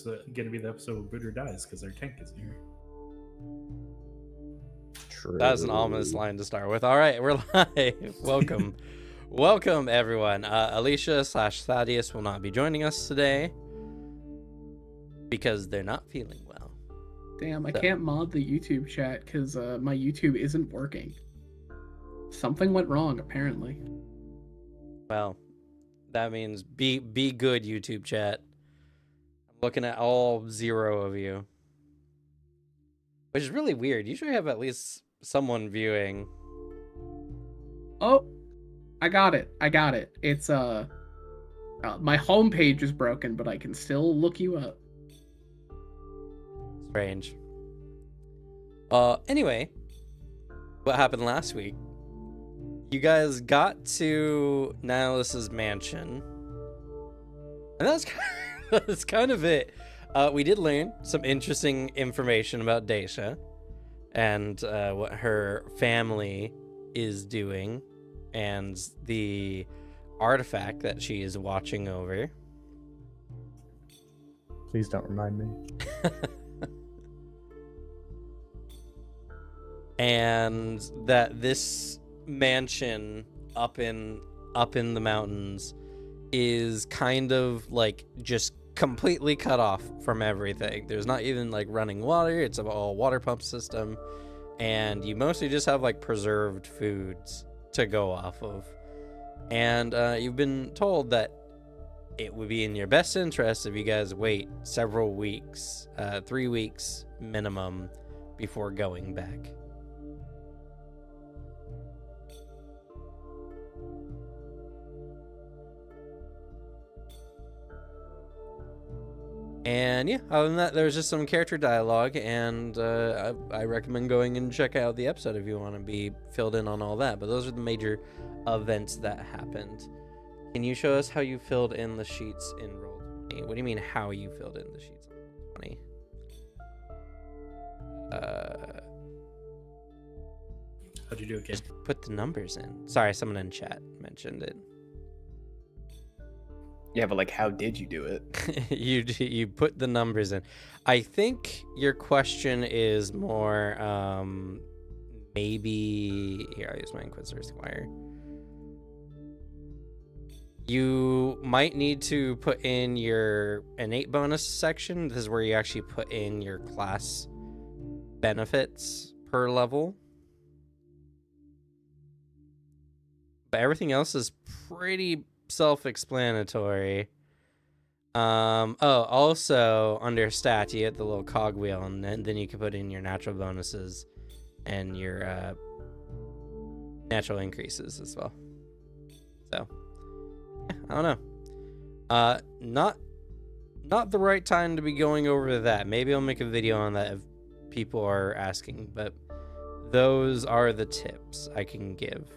going to be the episode where Booter dies because our tank is here. True. That was an ominous line to start with. All right, we're live. Welcome. Welcome, everyone. Alicia/Thaddeus will not be joining us today because they're not feeling well. Damn, I can't mod the YouTube chat because my YouTube isn't working. Something went wrong, apparently. Well, that means be good, YouTube chat. I'm looking at all 0 of you. Which is really weird. Usually have at least someone viewing. Oh, I got it. It's my homepage is broken, but I can still look you up. Strange. Anyway, what happened last week? You guys got to Nihilus's mansion. And that's kind of it. We did learn some interesting information about Daisha and what her family is doing and the artifact that she is watching over. Please don't remind me. And that this mansion up in the mountains is kind of like just completely cut off from everything. There's not even like running water. It's all water pump system, and you mostly just have like preserved foods to go off of. And you've been told that it would be in your best interest if you guys wait several weeks, 3 weeks minimum, before going back. And yeah, other than that, there's just some character dialogue, and I recommend going and check out the episode if you want to be filled in on all that. But those are the major events that happened. Can you show us how you filled in the sheets in Roll20? What do you mean, how you filled in the sheets in Roll20? How'd you do it, kid? Just put the numbers in. Sorry, someone in chat mentioned it. Yeah, but like, how did you do it? You put the numbers in. I think your question is more maybe here. I'll use my Inquisitor's Squire. You might need to put in your innate bonus section. This is where you actually put in your class benefits per level. But everything else is pretty self-explanatory. Also under stats you hit the little cogwheel, and then you can put in your natural bonuses and your natural increases as well. So yeah, I don't know. Not the right time to be going over that. Maybe I'll make a video on that if people are asking, but those are the tips I can give.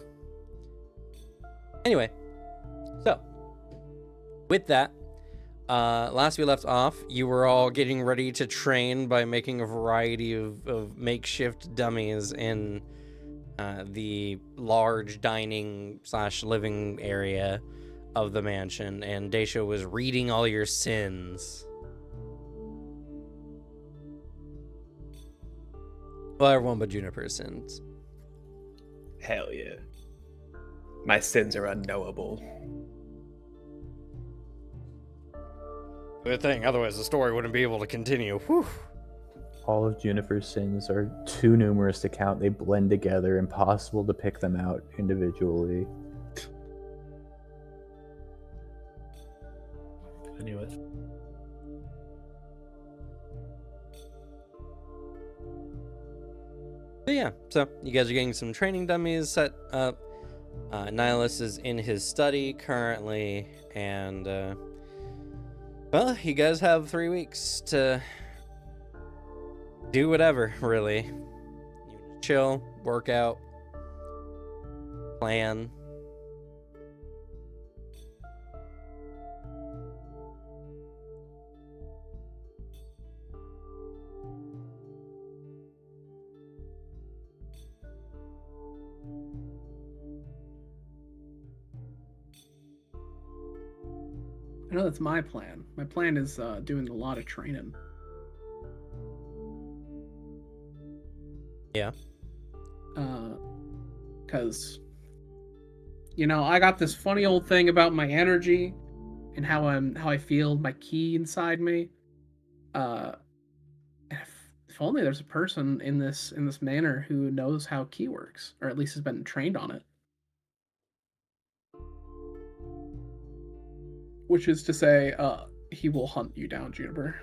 Anyway, so with that, last we left off, you were all getting ready to train by making a variety of makeshift dummies in the large dining/living area of the mansion, and Daisha was reading all your sins. Well, everyone but Juniper's sins. Hell yeah. My sins are unknowable. Good thing, otherwise the story wouldn't be able to continue. Whew. All of Juniper's sins are too numerous to count. They blend together, impossible to pick them out individually. I knew it. But yeah, so you guys are getting some training dummies set up. Nihilus is in his study currently, and well, you guys have 3 weeks to do whatever, really. You chill, work out, plan. I know that's my plan. My plan is doing a lot of training. Yeah. Because, I got this funny old thing about my energy and how I feel my key inside me. If only there's a person in this manor who knows how key works, or at least has been trained on it. Which is to say, he will hunt you down, Juniper.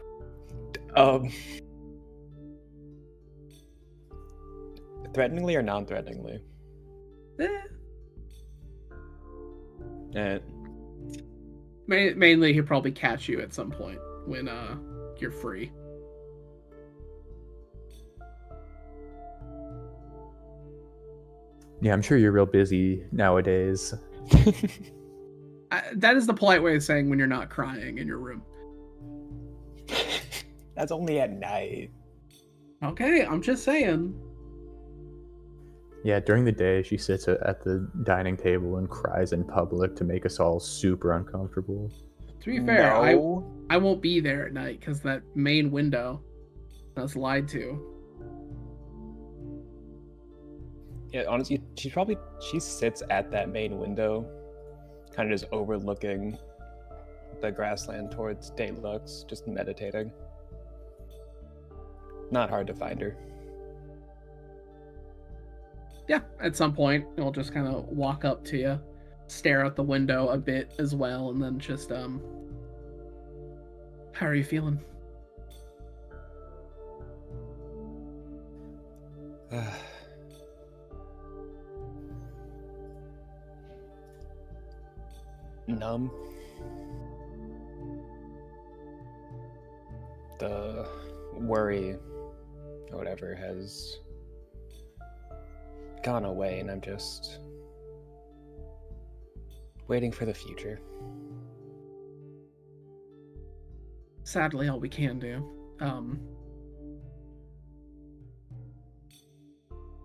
Threateningly or non-threateningly? Eh. Mainly, he'll probably catch you at some point when you're free. Yeah, I'm sure you're real busy nowadays. That is the polite way of saying when you're not crying in your room. That's only at night. Okay, I'm just saying. Yeah, during the day, she sits at the dining table and cries in public to make us all super uncomfortable. To be fair, No. I won't be there at night because that main window I was lied to. Yeah, honestly, she sits at that main window, kind of just overlooking the grassland towards Daylux, just meditating. Not hard to find her. Yeah, at some point, I'll just kind of walk up to you, stare out the window a bit as well, and then just, how are you feeling? Numb. The worry or whatever has gone away, and I'm just waiting for the future. Sadly, all we can do.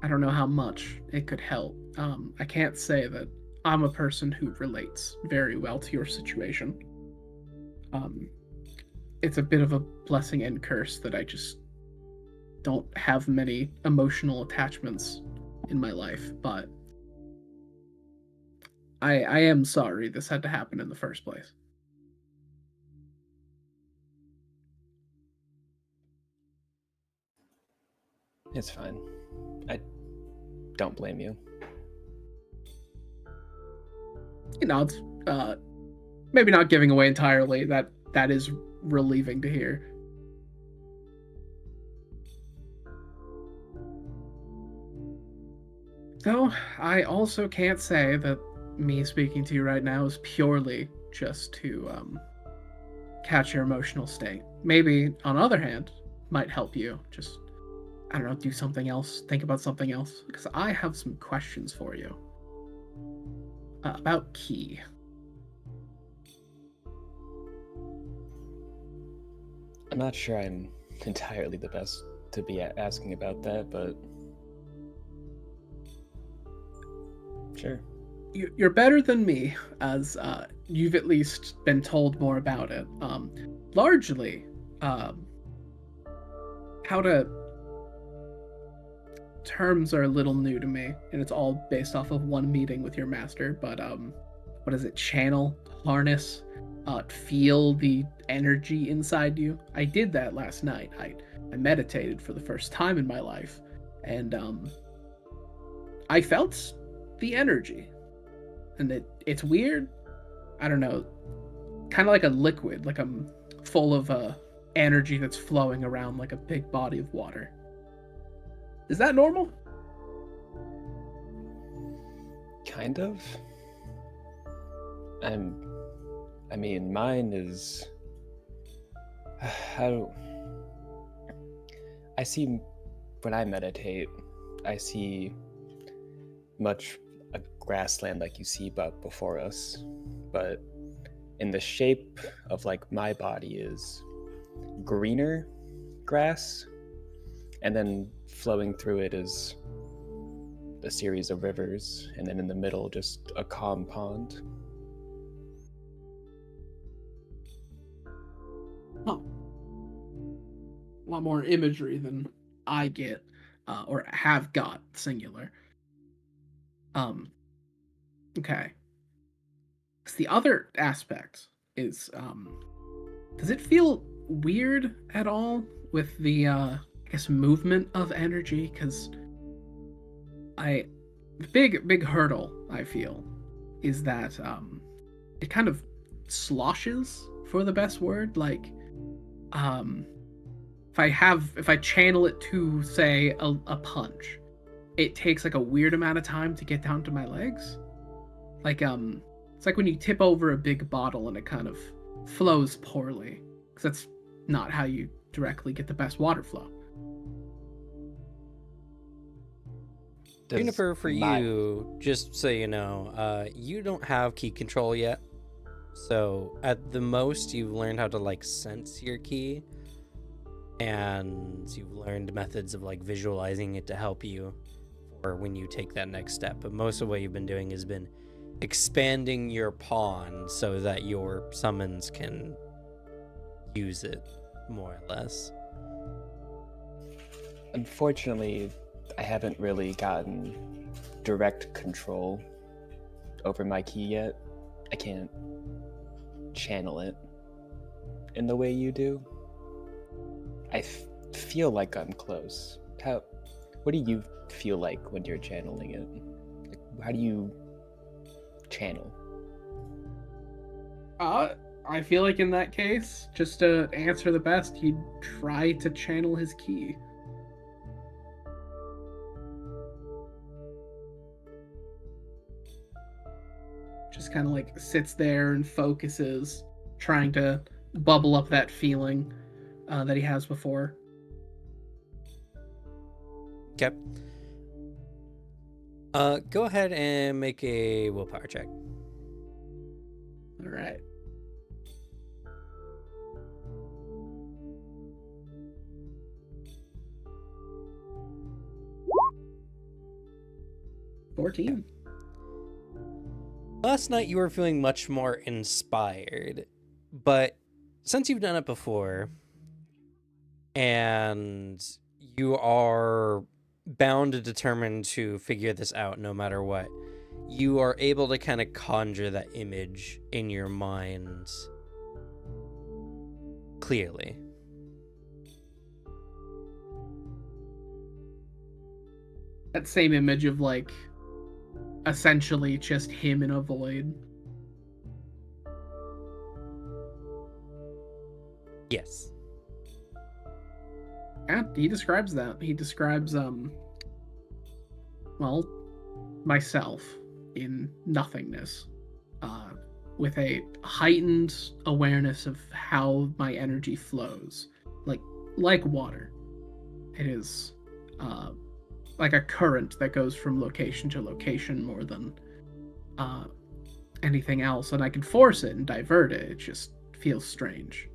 I don't know how much it could help. I can't say that I'm a person who relates very well to your situation. It's a bit of a blessing and curse that I just don't have many emotional attachments in my life, but I am sorry this had to happen in the first place. It's fine. I don't blame you. It's maybe not giving away entirely. That is relieving to hear. Though I also can't say that me speaking to you right now is purely just to catch your emotional state. Maybe, on the other hand, might help you just, I don't know, do something else, think about something else. Because I have some questions for you about Key. I'm not sure I'm entirely the best to be asking about that, but sure. You're better than me, as you've at least been told more about it. Largely, how to... Terms are a little new to me, and it's all based off of one meeting with your master, but, what is it? Channel? Harness? Feel the energy inside you? I did that last night. I meditated for the first time in my life, and, I felt the energy. And it's weird. I don't know. Kind of like a liquid, like I'm full of energy that's flowing around like a big body of water. Is that normal? Kind of. I mean, mine is how I see when I meditate, I see much a grassland like you see before us, but in the shape of like my body is greener grass, and then flowing through it is a series of rivers, and then in the middle just a calm pond. Oh, a lot more imagery than I get, or have got, singular. Um, okay. 'Cause the other aspect is, does it feel weird at all with the, I guess, movement of energy? Because I, the big hurdle I feel is that it kind of sloshes, for the best word. Like, um, if I channel it to say a punch, it takes like a weird amount of time to get down to my legs. Like, it's like when you tip over a big bottle and it kind of flows poorly, because that's not how you directly get the best water flow. Does Juniper, for my you, just so you know, you don't have key control yet. So at the most, you've learned how to like sense your key, and you've learned methods of like visualizing it to help you for when you take that next step. But most of what you've been doing has been expanding your pawn so that your summons can use it more or less. Unfortunately, I haven't really gotten direct control over my key yet. I can't channel it in the way you do. I feel like I'm close. What do you feel like when you're channeling it? Like, how do you channel? I feel like in that case, just to answer the best, he'd try to channel his key. Just kind of like sits there and focuses, trying to bubble up that feeling that he has before. Okay. Go ahead and make a willpower check. All right. $14. Last night you were feeling much more inspired, but since you've done it before and you are bound and determined to figure this out no matter what, you are able to kind of conjure that image in your mind clearly. That same image of like essentially just him in a void. Yes. Yeah, he describes that. He describes well, myself in nothingness. With a heightened awareness of how my energy flows. Like water. It is like a current that goes from location to location more than anything else, and I can force it and divert it. It just feels strange.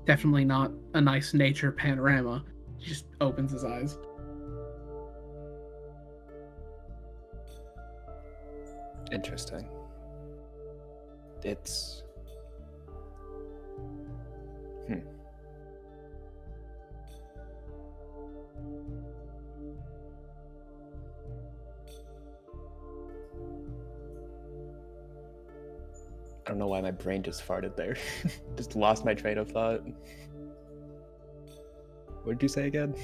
Definitely not a nice nature panorama. He just opens his eyes. Interesting. It's I don't know why my brain just farted there. Just lost my train of thought. What did you say again?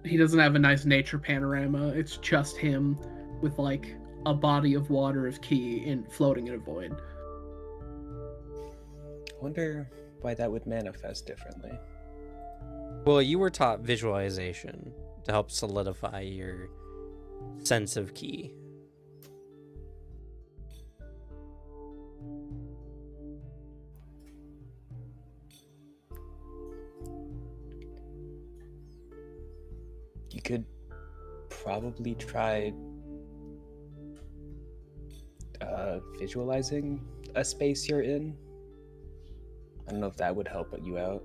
He doesn't have a nice nature panorama. It's just him with like a body of water of ki in floating in a void. I wonder why that would manifest differently. Well, you were taught visualization to help solidify your sense of ki. You could probably try visualizing a space you're in. I don't know if that would help you out.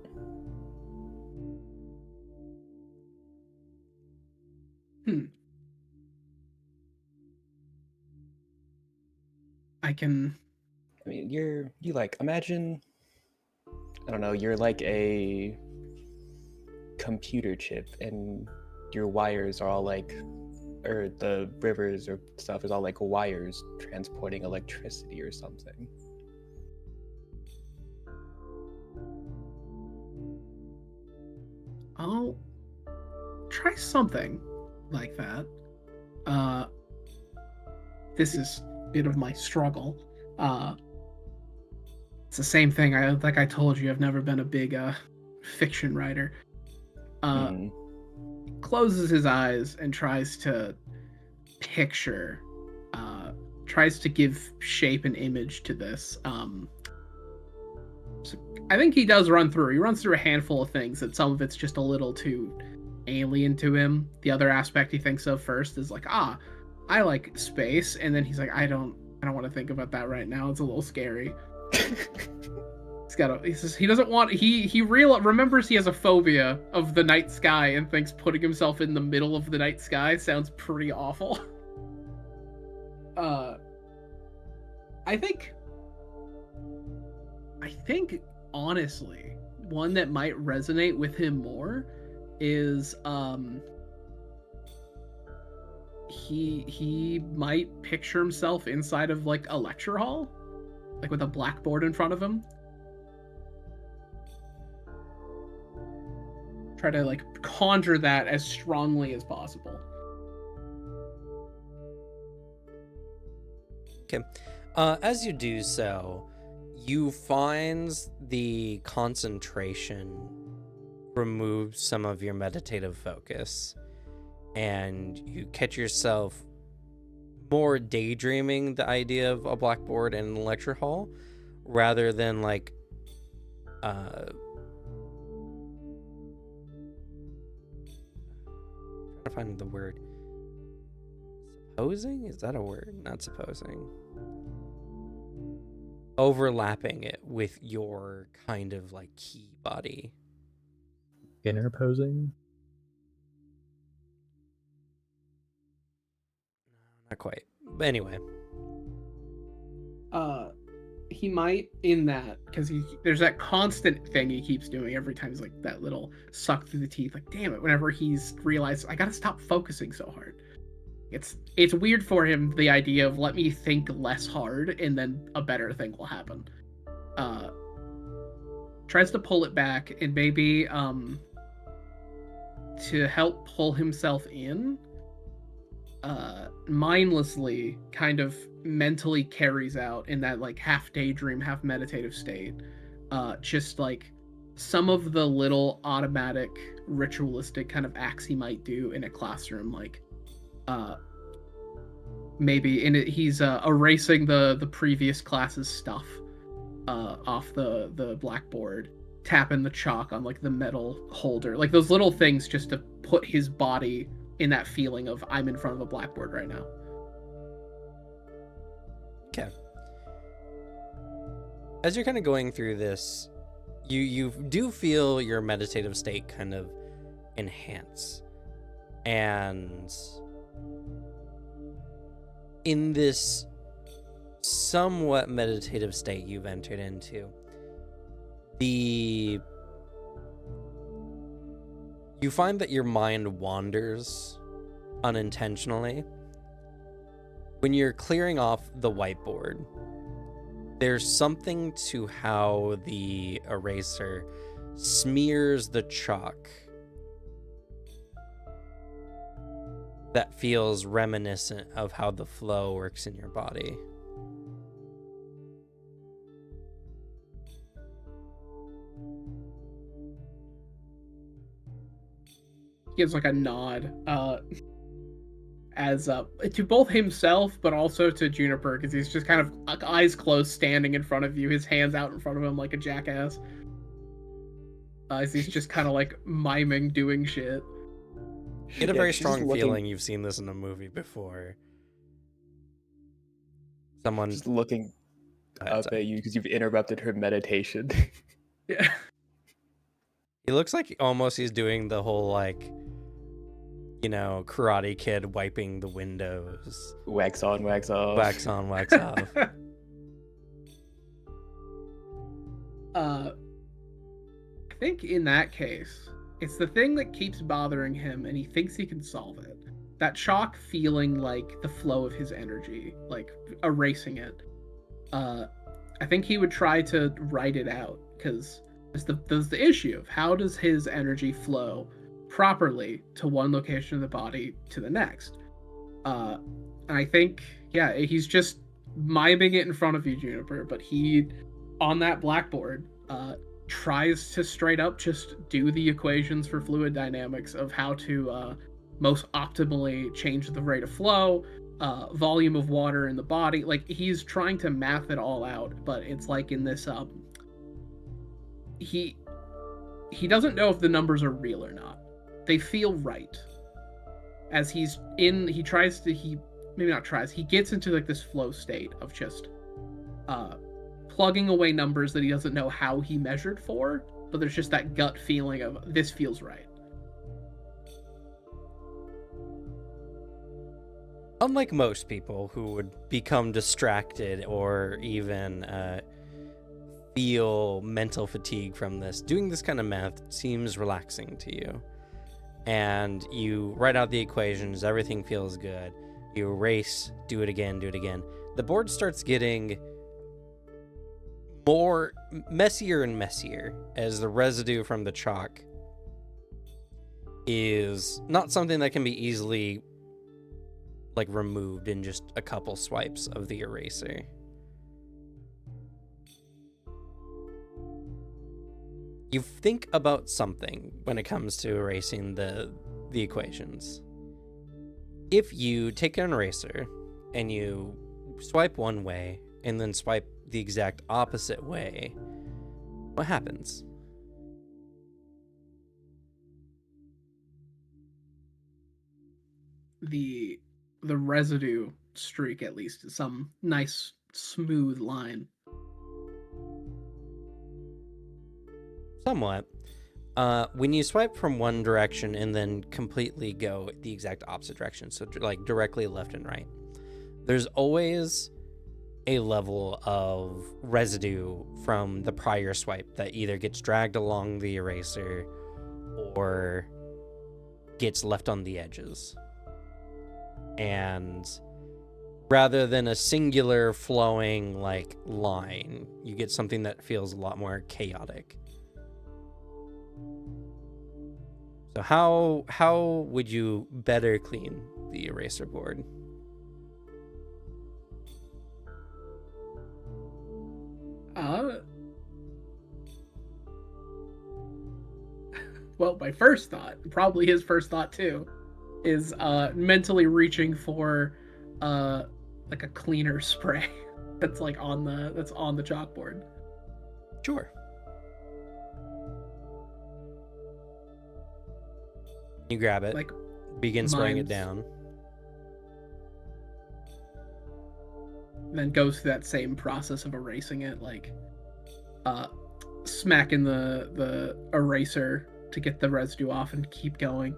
I can I mean, you like imagine, I don't know, you're like a computer chip, and your wires are all like, or the rivers or stuff is all like wires transporting electricity or something. I'll try something like that. This is a bit of my struggle. It's the same thing. Like I told you, I've never been a big fiction writer. Mhm. Closes his eyes and tries to picture, tries to give shape and image to this. So I think he does run through. He runs through a handful of things that some of it's just a little too alien to him. The other aspect he thinks of first is like, I like space, and then he's like, I don't want to think about that right now. It's a little scary. He says he doesn't want. He remembers he has a phobia of the night sky and thinks putting himself in the middle of the night sky sounds pretty awful. I think honestly, one that might resonate with him more is he might picture himself inside of like a lecture hall, like with a blackboard in front of him. Try to like conjure that as strongly as possible. Okay. As you do so, you find the concentration removes some of your meditative focus, and you catch yourself more daydreaming the idea of a blackboard and a lecture hall rather than like trying to find the word. Supposing? Is that a word? Not supposing. Overlapping it with your kind of like key body. Interposing? Not quite. But anyway. He might in that, because there's that constant thing he keeps doing every time. He's like that little suck through the teeth, like damn it, whenever he's realized I gotta stop focusing so hard. It's weird for him, the idea of let me think less hard and then a better thing will happen. Tries to pull it back, and maybe to help pull himself in, mindlessly kind of mentally carries out in that like half daydream, half meditative state, just like some of the little automatic ritualistic kind of acts he might do in a classroom, like maybe he's erasing the previous class's stuff off the blackboard, tapping the chalk on like the metal holder, like those little things just to put his body in that feeling of I'm in front of a blackboard right now. Okay. As you're kind of going through this, you do feel your meditative state kind of enhance. And in this somewhat meditative state you've entered into, you find that your mind wanders unintentionally. When you're clearing off the whiteboard, there's something to how the eraser smears the chalk that feels reminiscent of how the flow works in your body. He gives like a nod, as to both himself but also to Juniper, because he's just kind of like, eyes closed, standing in front of you, his hands out in front of him like a jackass. As he's just kind of like miming doing shit. You get a very strong feeling you've seen this in a movie before. Someone just looking up at you because you've interrupted her meditation. Yeah. He looks like almost he's doing the whole like, you know, Karate Kid wiping the windows. Wax on, wax off. Wax on, wax off. I think in that case, it's the thing that keeps bothering him, and he thinks he can solve it. That chalk feeling like the flow of his energy, like erasing it. I think he would try to write it out, because there's the issue of how does his energy flow properly to one location of the body to the next. And I think, yeah, he's just miming it in front of you, Juniper, but he, on that blackboard, tries to straight up just do the equations for fluid dynamics of how to most optimally change the rate of flow, volume of water in the body. Like, he's trying to math it all out, but it's like in this he doesn't know if the numbers are real or not. They feel right. As he gets into like this flow state of just plugging away numbers that he doesn't know how he measured for, but there's just that gut feeling of this feels right. Unlike most people who would become distracted or even feel mental fatigue from this, doing this kind of math seems relaxing to you. And you write out the equations, everything feels good. You erase, do it again, do it again. The board starts getting more messier and messier as the residue from the chalk is not something that can be easily like removed in just a couple swipes of the eraser. You think about something when it comes to erasing the equations. If you take an eraser and you swipe one way and then swipe the exact opposite way, what happens? The residue streak, at least, is some nice smooth line. Somewhat. When you swipe from one direction and then completely go the exact opposite direction, so like directly left and right, there's always a level of residue from the prior swipe that either gets dragged along the eraser or gets left on the edges. And rather than a singular flowing like line, you get something that feels a lot more chaotic. So how would you better clean the eraser board? Well, my first thought, probably his first thought too, is mentally reaching for like a cleaner spray that's like on the chalkboard. Sure. You grab it, Like, begin spraying it mine's- down. then goes through that same process of erasing it, like smacking the eraser to get the residue off and keep going.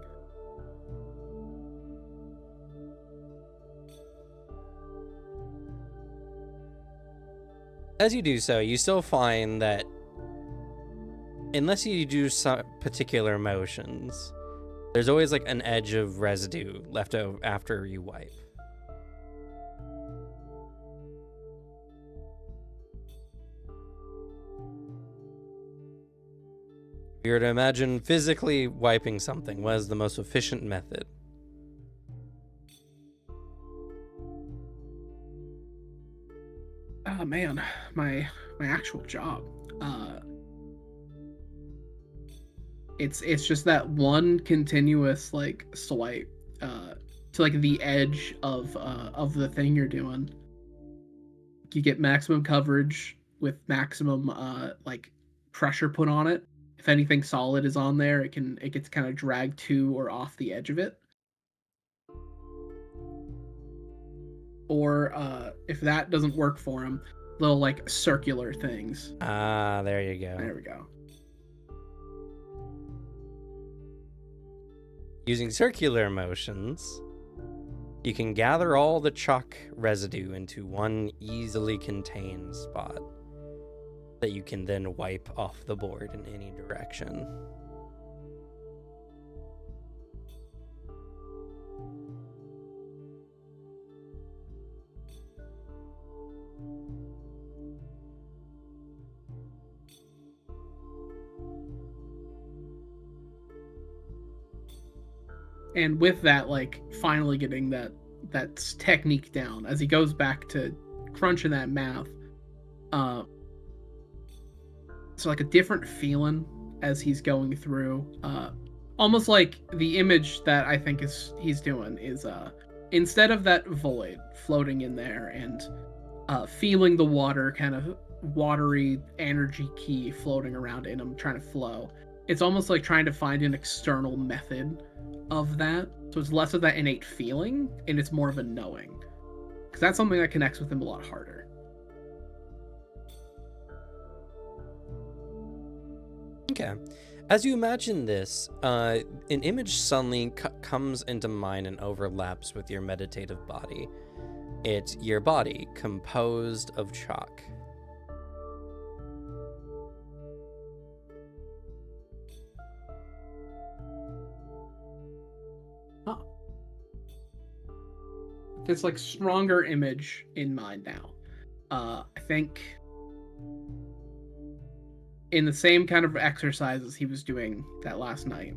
As you do so, you still find that unless you do some particular motions, there's always like an edge of residue left over after you wipe. If you were to imagine physically wiping something, what is the most efficient method? Oh man, my actual job. It's just that one continuous like swipe to like the edge of the thing you're doing. You get maximum coverage with maximum like pressure put on it. If anything solid is on there, it gets kind of dragged to or off the edge of it. Or if that doesn't work for him, little like circular things. Ah, there you go. There we go. Using circular motions, you can gather all the chalk residue into one easily contained spot. that you can then wipe off the board in any direction. And with that, like, finally getting that technique down, as he goes back to crunching that math, so like a different feeling as he's going through, almost like the image that I think he's doing is instead of that void floating in there and feeling the water, kind of watery energy key floating around in him trying to flow, it's almost like trying to find an external method of that. So it's less of that innate feeling and it's more of a knowing, because that's something that connects with him a lot harder. Okay. As you imagine this, an image suddenly comes into mind and overlaps with your meditative body. It's your body composed of chalk. This like stronger image in mind now. I think in the same kind of exercises he was doing that last night,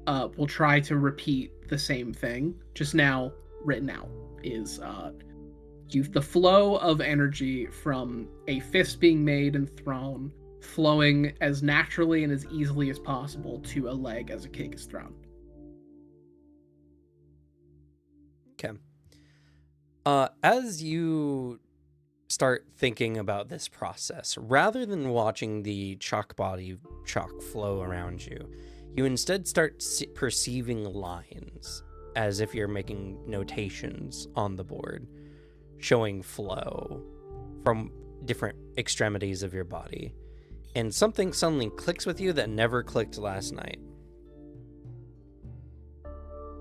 we'll try to repeat the same thing, just now written out, is the flow of energy from a fist being made and thrown, flowing as naturally and as easily as possible to a leg as a cake is thrown. Okay. As you start thinking about this process, rather than watching the chalk flow around you, you instead start perceiving lines, as if you're making notations on the board, showing flow from different extremities of your body. And something suddenly clicks with you that never clicked last night.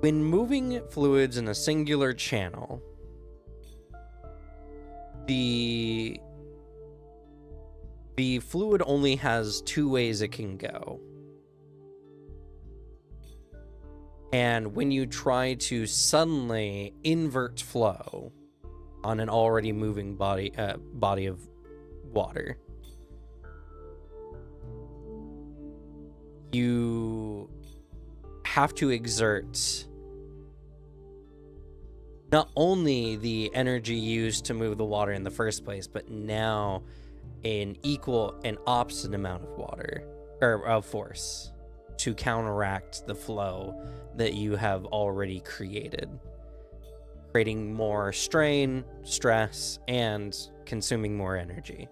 When moving fluids in a singular channel, the fluid only has two ways it can go. And when you try to suddenly invert flow on an already moving body of water, you have to exert not only the energy used to move the water in the first place, but now an equal and opposite amount of water, or of force, to counteract the flow that you have already created, creating more strain, stress, and consuming more energy.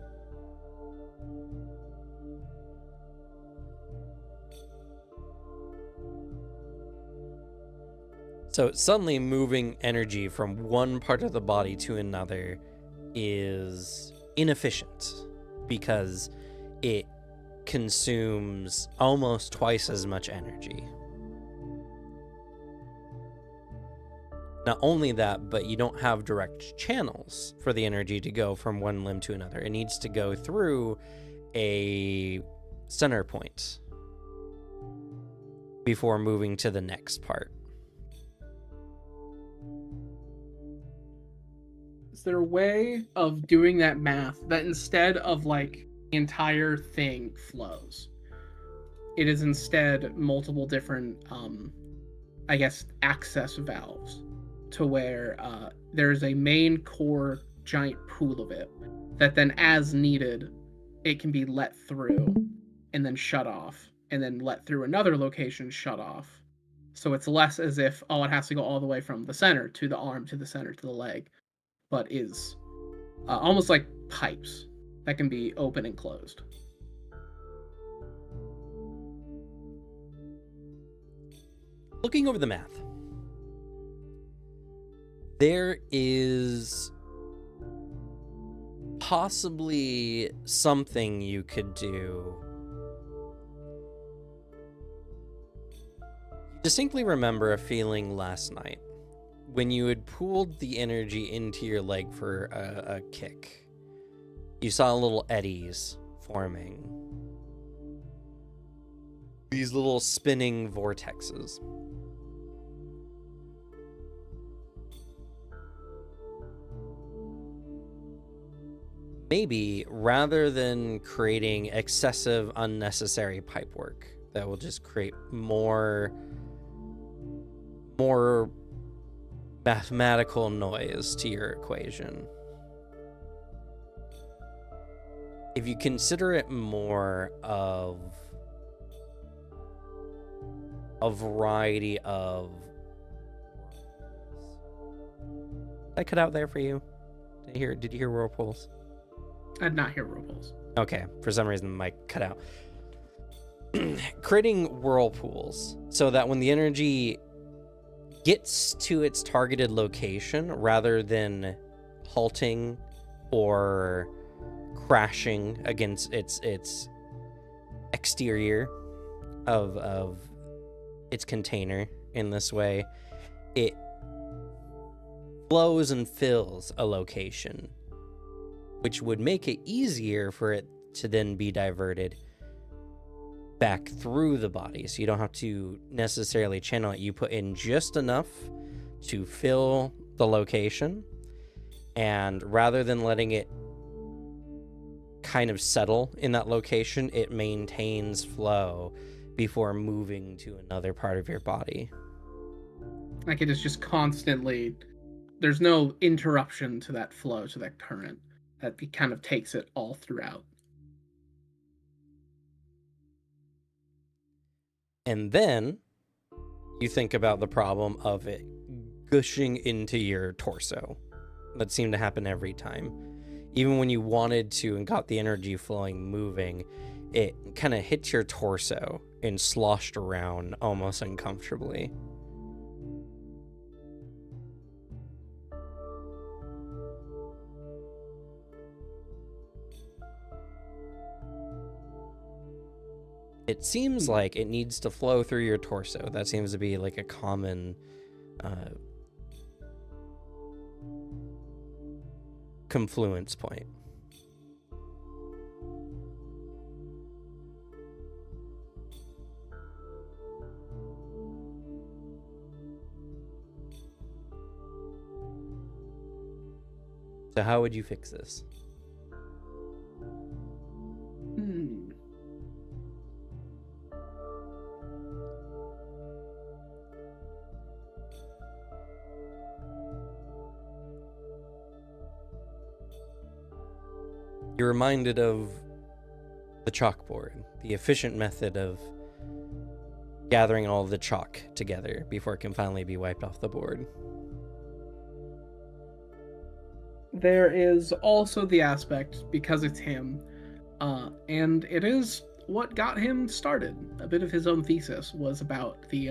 So suddenly moving energy from one part of the body to another is inefficient because it consumes almost twice as much energy. Not only that, but you don't have direct channels for the energy to go from one limb to another. It needs to go through a center point before moving to the next part. Is there a way of doing that math that instead of like the entire thing flows, it is instead multiple different, I guess, access valves to where there's a main core giant pool of it that then as needed, it can be let through and then shut off and then let through another location, shut off. So it's less as if, oh, it has to go all the way from the center to the arm to the center to the leg, but is almost like pipes that can be open and closed. Looking over the math, there is possibly something you could do. Distinctly remember a feeling last night when you had pooled the energy into your leg for a kick. You saw little eddies forming. These little spinning vortexes. Maybe rather than creating excessive, unnecessary pipework that will just create more mathematical noise to your equation, if you consider it more of a variety of... Did I cut out there for you? Did you hear whirlpools? I did not hear whirlpools. Okay, for some reason the mic cut out. Creating whirlpools so that when the energy gets to its targeted location, rather than halting or crashing against its exterior of its container in this way, it flows and fills a location, which would make it easier for it to then be diverted back through the body. So you don't have to necessarily channel it. You put in just enough to fill the location, and rather than letting it kind of settle in that location, it maintains flow before moving to another part of your body. Like it is just constantly, there's no interruption to that flow, to that current. That kind of takes it all throughout. And then you think about the problem of it gushing into your torso. That seemed to happen every time. Even when you wanted to and got the energy flowing, moving, it kind of hit your torso and sloshed around almost uncomfortably. It seems like it needs to flow through your torso. That seems to be like a common confluence point. So how would you fix this? You're reminded of the chalkboard, the efficient method of gathering all the chalk together before it can finally be wiped off the board. There is also the aspect, because it's him, and it is what got him started. A bit of his own thesis was about the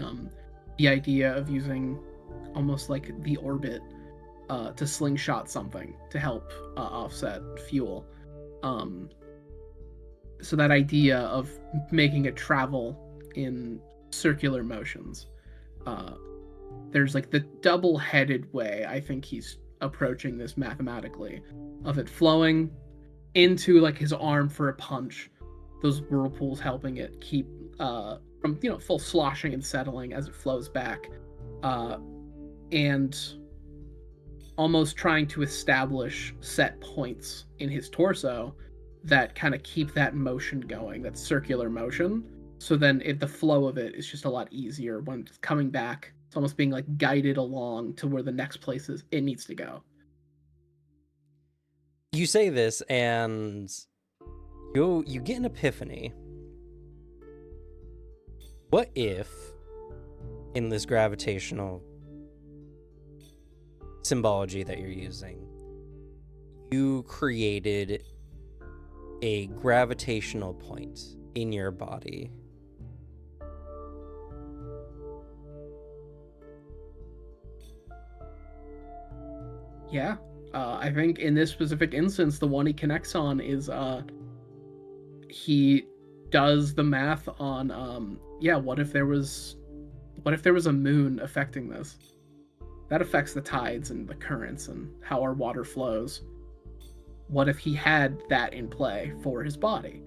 idea of using almost like the orbit to slingshot something to help offset fuel. So that idea of making it travel in circular motions. There's like the double-headed way I think he's approaching this mathematically, of it flowing into like his arm for a punch, those whirlpools helping it keep from full sloshing and settling as it flows back, and almost trying to establish set points in his torso that kind of keep that motion going, that circular motion. So then the flow of it is just a lot easier when it's coming back. It's almost being like guided along to where the next place it needs to go. You say this and you get an epiphany. What if in this gravitational symbology that you're using, you created a gravitational point in your body? Yeah, I think in this specific instance, the one he connects on is he does the math on what if there was a moon affecting this? That affects the tides and the currents and how our water flows. what if he had that in play for his body?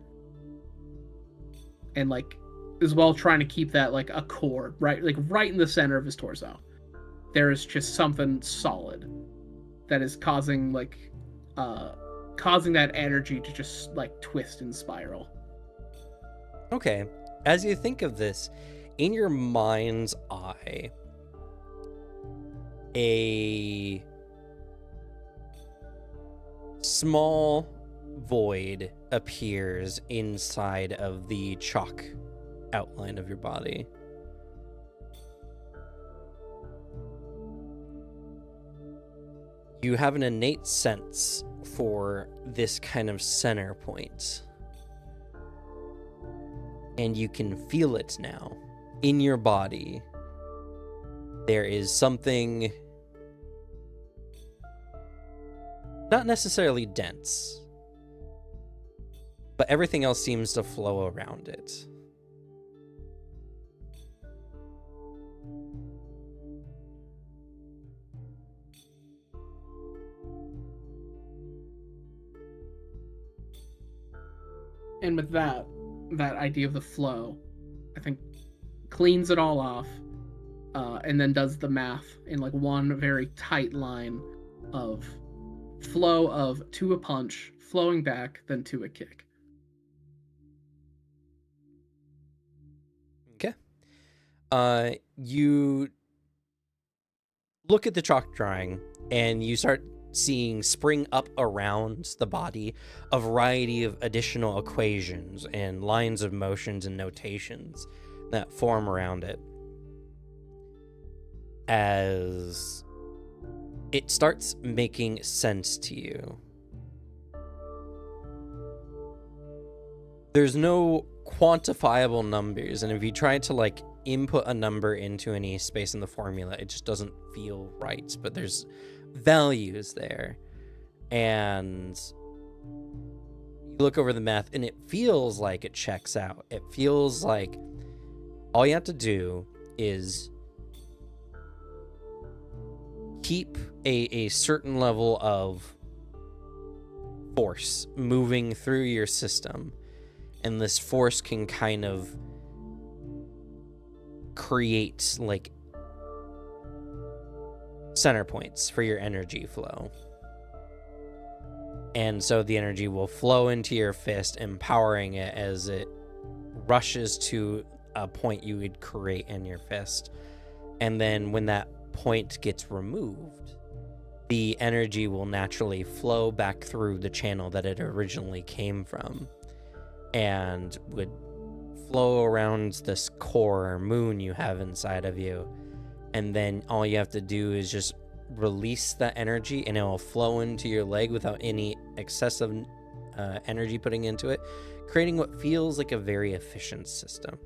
And like, as well trying to keep that like a core, right? Like right in the center of his torso. There is just something solid that is causing that energy to just like twist and spiral. Okay. As you think of this, in your mind's eye, a small void appears inside of the chalk outline of your body. You have an innate sense for this kind of center point. And you can feel it now in your body. There is something not necessarily dense, but everything else seems to flow around it. And with that idea of the flow, I think cleans it all off, and then does the math in like one very tight line of flow of to a punch, flowing back, then to a kick. Okay. You look at the chalk drawing and you start seeing spring up around the body a variety of additional equations and lines of motions and notations that form around it as it starts making sense to you. There's no quantifiable numbers, and if you try to like input a number into any space in the formula, it just doesn't feel right, but there's values there. And you look over the math and it feels like it checks out. It feels like all you have to do is keep a certain level of force moving through your system, and this force can kind of create like center points for your energy flow. And so the energy will flow into your fist, empowering it as it rushes to a point you would create in your fist. And then when that point gets removed, the energy will naturally flow back through the channel that it originally came from and would flow around this core moon you have inside of you. And then all you have to do is just release that energy and it will flow into your leg without any excessive energy putting into it, creating what feels like a very efficient system.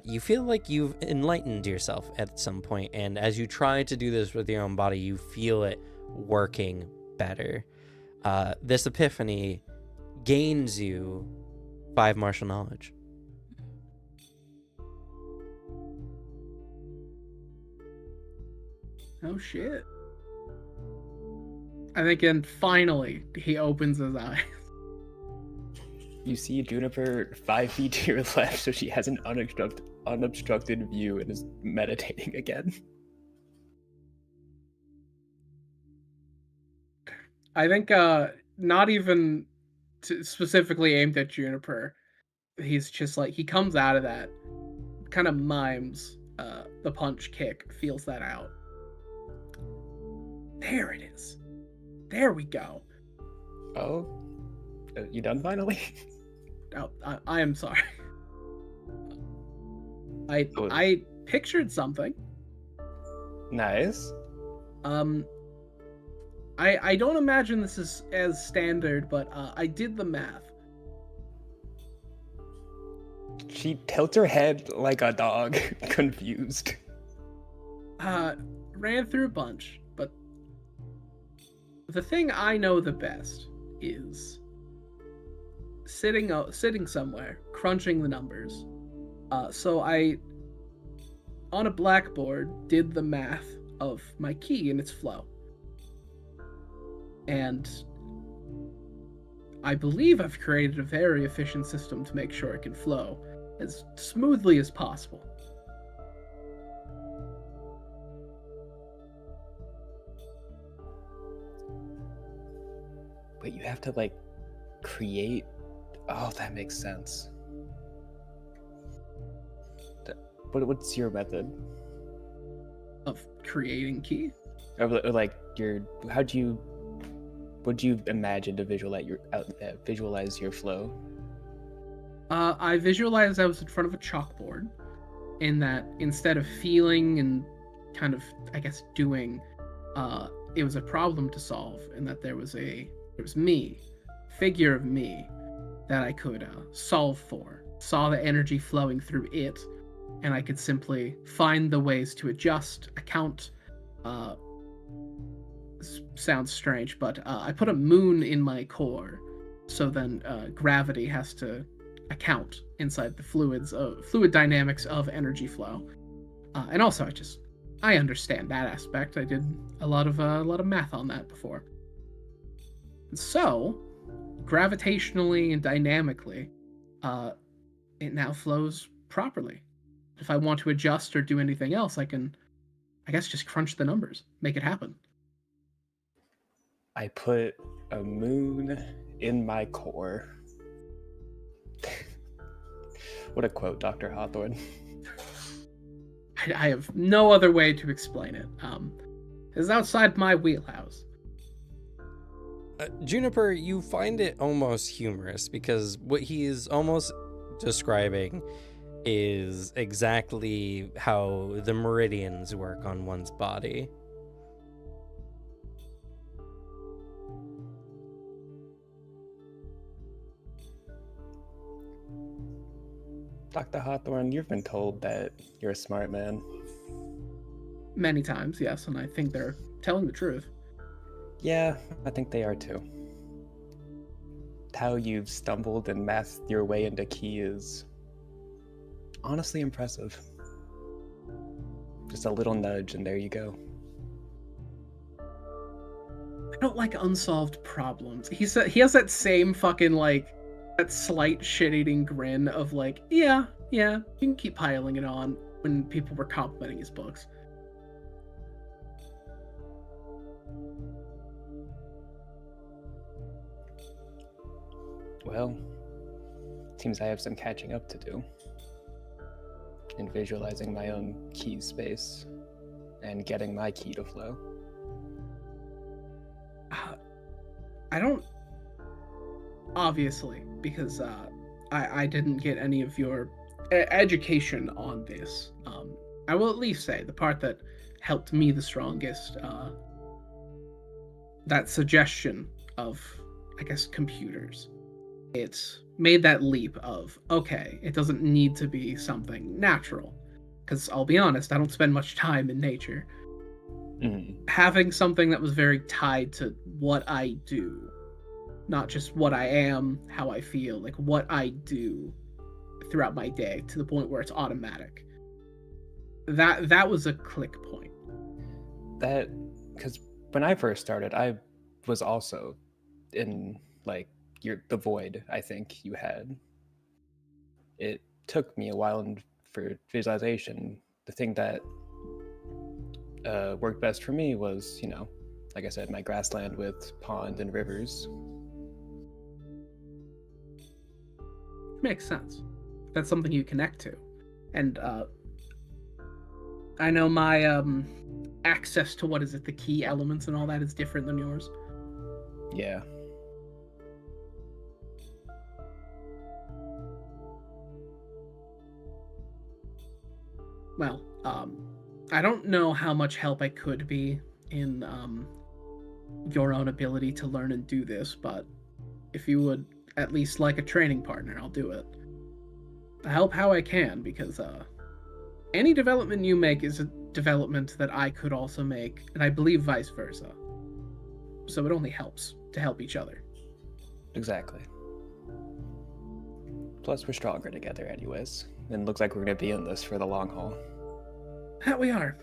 You feel like you've enlightened yourself at some point, and as you try to do this with your own body, you feel it working better. This epiphany gains you 5 martial knowledge. Oh shit. I think, and finally he opens his eyes. You see Juniper 5 feet to your left, so she has an unobstructed view and is meditating again. I think not even specifically aimed at Juniper. He's just like, he comes out of that, kind of mimes the punch kick, feels that out. There it is. There we go. Oh, you done finally? Oh, I am sorry. I pictured something. Nice. I don't imagine this is as standard, but I did the math. She tilts her head like a dog, confused. Ran through a bunch, but the thing I know the best is sitting somewhere, crunching the numbers. So I, on a blackboard, did the math of my key and its flow. And I believe I've created a very efficient system to make sure it can flow as smoothly as possible. But you have to like create. Oh, that makes sense. What's your method? Of creating ki? Or like would you imagine to visualize your flow? I visualized I was in front of a chalkboard, in that instead of feeling and kind of, I guess, doing, it was a problem to solve, and that there was me, figure of me, that I could solve for. Saw the energy flowing through it, and I could simply find the ways to adjust, account. Sounds strange, but I put a moon in my core, so then gravity has to account inside the fluid dynamics of energy flow. And also, I understand that aspect. I did a lot of math on that before. And so, gravitationally and dynamically, it now flows properly. If I want to adjust or do anything else, I can, I guess, just crunch the numbers, make it happen. I put a moon in my core. What a quote, Dr. Hawthorne. I have no other way to explain it. It's outside my wheelhouse. Juniper, you find it almost humorous because what he is almost describing is exactly how the meridians work on one's body. Dr. Hawthorne, you've been told that you're a smart man. Many times, yes, and I think they're telling the truth. Yeah, I think they are too. How you've stumbled and mathed your way into ki is honestly impressive. Just a little nudge and there you go. I don't like unsolved problems. He has that same fucking, like, that slight shit-eating grin of like, yeah, you can keep piling it on, when people were complimenting his books. Well, seems I have some catching up to do in visualizing my own ki space and getting my ki to flow. I don't, obviously, because I didn't get any of your education on this. I will at least say the part that helped me the strongest, that suggestion of, I guess, computers. It made that leap of, okay, it doesn't need to be something natural. Because I'll be honest, I don't spend much time in nature. Having something that was very tied to what I do, not just what I am, how I feel, like what I do throughout my day, to the point where it's automatic. That was a click point. That, because when I first started, I was also in like the void. I think you had. It took me a while for visualization. The thing that worked best for me was, like I said, my grassland with pond and rivers. Makes sense. That's something you connect to. And I know my access to the key elements and all that is different than yours. Yeah. Well, I don't know how much help I could be in your own ability to learn and do this, but if you would at least like a training partner, I'll do it. I'll help how I can, because any development you make is a development that I could also make, and I believe vice versa. So it only helps to help each other. Exactly. Plus, we're stronger together anyways. And looks like we're going to be in this for the long haul. That we are.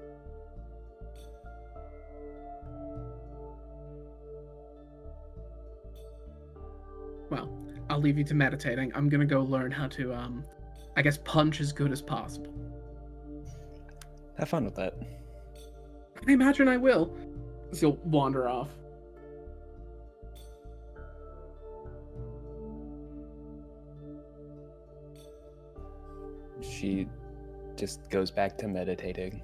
Well, I'll leave you to meditating. I'm gonna go learn how to, I guess, punch as good as possible. Have fun with that. I imagine I will. So you'll wander off. She just goes back to meditating,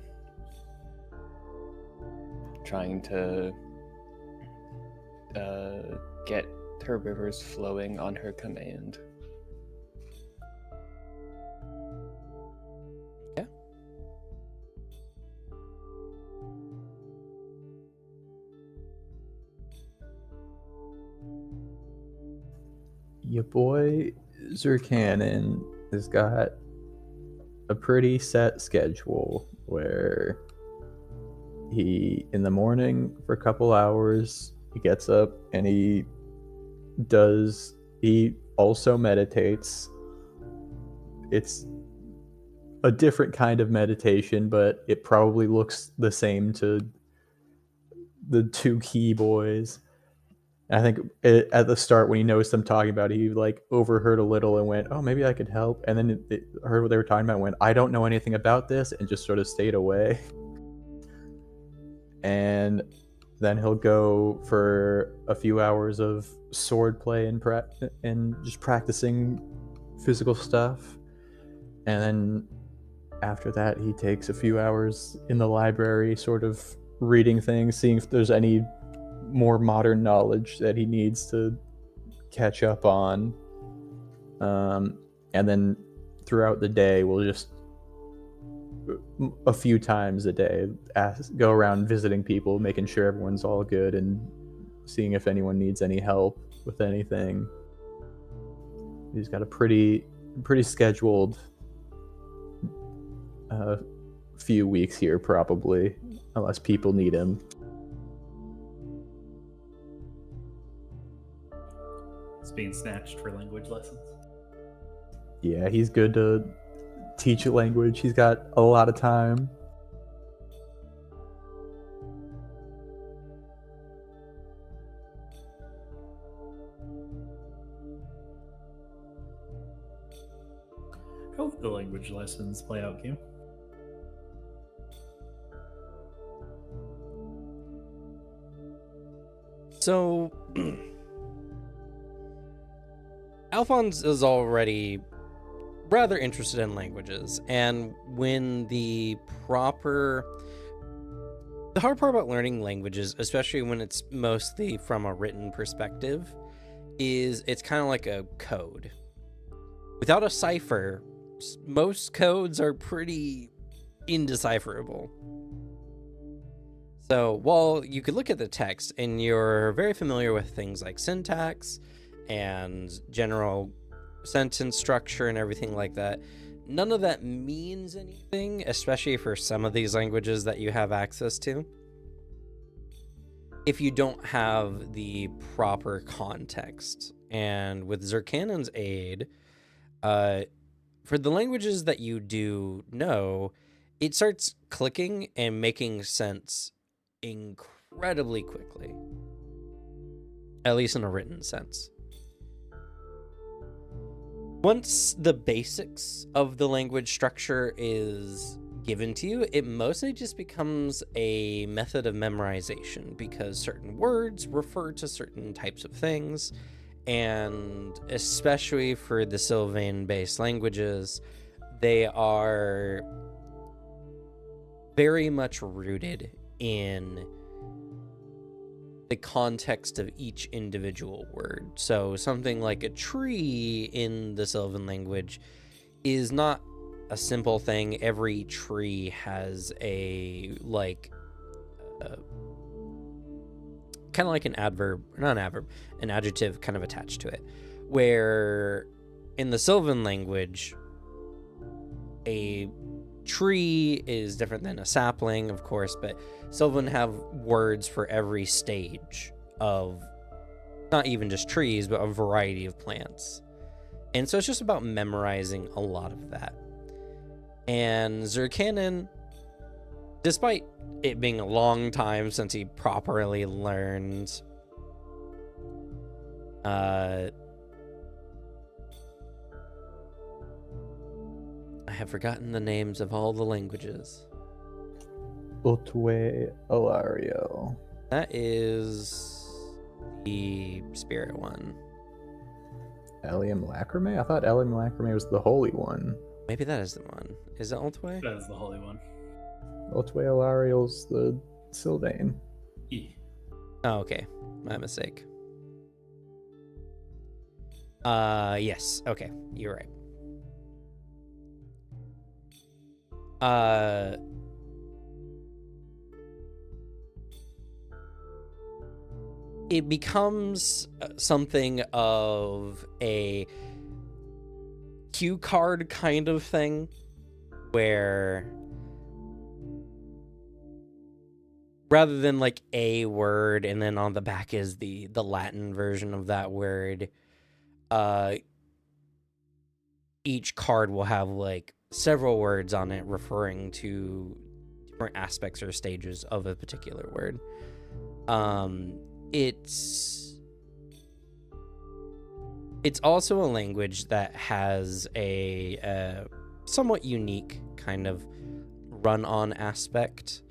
trying to get her rivers flowing on her command. Yeah. Your boy Zerkanin has got a pretty set schedule where in the morning for a couple hours, he gets up and he also meditates. It's a different kind of meditation, but it probably looks the same to the two key boys. I think at the start when he noticed them talking about it, he like overheard a little and went, "Oh, maybe I could help." And then it heard what they were talking about and went, "I don't know anything about this," and just sort of stayed away. And then he'll go for a few hours of sword play and just practicing physical stuff. And then after that, he takes a few hours in the library, sort of reading things, seeing if there's any more modern knowledge that he needs to catch up on. And then throughout the day, we'll just a few times a day go around visiting people, making sure everyone's all good and seeing if anyone needs any help with anything. He's got a pretty scheduled few weeks here, probably, unless people need him. It's being snatched for language lessons. Yeah, he's good to teach a language. He's got a lot of time. How would the language lessons play out, Kim? So, Alphonse is already rather interested in languages, and when the hard part about learning languages, especially when it's mostly from a written perspective, is it's kind of like a code. Without a cipher, most codes are pretty indecipherable. So while you could look at the text and you're very familiar with things like syntax and general sentence structure and everything like that, none of that means anything, especially for some of these languages that you have access to, if you don't have the proper context. And with Zerkanin's aid, for the languages that you do know, it starts clicking and making sense incredibly quickly, at least in a written sense. Once the basics of the language structure is given to you, it mostly just becomes a method of memorization, because certain words refer to certain types of things, and especially for the Sylvan-based languages, they are very much rooted in the context of each individual word. So something like a tree in the Sylvan language is not a simple thing. Every tree has a kind of like an an adjective kind of attached to it, where in the Sylvan language, a tree is different than a sapling, of course, but Sylvan have words for every stage of not even just trees, but a variety of plants. And so it's just about memorizing a lot of that. And Zerkanin, despite it being a long time since he properly learned have forgotten the names of all the languages. Otwe Alario. That is the spirit one. Elium Lacrimae? I thought Elium Lacrimae was the holy one. Maybe that is the one. Is it Altway? That is the holy one. Otwe Alariel's the Sylvain. E. Oh, okay. My mistake. Yes. Okay. You're right. It becomes something of a cue card kind of thing, where rather than like a word and then on the back is the Latin version of that word, each card will have like several words on it referring to different aspects or stages of a particular word. It's also a language that has a somewhat unique kind of run-on aspect.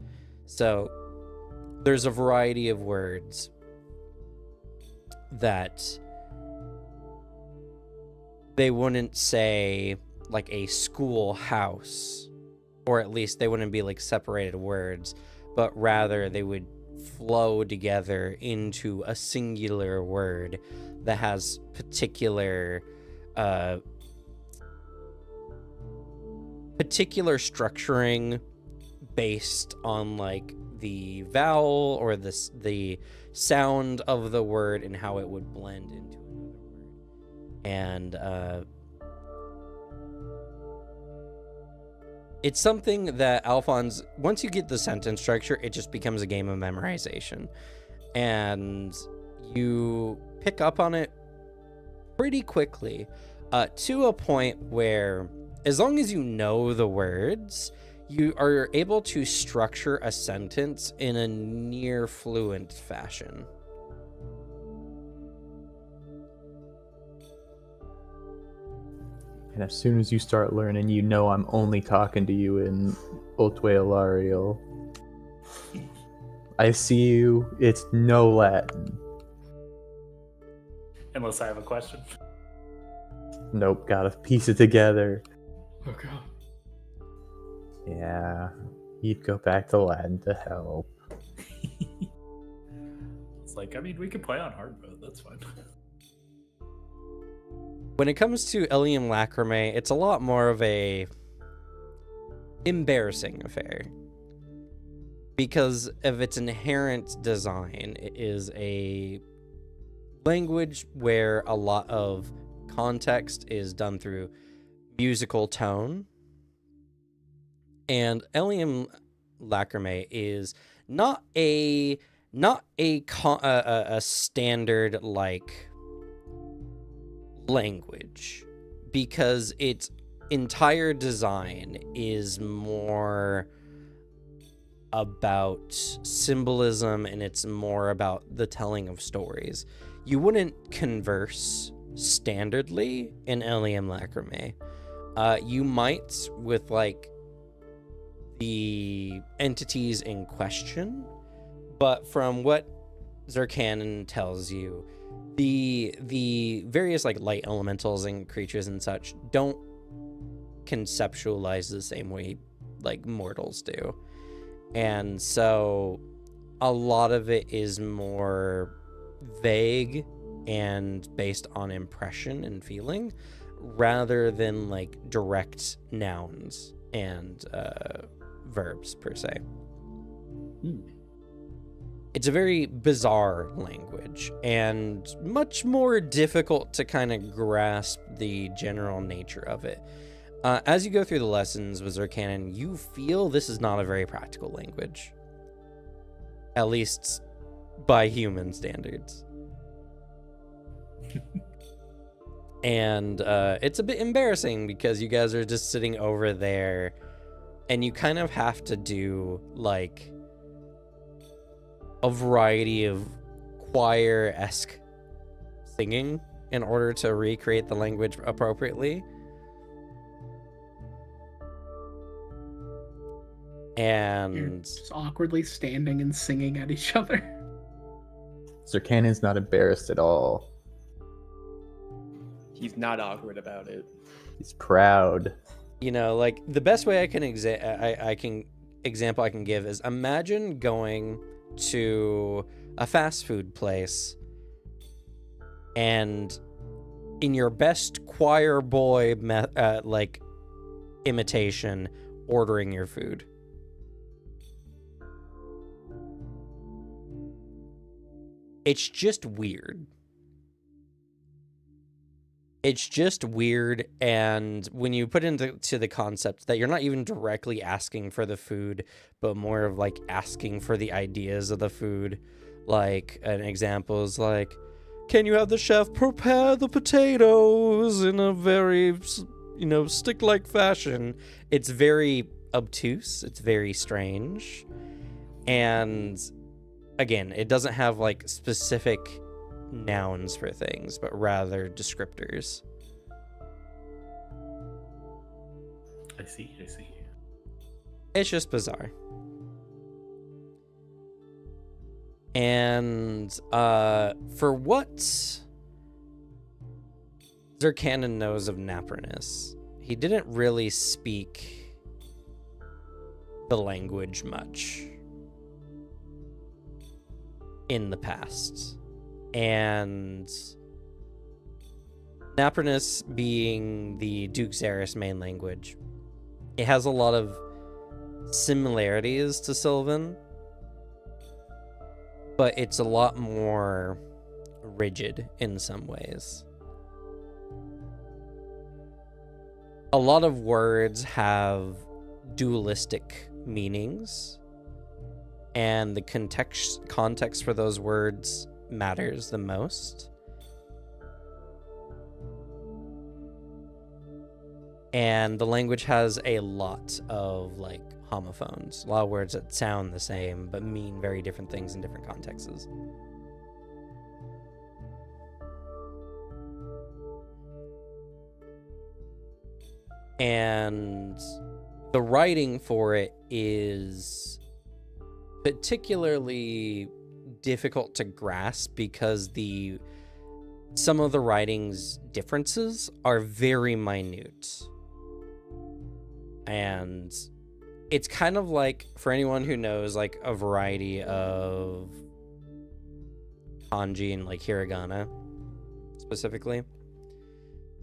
So there's a variety of words that they wouldn't say like a schoolhouse, or at least they wouldn't be like separated words, but rather they would flow together into a singular word that has particular structuring based on like the vowel or the sound of the word and how it would blend into another word. And it's something that Alphonse, once you get the sentence structure, it just becomes a game of memorization. And you pick up on it pretty quickly, to a point where, as long as you know the words, you are able to structure a sentence in a near fluent fashion. And as soon as you start learning, you know I'm only talking to you in Otwe Alariel. I see you. It's no Latin. Unless I have a question. Nope, gotta piece it together. Okay. Yeah, you'd go back to Latin to help. It's like, I mean, we could play on hard mode. That's fine. When it comes to Elium Lacrimae, it's a lot more of a embarrassing affair. Because of its inherent design, it is a language where a lot of context is done through musical tone. And Elium Lacrimae is not a standard like language, because its entire design is more about symbolism and it's more about the telling of stories. You wouldn't converse standardly in Elium Lacrimae. You might with like the entities in question, but from what Zerkanon tells you, the various like light elementals and creatures and such don't conceptualize the same way like mortals do. And so a lot of it is more vague and based on impression and feeling rather than like direct nouns and verbs per se. It's a very bizarre language and much more difficult to kind of grasp the general nature of it. As you go through the lessons with Zerkanon, you feel this is not a very practical language. At least by human standards. And it's a bit embarrassing because you guys are just sitting over there and you kind of have to do like a variety of choir-esque singing in order to recreate the language appropriately. You're And just awkwardly standing and singing at each other. Zircanon's not embarrassed at all. He's not awkward about it. He's proud. you know, like the best way I can example I can give is imagine going to a fast food place and in your best choir boy like imitation ordering your food. It's just weird. It's just weird, and when you put into the concept that you're not even directly asking for the food, but more of like asking for the ideas of the food. Like an example is like, can you have the chef prepare the potatoes in a very, stick-like fashion? It's very obtuse. It's very strange. And again, it doesn't have like specific nouns for things, but rather descriptors. I see. It's just bizarre. And for what Zircanon knows of Napernus, he didn't really speak the language much in the past. And Napernus being the Duke Xeris main language, it has a lot of similarities to Sylvan, but it's a lot more rigid in some ways. A lot of words have dualistic meanings, and the context for those words matters the most. And the language has a lot of like homophones, a lot of words that sound the same but mean very different things in different contexts. And the writing for it is particularly difficult to grasp because some of the writing's differences are very minute. And it's kind of like, for anyone who knows like a variety of kanji and like hiragana specifically,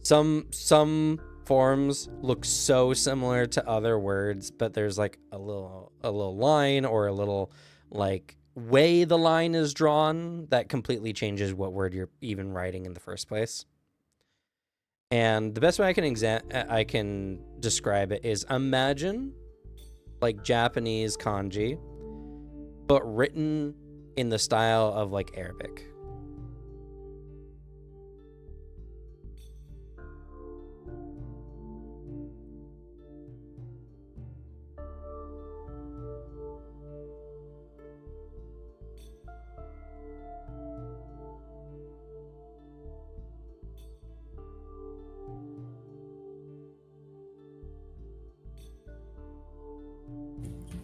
some forms look so similar to other words, but there's like a little line or a little like way the line is drawn that completely changes what word you're even writing in the first place. And the best way I can describe it is, imagine like Japanese kanji, but written in the style of like Arabic.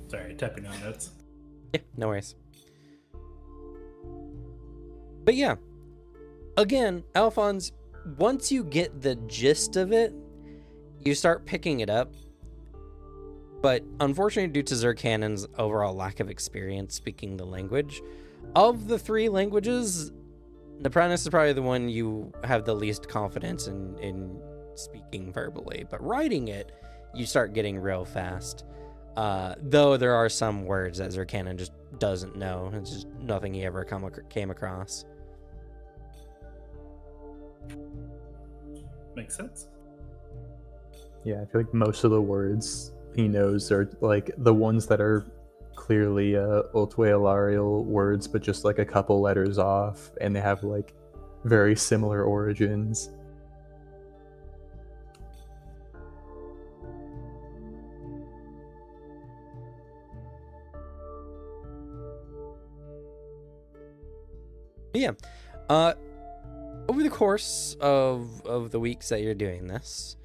Sorry, typing on notes. Yeah, no worries. But yeah, again, Alphonse, once you get the gist of it, you start picking it up. But unfortunately, due to Zircanon's overall lack of experience speaking the language, of the three languages, Napranus is probably the one you have the least confidence in speaking verbally. But writing it, you start getting real fast. Though there are some words that Zircanon just doesn't know. It's just nothing he ever came across. Makes sense. Yeah, I feel like most of the words he knows are like the ones that are clearly Otwe-Alarial words, but just like a couple letters off, and they have like very similar origins. Yeah. Over the course of the weeks that you're doing this,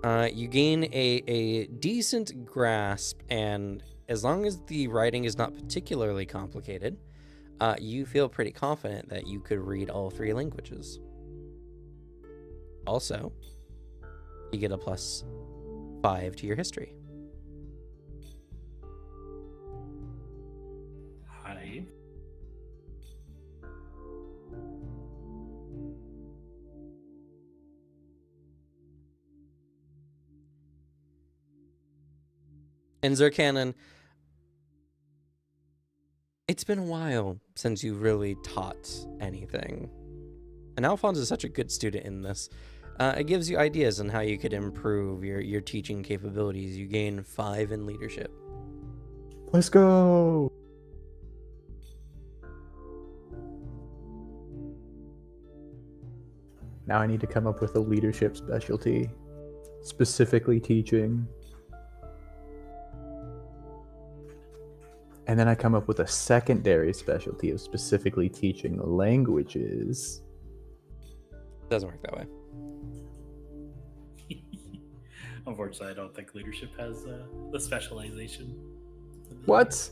you gain a decent grasp and as long as the writing is not particularly complicated, you feel pretty confident that you could read all 3 languages. Also, you get a +5 to your history. Hi. And Zerkanon, it's been a while since you really taught anything. And Alphonse is such a good student in this. It gives you ideas on how you could improve your teaching capabilities. You gain 5 in leadership. Let's go. Now I need to come up with a leadership specialty, specifically teaching. And then I come up with a secondary specialty of specifically teaching languages. Doesn't work that way. Unfortunately, I don't think leadership has the specialization. What?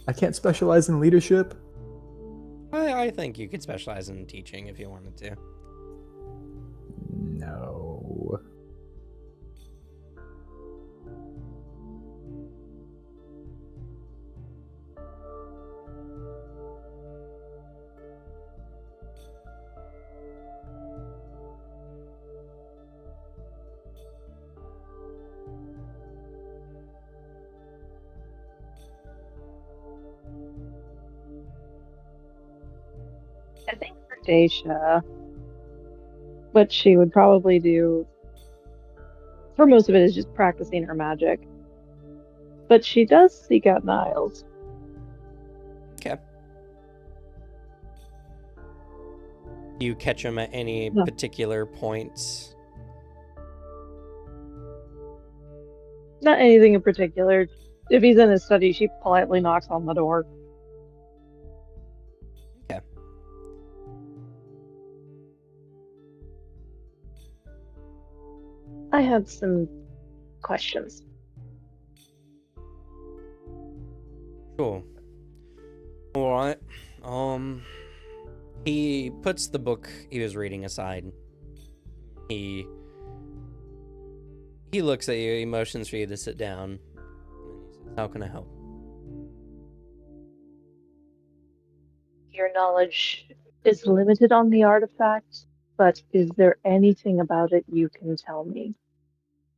I can't specialize in leadership? I think you could specialize in teaching if you wanted to. No. I think for Daisha, what she would probably do for most of it is just practicing her magic. But she does seek out Niles. Okay. Do you catch him at any No. particular points? Not anything in particular. If he's in his study, she politely knocks on the door. Okay. I have some questions. Sure. Alright. He puts the book he was reading aside. He looks at you, he motions for you to sit down. And he says, "How can I help?" Your knowledge is limited on the artifact, but is there anything about it you can tell me?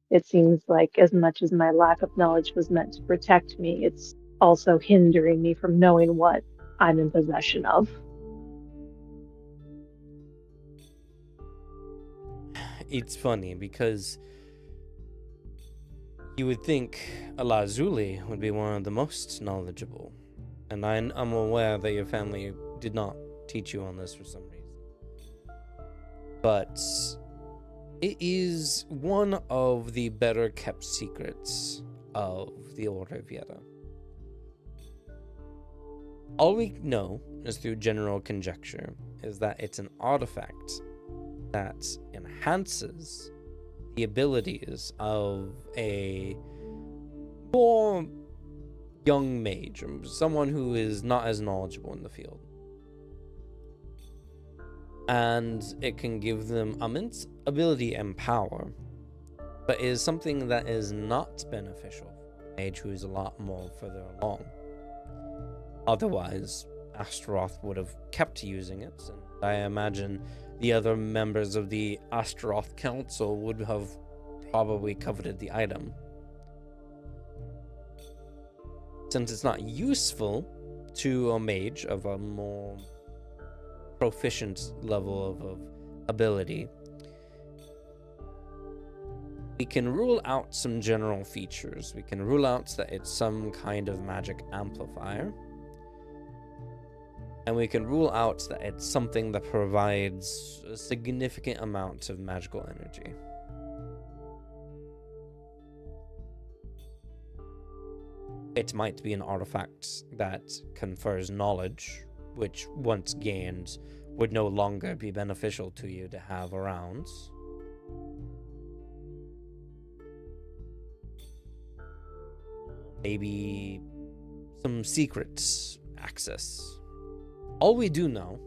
It seems like as much as my lack of knowledge was meant to protect me, it's also hindering me from knowing what I'm in possession of. It's funny because you would think Alazuli would be one of the most knowledgeable. And I'm aware that your family did not teach you on this for some reason. But it is one of the better kept secrets of the Order of Yeda. All we know is through general conjecture is that it's an artifact that enhances the abilities of a more young mage, or someone who is not as knowledgeable in the field. And it can give them immense ability and power, but is something that is not beneficial for a mage who is a lot more further along. Otherwise, Astaroth would have kept using it, and I imagine the other members of the Astaroth Council would have probably coveted the item. Since it's not useful to a mage of a more proficient level of ability, we can rule out some general features. We can rule out that it's some kind of magic amplifier. And we can rule out that it's something that provides a significant amount of magical energy. It might be an artifact that confers knowledge, which once gained would no longer be beneficial to you to have around. maybe some secret access. All we do know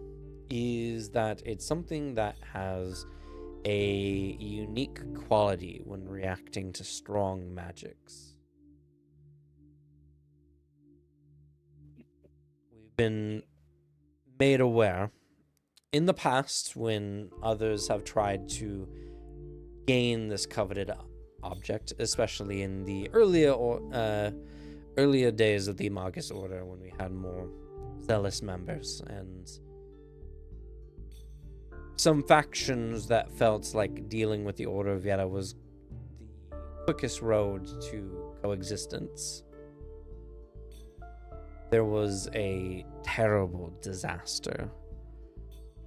is that it's something that has a unique quality when reacting to strong magics. We've been made aware in the past when others have tried to gain this coveted object, especially in the earlier days of the Magus Order when we had more zealous members and some factions that felt like dealing with the Order of Yeta was the quickest road to coexistence. There was a terrible disaster,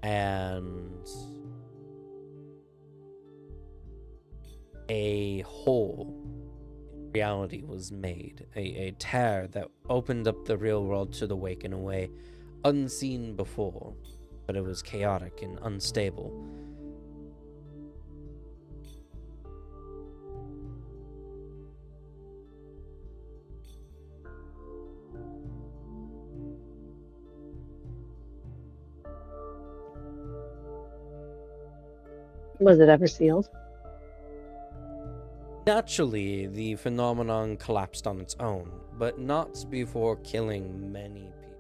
and a hole in reality was made, a tear that opened up the real world to the wake in a way unseen before, but it was chaotic and unstable. Was it ever sealed? Naturally, the phenomenon collapsed on its own, but not before killing many people.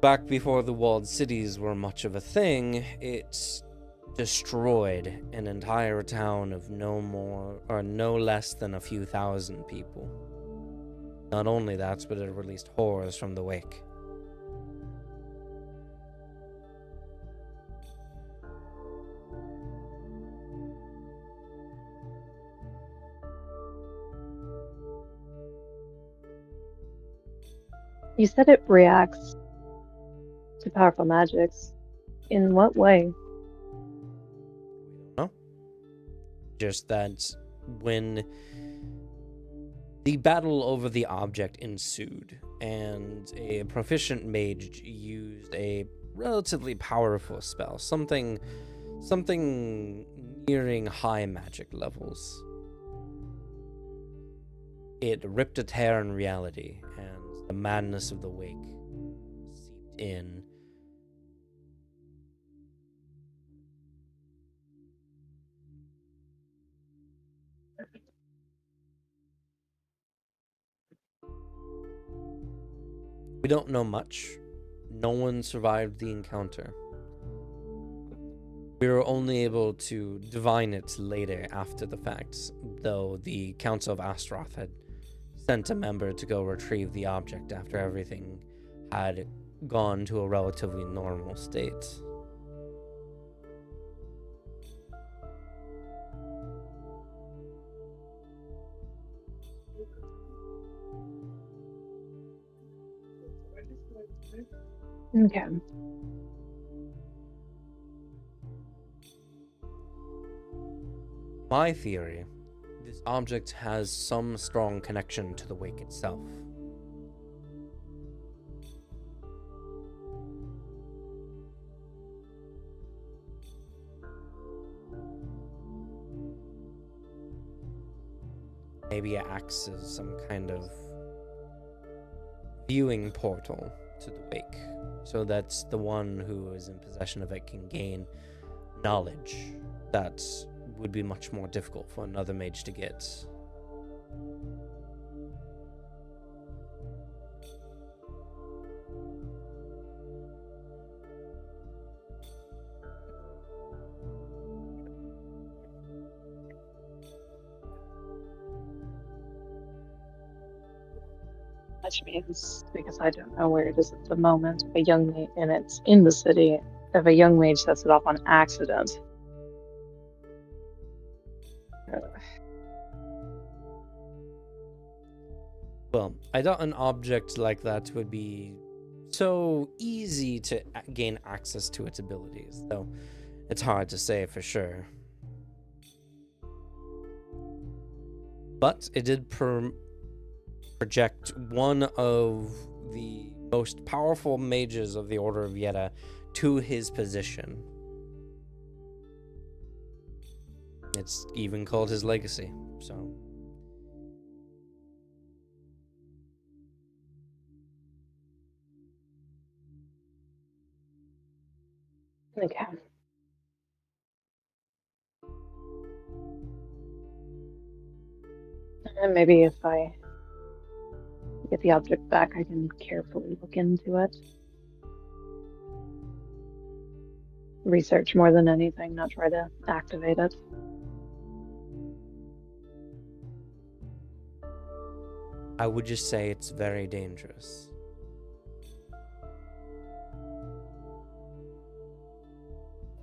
Back before the walled cities were much of a thing, it destroyed an entire town of no less than a few thousand people. Not only that, but it released horrors from the wake. You said it reacts to powerful magics. In what way? No. Just that when the battle over the object ensued, and a proficient mage used a relatively powerful spell, something nearing high magic levels. It ripped a tear in reality, and the madness of the wake seeped in. We don't know much. No one survived the encounter. We were only able to divine it later after the fact, though the Council of Astaroth had sent a member to go retrieve the object after everything had gone to a relatively normal state. Okay. My theory, this object has some strong connection to the wake itself. Maybe it acts as some kind of viewing portal to the wake, so that the one who is in possession of it can gain knowledge that would be much more difficult for another mage to get. Which means, because I don't know where it is at the moment, a young mage, and it's in the city, if a young mage sets it off on accident. Well, I doubt an object like that would be so easy to gain access to its abilities, though it's hard to say for sure. But it did project one of the most powerful mages of the Order of Yeta to his position. It's even called his legacy, so Okay. And maybe if I get the object back, I can carefully look into it. Research more than anything, not try to activate it. I would just say it's very dangerous.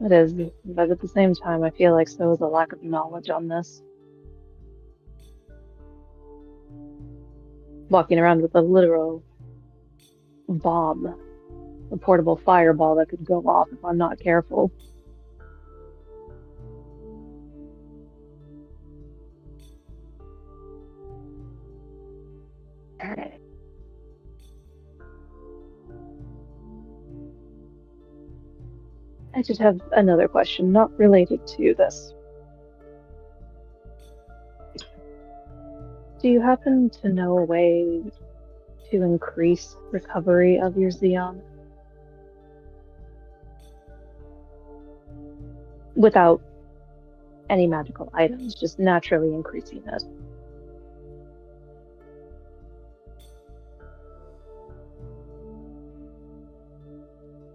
It is, but at the same time, I feel like so is a lack of knowledge on this. Walking around with a literal bomb, a portable fireball that could go off if I'm not careful. I just have another question, not related to this. Do you happen to know a way to increase recovery of your Xeon? Without any magical items, just naturally increasing it.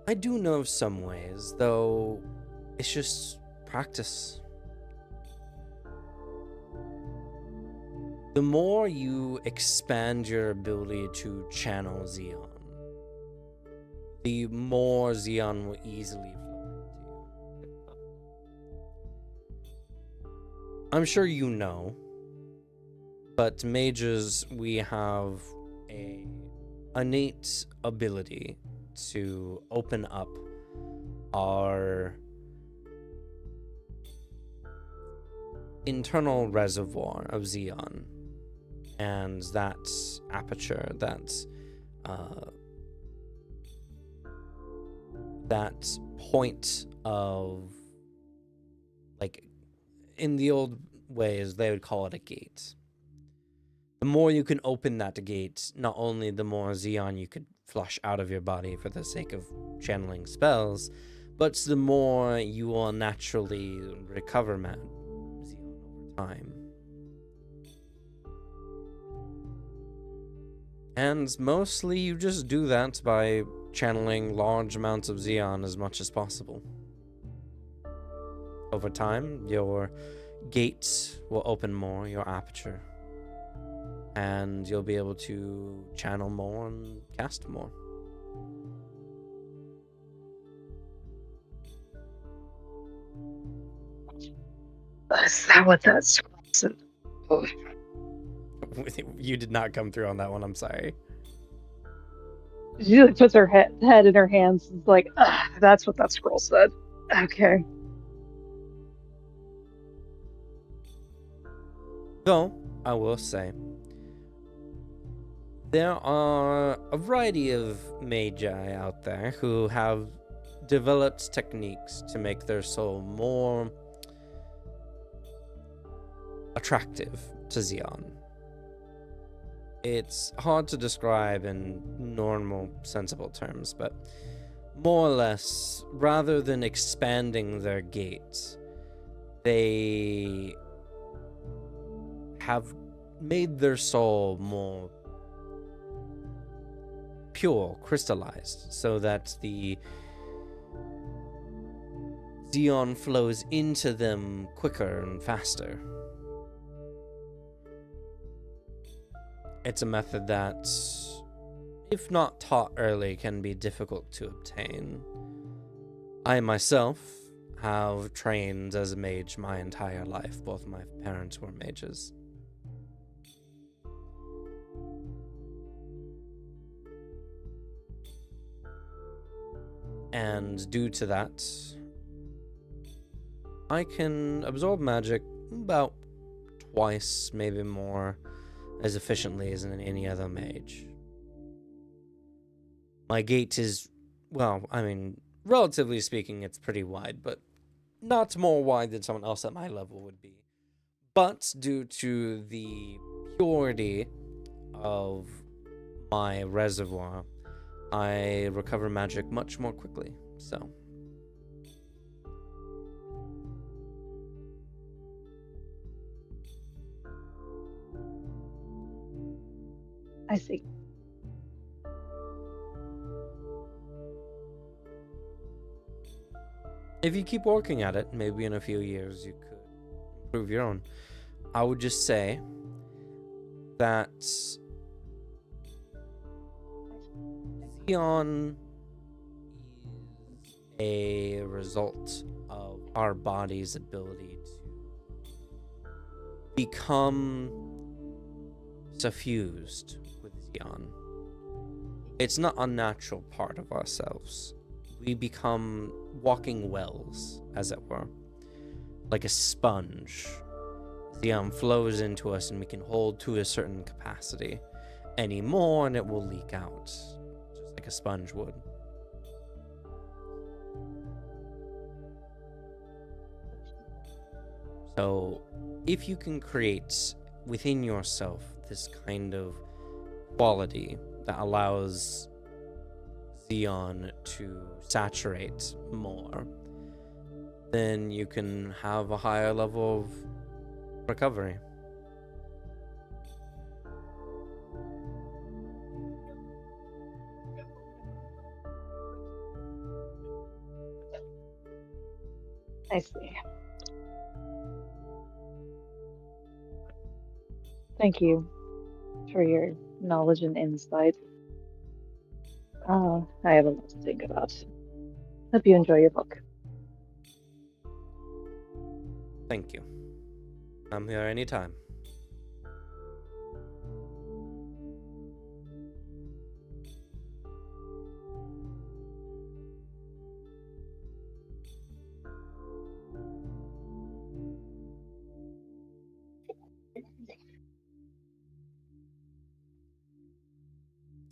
I do know some ways, though it's just practice. The more you expand your ability to channel Xeon, the more Xeon will easily flow into you. I'm sure you know, but mages, we have a innate ability to open up our internal reservoir of Xeon, and that aperture, that point of, like, in the old ways they would call it a gate. The more you can open that gate, not only the more Xeon you could flush out of your body for the sake of channeling spells, but the more you will naturally recover Xeon over time. And mostly you just do that by channeling large amounts of Xeon as much as possible. Over time, your gate will open more, your aperture, and you'll be able to channel more and cast more. Is that what that scroll said? Oh. You did not come through on that one, I'm sorry. She like puts her head in her hands and is like, that's what that scroll said. Okay. Though, I will say, there are a variety of magi out there who have developed techniques to make their soul more attractive to Xeon. It's hard to describe in normal, sensible terms, but more or less, rather than expanding their gates, they have made their soul more pure, crystallized, so that the Xeon flows into them quicker and faster. It's a method that, if not taught early, can be difficult to obtain. I myself have trained as a mage my entire life. Both my parents were mages. And due to that, I can absorb magic about twice, maybe more, as efficiently as in any other mage. My gate is, well, I mean, relatively speaking, it's pretty wide, but not more wide than someone else at my level would be. But due to the purity of my reservoir, I recover magic much more quickly, so. I see. If you keep working at it, maybe in a few years you could improve your own. I would just say that Xeon is a result of our body's ability to become suffused with Xeon. It's not a natural part of ourselves. We become walking wells, as it were, like a sponge. Xeon flows into us and we can hold to a certain capacity. Any more and it will leak out, just like a sponge would. So, if you can create within yourself this kind of quality that allows Xeon to saturate more, then you can have a higher level of recovery. I see. Thank you for your knowledge and insight. I have a lot to think about. Hope you enjoy your book. Thank you. I'm here anytime.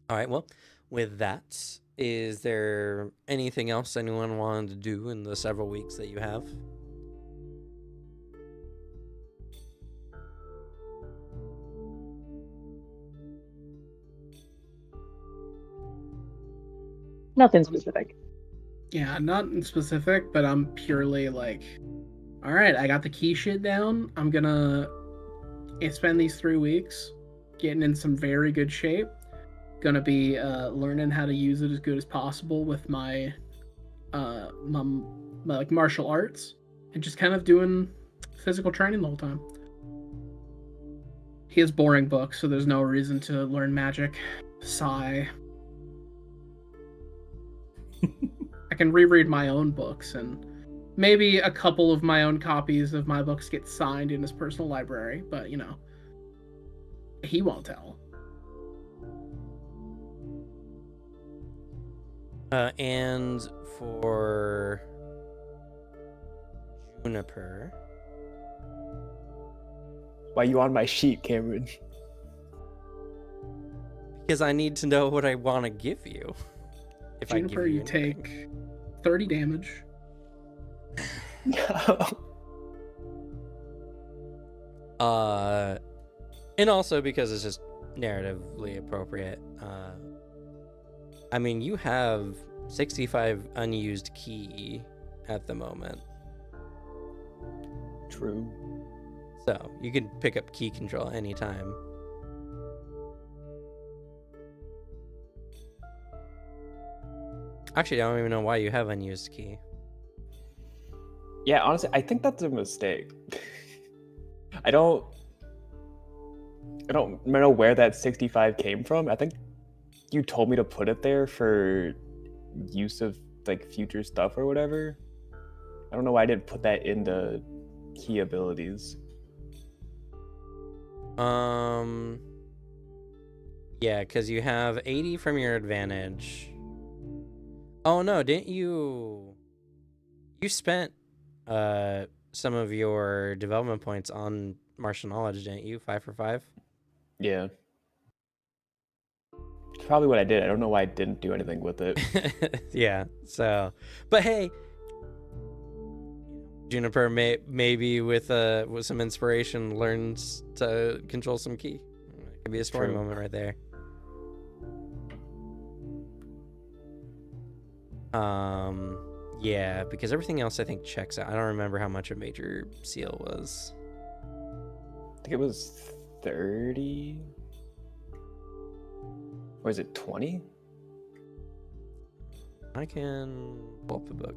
All right, well, with that, is there anything else anyone wanted to do in the several weeks that you have? Nothing specific. Yeah, not in specific, but I'm purely like, all right, I got the key shit down. I'm gonna spend these 3 weeks getting in some very good shape. Gonna be learning how to use it as good as possible with my like martial arts, and just kind of doing physical training the whole time. He has boring books, so there's no reason to learn magic. Sigh. I can reread my own books, and maybe a couple of my own copies of my books get signed in his personal library, but you know, he won't tell. And for Juniper, Why you on my sheet, Cameron? because I need to know what I want to give you. If Juniper, I give you anything. take 30 damage. And also because it's just narratively appropriate. I mean, you have 65 unused key at the moment, True. so you can pick up key control anytime. Actually, I don't even know why you have unused key. Yeah, honestly, I think that's a mistake. I don't know where that 65 came from. I think you told me to put it there for use of like future stuff or whatever. I don't know why I didn't put that into key abilities. Yeah, because you have 80 from your advantage. Oh no, didn't you? You spent some of your development points on martial knowledge, didn't you? 5 for 5. Yeah. It's probably what I did. I don't know why I didn't do anything with it. Yeah. So, but hey, Juniper maybe with some inspiration learns to control some key. It could be a story True. moment right there. Yeah, because everything else I think checks out. I don't remember how much a major seal was. I think it was 30. Or is it 20? I can pull up the book.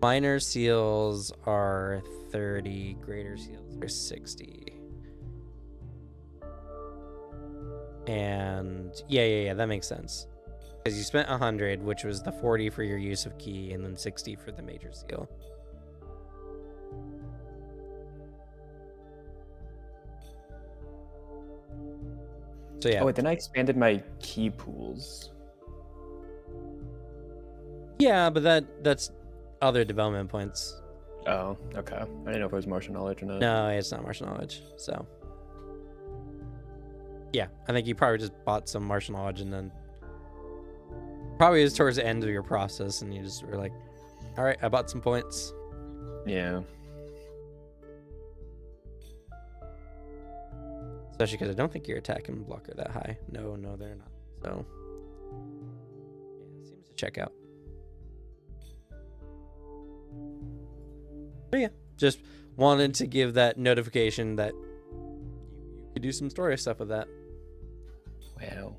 Minor seals are 30, greater seals are 60. And yeah, that makes sense. Because you spent 100, which was the 40 for your use of key, and then 60 for the major seal. So yeah. Oh, wait, then I expanded my key pools. Yeah, but that's other development points. Oh, okay. I didn't know if it was martial knowledge or not. No, it's not martial knowledge. So yeah, I think you probably just bought some martial knowledge and then probably is towards the end of your process and you just were like, all right, I bought some points. Yeah. Especially because I don't think your attack and block are that high. No, they're not. So yeah, it seems to check out. But yeah, just wanted to give that notification that you could do some story stuff with that. Well,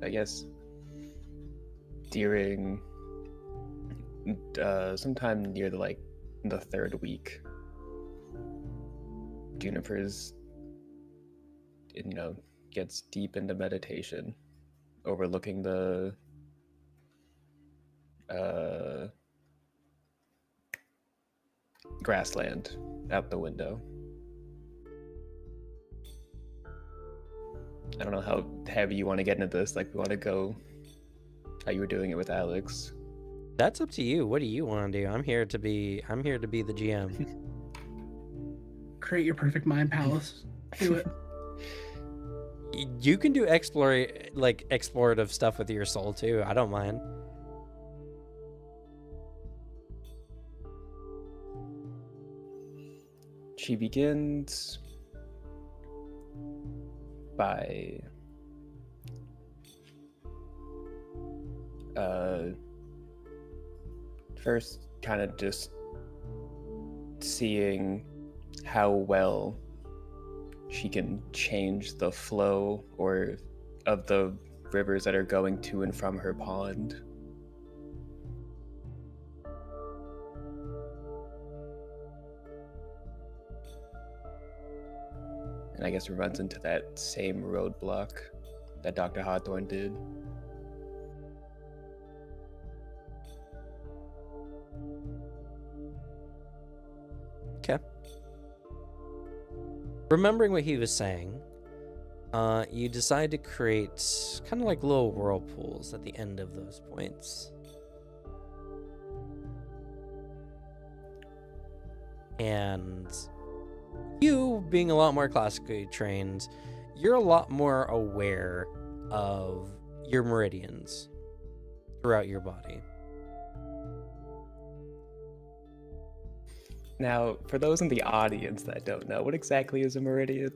I guess during sometime near the third week, Juniper's gets deep into meditation, overlooking the grassland out the window. I don't know how heavy you want to get into this. Like, we want to go how you were doing it with Alex. That's up to you. What do you want to do? I'm here to be the GM. Create your perfect mind palace. Do it. You can do explorative stuff with your soul too. I don't mind. She begins by first kind of just seeing how well she can change the flow of the rivers that are going to and from her pond. And I guess it runs into that same roadblock that Dr. Hawthorne did. Okay. Remembering what he was saying, you decide to create kind of like little whirlpools at the end of those points. And you, being a lot more classically trained, you're a lot more aware of your meridians throughout your body. Now, for those in the audience that don't know, what exactly is a meridian?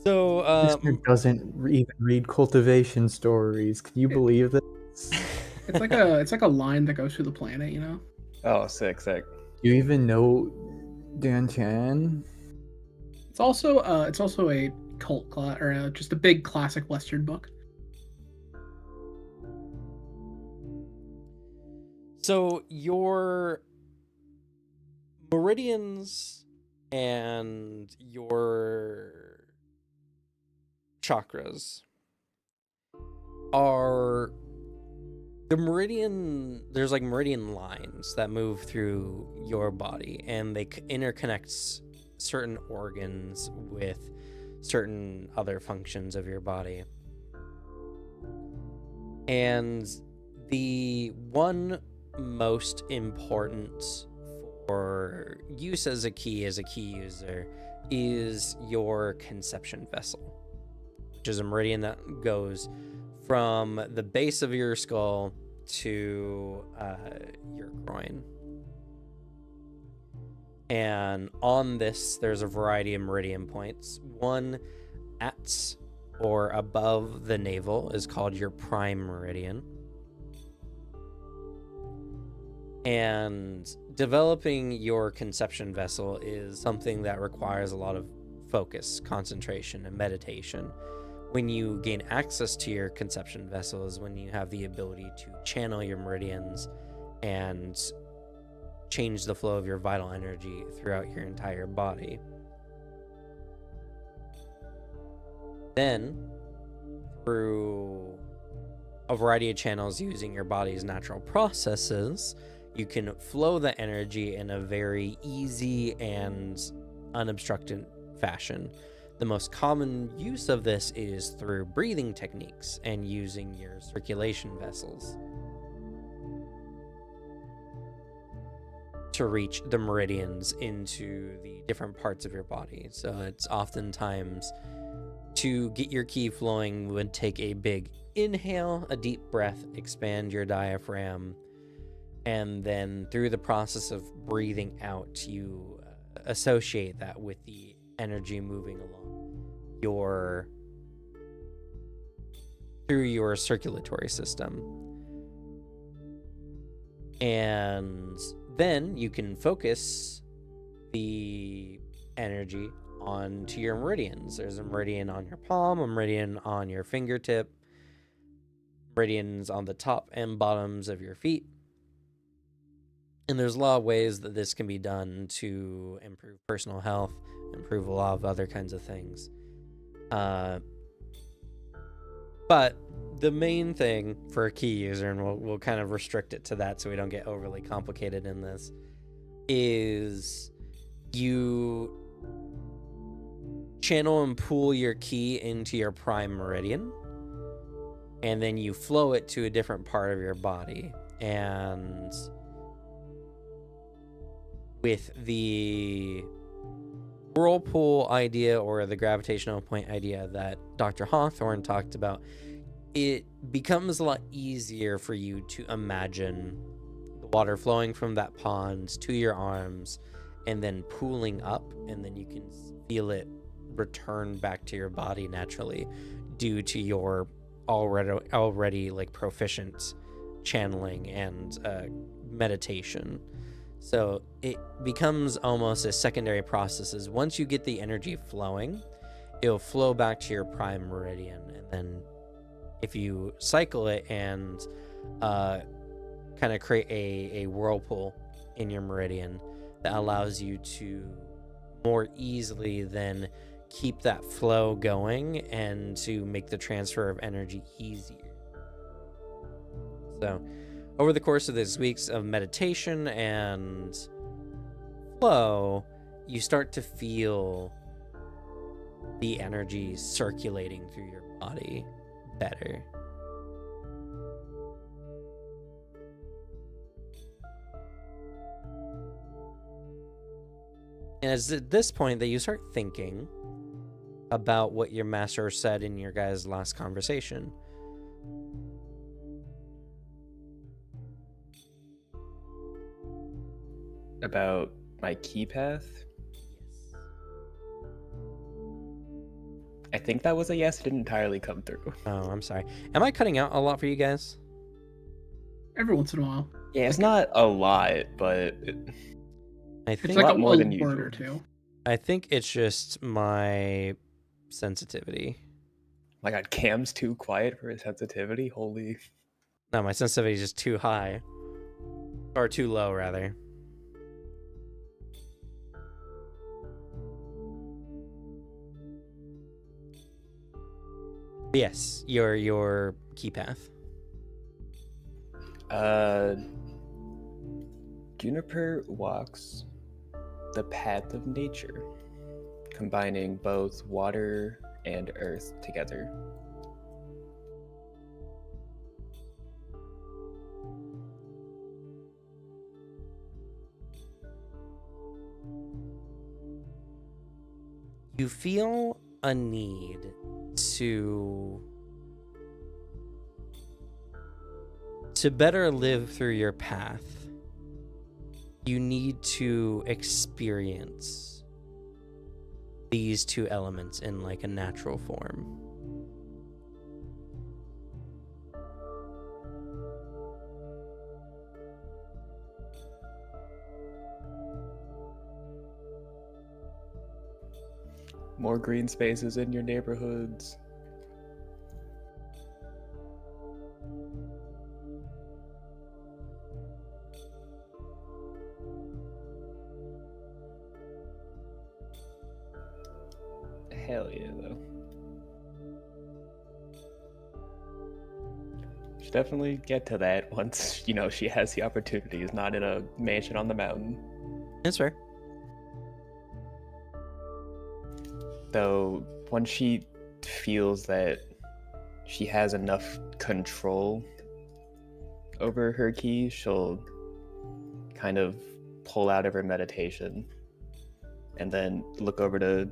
So, Mister doesn't even read cultivation stories. Can you believe this? It's like a line that goes through the planet, you know? Oh, sick. Do you even know Dan Chan? It's also a cult or just a big classic Western book. So your meridians and your chakras are there's like meridian lines that move through your body, and they interconnect certain organs with certain other functions of your body. And the one most important for use as a key user is your conception vessel, which is a meridian that goes from the base of your skull to your groin. And on this, there's a variety of meridian points. One at or above the navel is called your prime meridian. And developing your conception vessel is something that requires a lot of focus, concentration, and meditation. When you gain access to your conception vessel is when you have the ability to channel your meridians and change the flow of your vital energy throughout your entire body. Then, through a variety of channels using your body's natural processes, you can flow the energy in a very easy and unobstructed fashion. The most common use of this is through breathing techniques and using your circulation vessels to reach the meridians into the different parts of your body. So it's oftentimes, to get your ki flowing would take a big inhale, a deep breath, expand your diaphragm, and then through the process of breathing out, you associate that with the energy moving along through your circulatory system. And then you can focus the energy onto your meridians. There's a meridian on your palm, a meridian on your fingertip, meridians on the top and bottoms of your feet. And there's a lot of ways that this can be done to improve personal health, improve a lot of other kinds of things. But the main thing for a key user, and we'll kind of restrict it to that so we don't get overly complicated in this, is you channel and pull your ki into your prime meridian, and then you flow it to a different part of your body. And with the whirlpool idea, or the gravitational point idea that Dr. Hawthorne talked about, it becomes a lot easier for you to imagine the water flowing from that pond to your arms and then pooling up, and then you can feel it return back to your body naturally due to your already like proficient channeling and meditation. So it becomes almost a secondary process. Is once you get the energy flowing, it'll flow back to your prime meridian, and then if you cycle it and kind of create a whirlpool in your meridian, that allows you to more easily then keep that flow going and to make the transfer of energy easier. So over the course of these weeks of meditation and flow, you start to feel the energy circulating through your body better. And it's at this point that you start thinking about what your master said in your guys' last conversation. About my key path? I think that was a yes. It didn't entirely come through. Oh, I'm sorry. Am I cutting out a lot for you guys? Every once in a while. Yeah, it's not a lot, but I It's think like lot a more than word or usual. two. I think it's just my sensitivity. my God, Cam's too quiet for his sensitivity. Holy. No, my sensitivity is just too high. Or too low, rather. Yes, your key path. Juniper walks the path of nature, combining both water and earth together. You feel a need to better live through your path. You need to experience these two elements in like a natural form. More green spaces in your neighborhoods. Hell yeah, though. Should definitely get to that once, she has the opportunity. Is not in a mansion on the mountain. That's fair. Though, once she feels that she has enough control over her key, she'll kind of pull out of her meditation and then look over to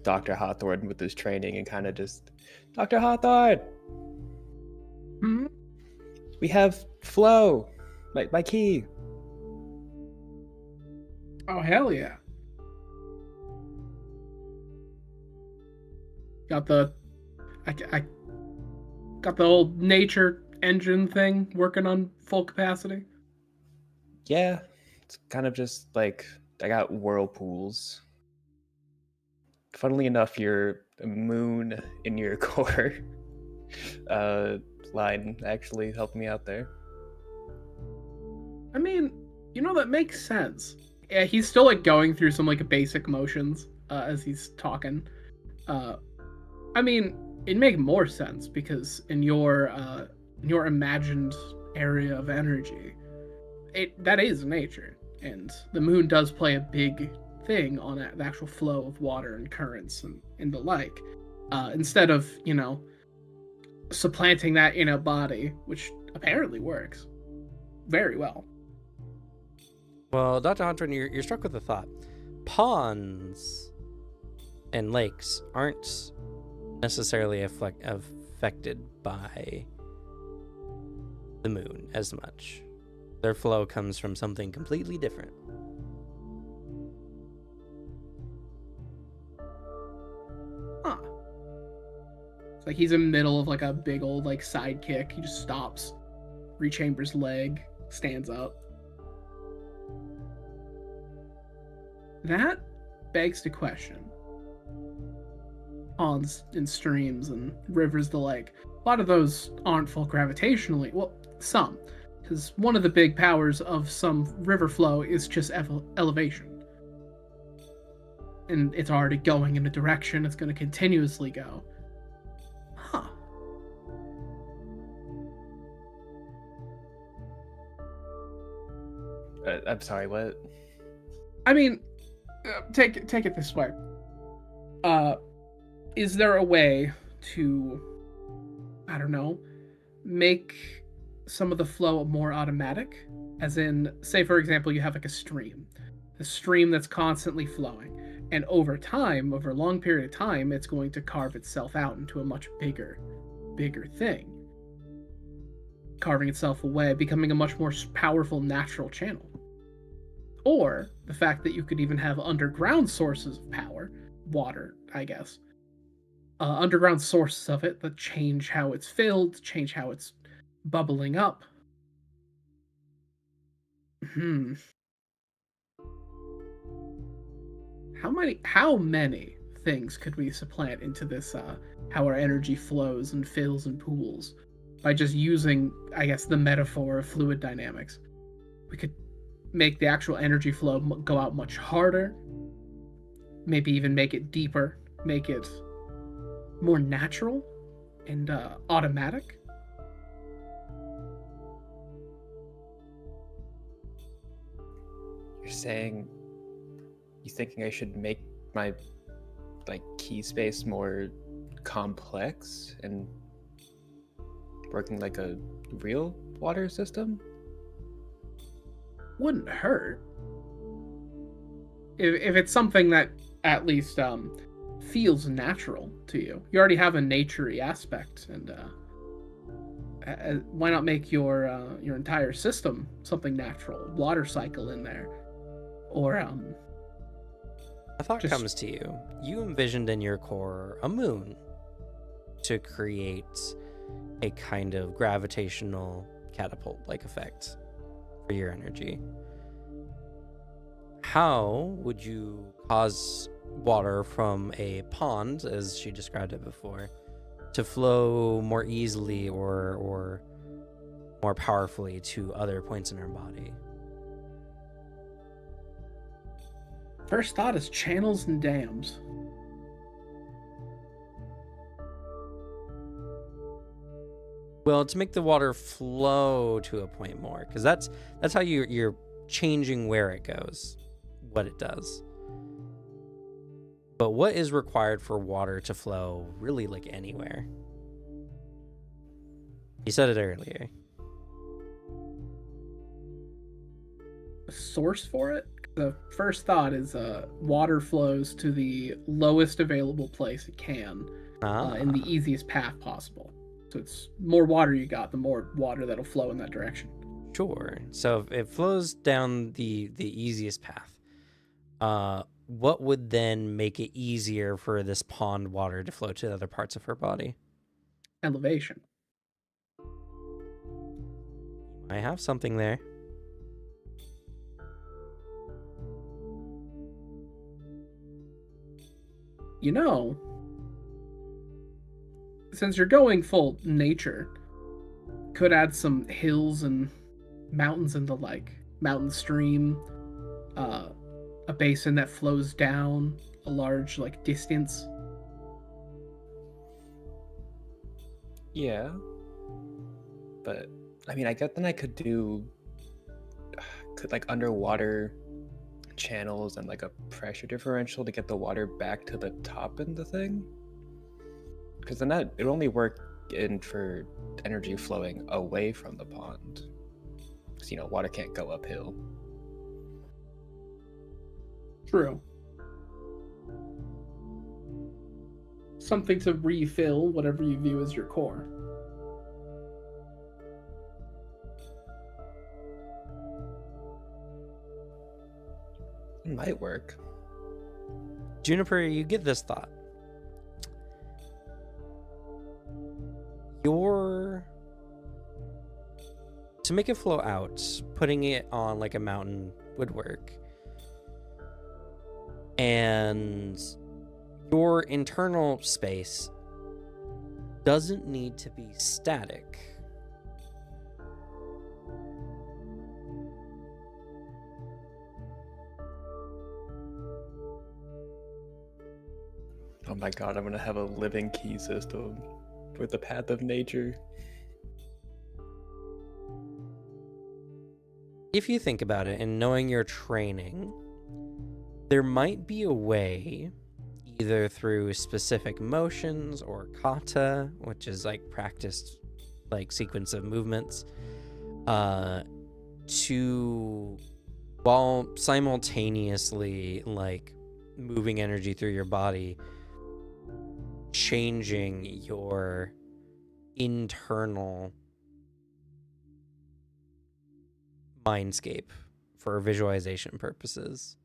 Dr. Hawthorne with his training and kind of just, Dr. Hawthorne! Hmm? We have flow! My key! Oh, hell yeah. Got the... I got the old nature engine thing working on full capacity. Yeah, it's kind of just like, I got whirlpools. Funnily enough, your moon in your core line actually helped me out there. I mean, that makes sense. Yeah, he's still like going through some like basic motions as he's talking. I mean, it'd make more sense because in your imagined area of energy, that is nature, and the moon does play a big thing on the actual flow of water and currents and the like. Instead of supplanting that in a body, which apparently works very well. Well, Dr. Hawthorne, you're struck with a thought. Ponds and lakes aren't necessarily affected by the moon as much. Their flow comes from something completely different. Huh. It's like he's in the middle of like a big old like side kick. He just stops, rechambers leg, stands up. That begs the question. Ponds and streams and rivers the like. A lot of those aren't full gravitationally. Well, some. Because one of the big powers of some river flow is just elevation. And it's already going in a direction it's going to continuously go. Huh. I'm sorry, what? I mean, take it this way. Is there a way to, I don't know, make some of the flow more automatic? As in, say for example, you have like a stream that's constantly flowing, and over time, over a long period of time, it's going to carve itself out into a much bigger thing, carving itself away, becoming a much more powerful natural channel. Or the fact that you could even have underground sources of power, water, I guess, underground sources of it that change how it's filled, change how it's bubbling up. How many things could we supplant into this, how our energy flows and fills and pools, by just using, I guess, the metaphor of fluid dynamics? We could make the actual energy flow go out much harder, maybe even make it deeper, make it more natural and automatic. You're saying you thinking I should make my key space more complex and working like a real water system? Wouldn't hurt. If it's something that at least feels natural to you. You already have a naturey aspect, and why not make your entire system something natural? Water cycle in there, or A thought Just- comes to you. You envisioned in your core a moon to create a kind of gravitational catapult-like effect for your energy. How would you cause water from a pond, as she described it before, to flow more easily or more powerfully to other points in her body? First thought is channels and dams. Well, to make the water flow to a point more, because that's how you're changing where it goes, what it does. But what is required for water to flow really like anywhere? You said it earlier. A source for it? The first thought is water flows to the lowest available place it can in the easiest path possible. So it's more water you got, the more water that'll flow in that direction. Sure. So if it flows down the easiest path, what would then make it easier for this pond water to flow to other parts of her body? Elevation. I have something there. You know, since you're going full nature, could add some hills and mountains and the like. Mountain stream, a basin that flows down a large like distance. Yeah. But I mean, I guess then I could like underwater channels and like a pressure differential to get the water back to the top in the thing. Because then that it only work in for energy flowing away from the pond. Because water can't go uphill. True. Something to refill whatever you view as your core. It might work. Juniper, you get this thought. To make it flow out, putting it on like a mountain would work. And your internal space doesn't need to be static. Oh my god, I'm gonna have a living key system with the path of nature. If you think about it and knowing your training, there might be a way, either through specific motions or kata, which is like practiced like sequence of movements, to, while simultaneously like moving energy through your body, changing your internal mindscape for visualization purposes.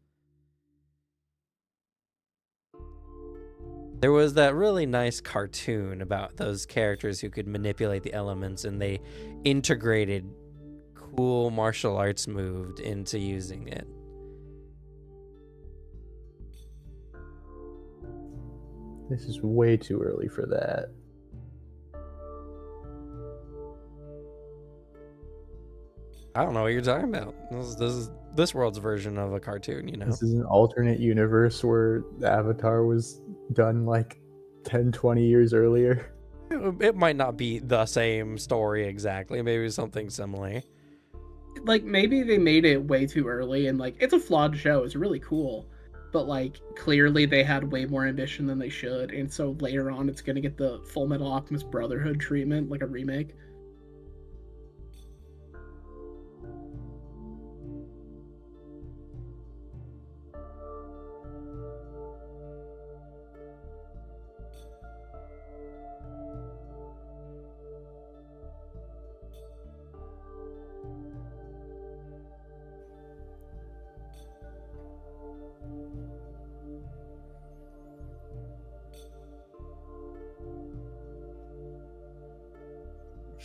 There was that really nice cartoon about those characters who could manipulate the elements, and they integrated cool martial arts moves into using it. This is way too early for that. I don't know what you're talking about. This is this world's version of a cartoon, you know? This is an alternate universe where Avatar was done like 10, 20 years earlier. It might not be the same story exactly. Maybe something similar. Like, maybe they made it way too early, and like, it's a flawed show. It's really cool. But like, clearly they had way more ambition than they should, and so later on it's gonna get the Full Metal Alchemist Brotherhood treatment, like a remake.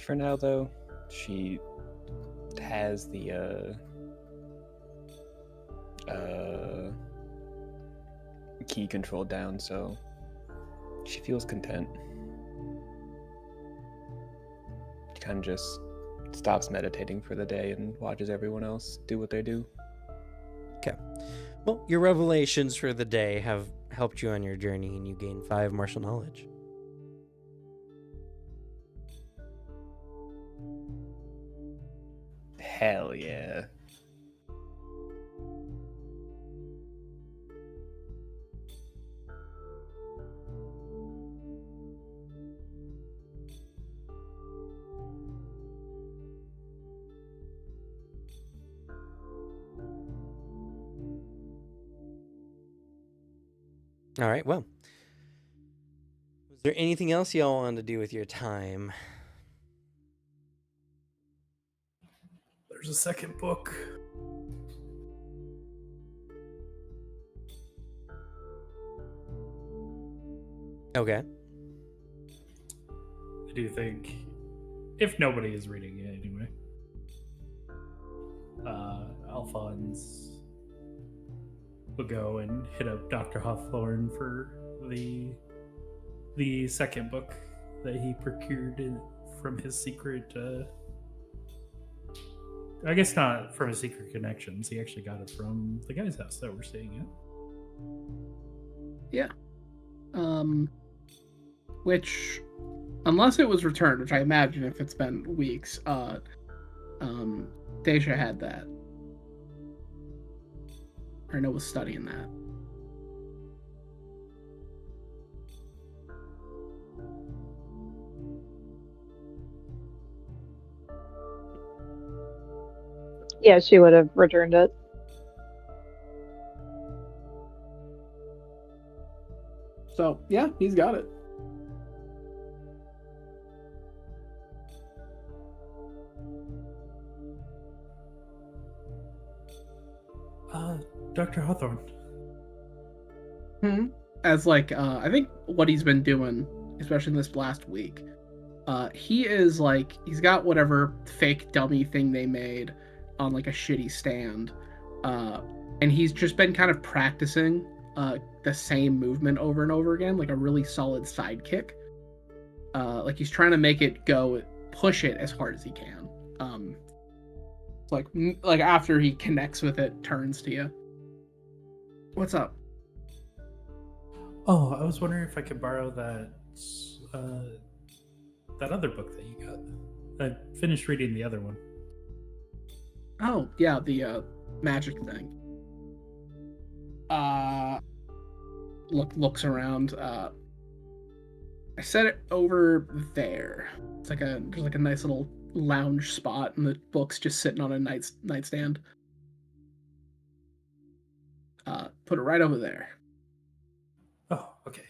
for now, though. She has the key control down, so she feels content. She kind of just stops meditating for the day and watches everyone else do what they do. Okay. Well, your revelations for the day have helped you on your journey, and you gain 5 martial knowledge. Hell yeah. All right, well. Was there anything else y'all wanted to do with your time? There's a second book. Okay. I do think, if nobody is reading it anyway, Alphonse will go and hit up Dr. Hawthorne for the second book that he procured from his secret. I guess not from his secret connections. He actually got it from the guy's house that we're staying at. Yeah. Which, unless it was returned, which I imagine if it's been weeks, Deja had that. Or no, was studying that. Yeah, she would have returned it. So, yeah, he's got it. Dr. Hawthorne. As like, I think what he's been doing, especially in this last week, he is like, he's got whatever fake dummy thing they made on like a shitty stand, and he's just been kind of practicing the same movement over and over again, like a really solid sidekick. Like he's trying to make it go, push it as hard as he can. Like after he connects with it, turns to you. What's up? Oh, I was wondering if I could borrow that other book that you got. I finished reading the other one. Oh, yeah, the magic thing. Looks around. I set it over there. It's like there's like a nice little lounge spot, and the book's just sitting on a nightstand. Put it right over there. Oh, okay.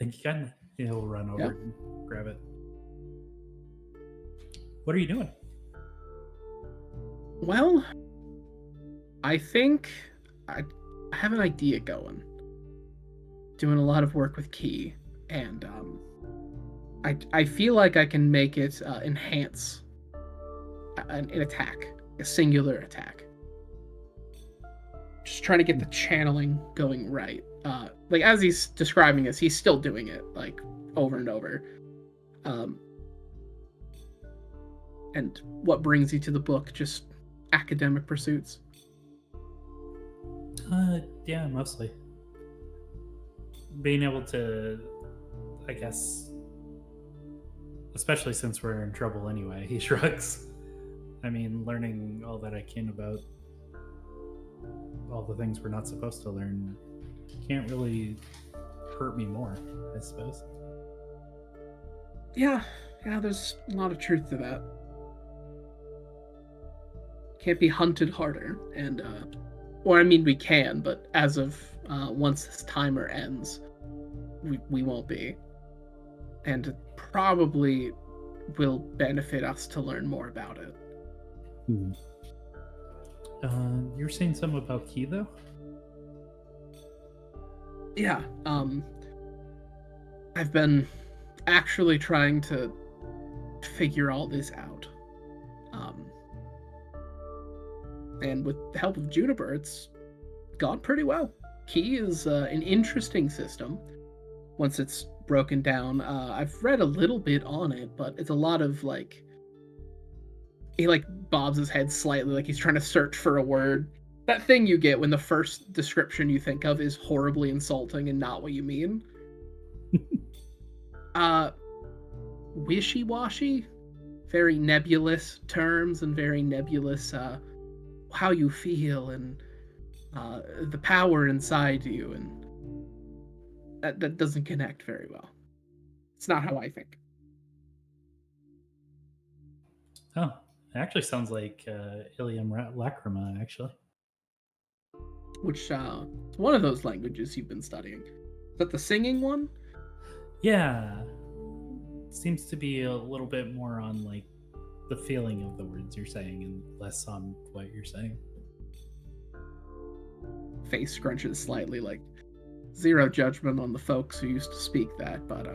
Thank you kindly. He'll run over and grab it. What are you doing? Well, I think I have an idea going. Doing a lot of work with Key, and I feel like I can make it enhance an attack, a singular attack. Just trying to get the channeling going right. Like as he's describing this, he's still doing it like over and over. And what brings you to the book? Just academic pursuits? Yeah, mostly. Being able to, I guess, especially since we're in trouble anyway, he shrugs. I mean, learning all that I can about all the things we're not supposed to learn can't really hurt me more, I suppose. Yeah, there's a lot of truth to that. Can't be hunted harder, and or I mean we can, but as of once this timer ends, we won't be, and it probably will benefit us to learn more about it. You were saying something about Key though? Yeah, I've been actually trying to figure all this out. And with the help of Juniper, it's gone pretty well. Key is an interesting system once it's broken down. I've read a little bit on it, but it's a lot of like, he like bobs his head slightly, like he's trying to search for a word. That thing you get when the first description you think of is horribly insulting and not what you mean. Wishy-washy, very nebulous terms and very nebulous how you feel and the power inside you, and that doesn't connect very well. It's not how I think. Oh, it actually sounds like Ilium Lacrima, actually. Which one of those languages you've been studying? Is that the singing one? Yeah. Seems to be a little bit more on like the feeling of the words you're saying and less on what you're saying. Face scrunches slightly, like zero judgment on the folks who used to speak that, but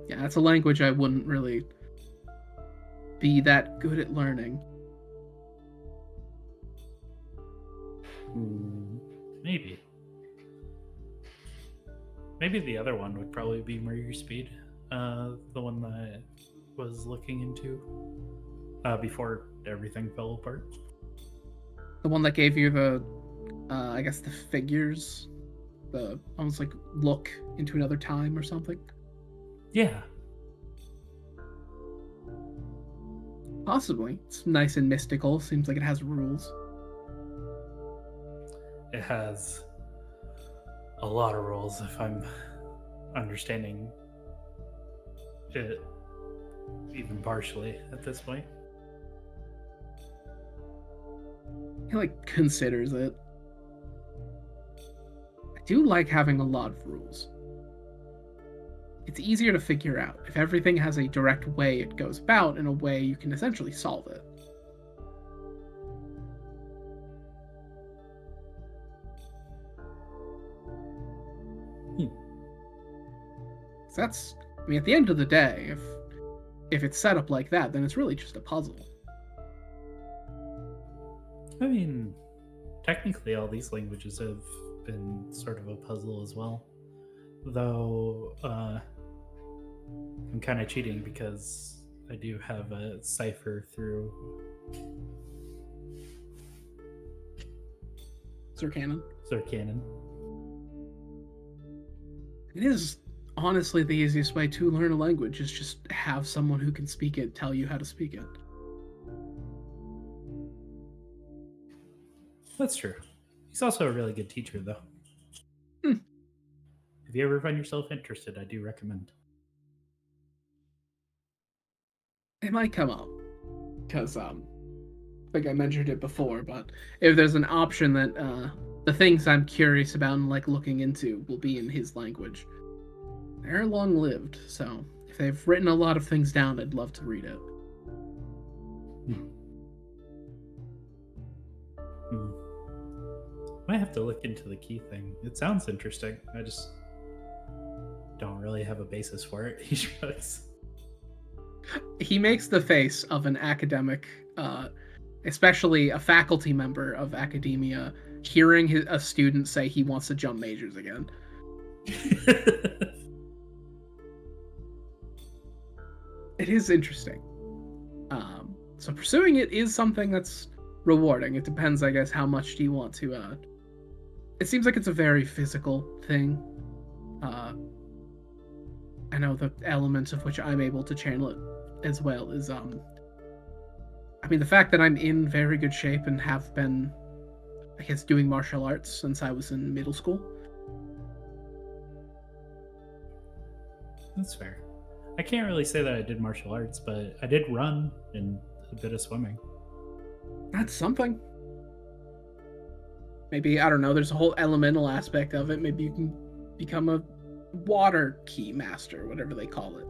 yeah, it's a language I wouldn't really be that good at learning. Maybe. Maybe the other one would probably be more your speed. The one that I was looking into before everything fell apart. The one that gave you the, I guess the figures, the almost like look into another time or something. Yeah. Possibly. It's nice and mystical. Seems like it has rules. It has a lot of rules, if I'm understanding it even partially at this point. He like considers it. I do like having a lot of rules. It's easier to figure out. If everything has a direct way it goes about, in a way you can essentially solve it. So that's, I mean, at the end of the day, if it's set up like that, then it's really just a puzzle. I mean, technically all these languages have been sort of a puzzle as well. Though, I'm kind of cheating because I do have a cipher through Circanon. It is honestly the easiest way to learn a language, is just have someone who can speak it tell you how to speak it. That's true. He's also a really good teacher, though. If you ever find yourself interested, I do recommend. It might come up, because I think I mentioned it before, but if there's an option that the things I'm curious about and like looking into will be in his language, they're long-lived, so if they've written a lot of things down, I'd love to read it. Might have to look into the key thing. It sounds interesting. I just don't really have a basis for it. He shrugs. He makes the face of an academic, especially a faculty member of academia, hearing a student say he wants to jump majors again. It is interesting. So pursuing it is something that's rewarding. It depends, I guess, how much do you want to... It seems like it's a very physical thing. I know the elements of which I'm able to channel it as well is, I mean, the fact that I'm in very good shape and have been, I guess, doing martial arts since I was in middle school. That's fair. I can't really say that I did martial arts, but I did run and a bit of swimming. That's something. Maybe, I don't know, there's a whole elemental aspect of it. Maybe you can become a water key master, whatever they call it.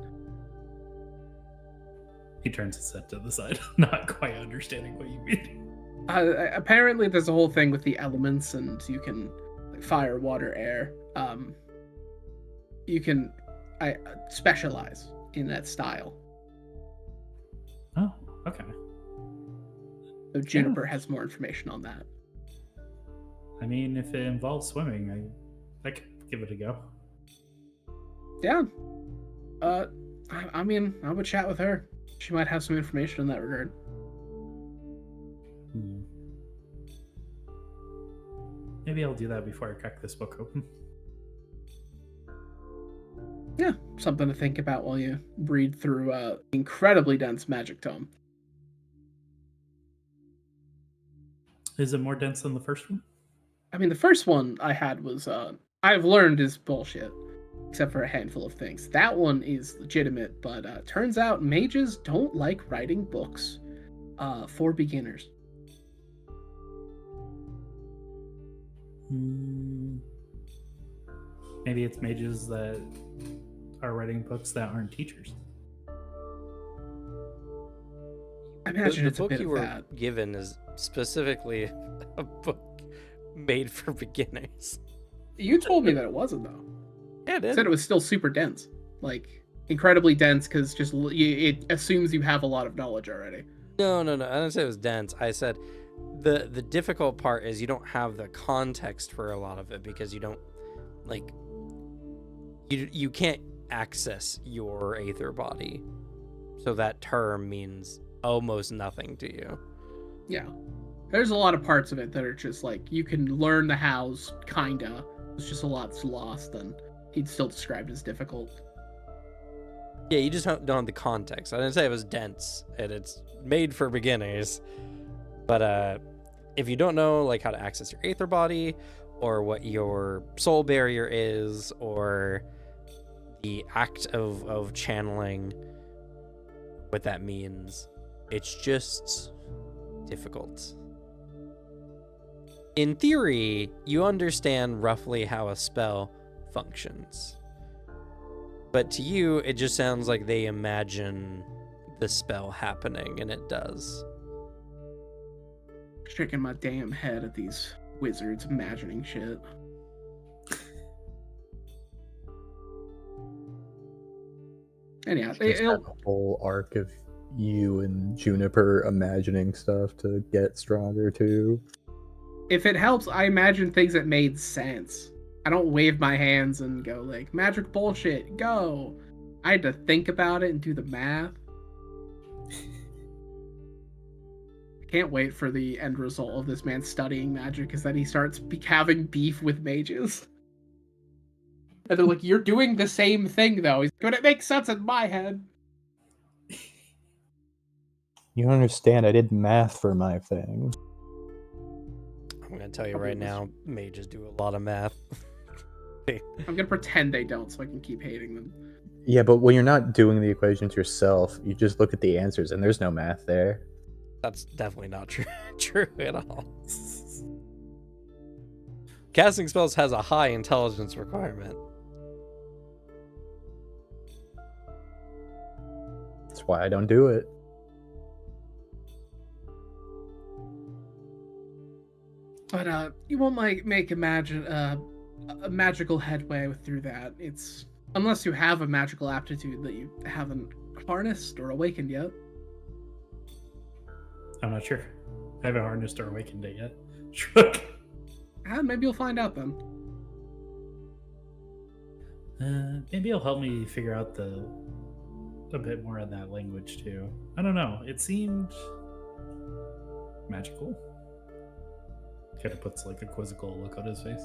He turns his head to the side, not quite understanding what you mean. Apparently there's a whole thing with the elements, and you can, like, fire, water, air. You can specialize in that style. So Juniper has more information on that. I mean, if it involves swimming, I could give it a go. Yeah. I mean, I would chat with her. She might have some information in that regard. Maybe I'll do that before I crack this book open. Yeah, something to think about while you read through incredibly dense magic tome. Is it more dense than the first one? I mean, the first one I had was I've learned is bullshit, except for a handful of things. That one is legitimate, but turns out mages don't like writing books for beginners. Maybe it's mages that are writing books that aren't teachers. I imagine The it's a book bit you of were that. given is specifically a book made for beginners. You told me that it wasn't, though. Yeah, it You is. said it was still super dense, like incredibly dense, because it assumes you have a lot of knowledge already. No. I didn't say it was dense. I said the difficult part is you don't have the context for a lot of it because you don't like you can't access your aether body, so that term means almost nothing to you. Yeah. There's a lot of parts of it that are just like, you can learn the hows, kinda. It's just a lot's lost, and he'd still describe it as difficult. Yeah, you just don't have the context. I didn't say it was dense, and it's made for beginners. But if you don't know like how to access your aether body, or what your soul barrier is, or the act of channeling, what that means, it's just difficult. In theory, you understand roughly how a spell functions. But to you, it just sounds like they imagine the spell happening, and it does. Shaking my damn head at these wizards imagining shit. Anyhow, Just that whole arc of you and Juniper imagining stuff to get stronger too. if it helps, I imagine things that made sense. I don't wave my hands and go like, magic bullshit, go. I had to think about it and do the math. I can't wait for the end result of this man studying magic, is that he starts having beef with mages. And they're like, you're doing the same thing though. He's going, it makes sense in my head. You don't understand, I did math for my thing. I'm gonna tell you Okay, right now, mages do a lot of math. I'm gonna pretend they don't so I can keep hating them. Yeah, but when you're not doing the equations yourself, you just look at the answers and there's no math there. That's definitely not true at all. Casting spells has a high intelligence requirement. That's why I don't do it. But you won't make a magical headway through that. It's unless you have a magical aptitude that you haven't harnessed or awakened yet. I'm not sure. I haven't harnessed or awakened it yet. Shrug. Maybe you'll find out then. Maybe it'll help me figure out a bit more of that language too. I don't know. It seemed magical. Kind of puts like a quizzical look on his face.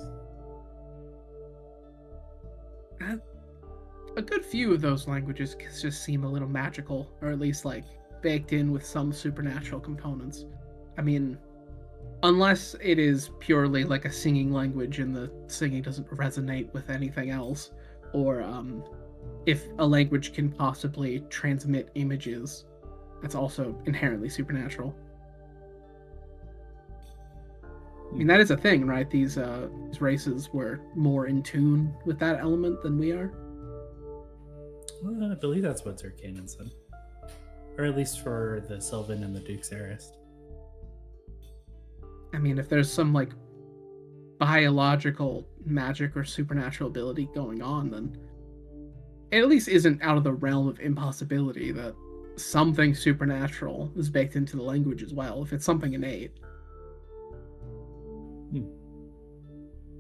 A good few of those languages just seem a little magical, or at least like baked in with some supernatural components. I mean, unless it is purely like a singing language and the singing doesn't resonate with anything else, or if a language can possibly transmit images, that's also inherently supernatural. I mean, that is a thing, right? These races were more in tune with that element than we are. Well, I believe that's what Zerkanan said. Or at least for the Sylvan and the Duke's Heiress. I mean, if there's some, like, biological magic or supernatural ability going on, then it at least isn't out of the realm of impossibility that something supernatural is baked into the language as well, if it's something innate.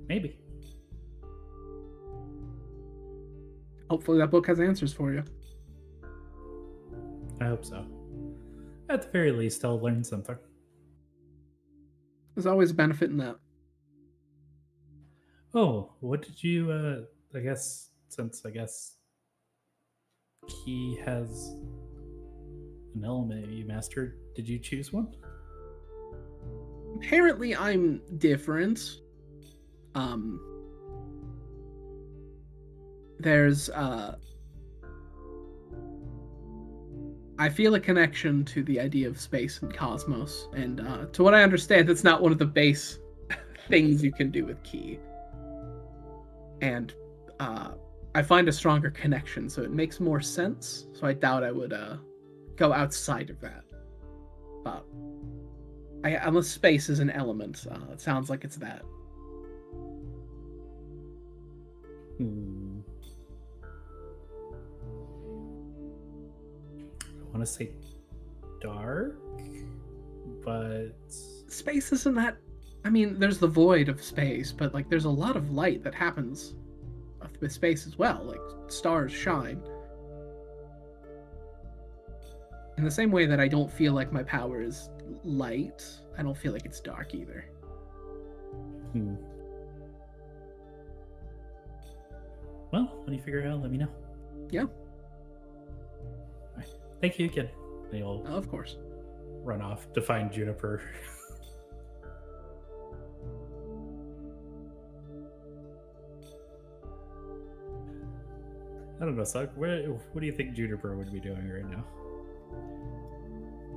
Maybe. Hopefully that book has answers for you. I hope so. At the very least, I'll learn something. There's always a benefit in that. Oh, what did you, since he has an element you mastered, did you choose one? Apparently I'm different. There's I feel a connection to the idea of space and cosmos, and to what I understand, it's not one of the base things you can do with ki. And I find a stronger connection, so it makes more sense. So I doubt I would go outside of that. But unless space is an element, it sounds like it's that. I want to say dark, but space isn't that. I mean, there's the void of space, but like there's a lot of light that happens with space as well. Like stars shine. In the same way that I don't feel like my power is light, I don't feel like it's dark either. Well, when you figure it out, let me know. Yeah. Thank you again. They'll Of course. run off to find Juniper. I don't know, Suck. What do you think Juniper would be doing right now?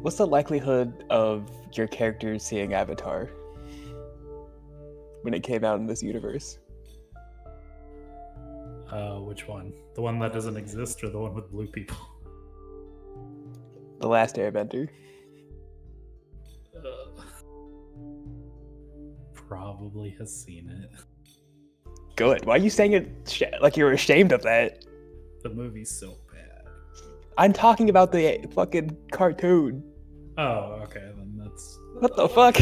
What's the likelihood of your character seeing Avatar when it came out in this universe? Which one? The one that doesn't exist or the one with blue people? The Last Airbender. Probably has seen it. Good. Why are you saying it like you're ashamed of that? The movie's so bad. I'm talking about the fucking cartoon. Oh, okay, then that's... What the fuck?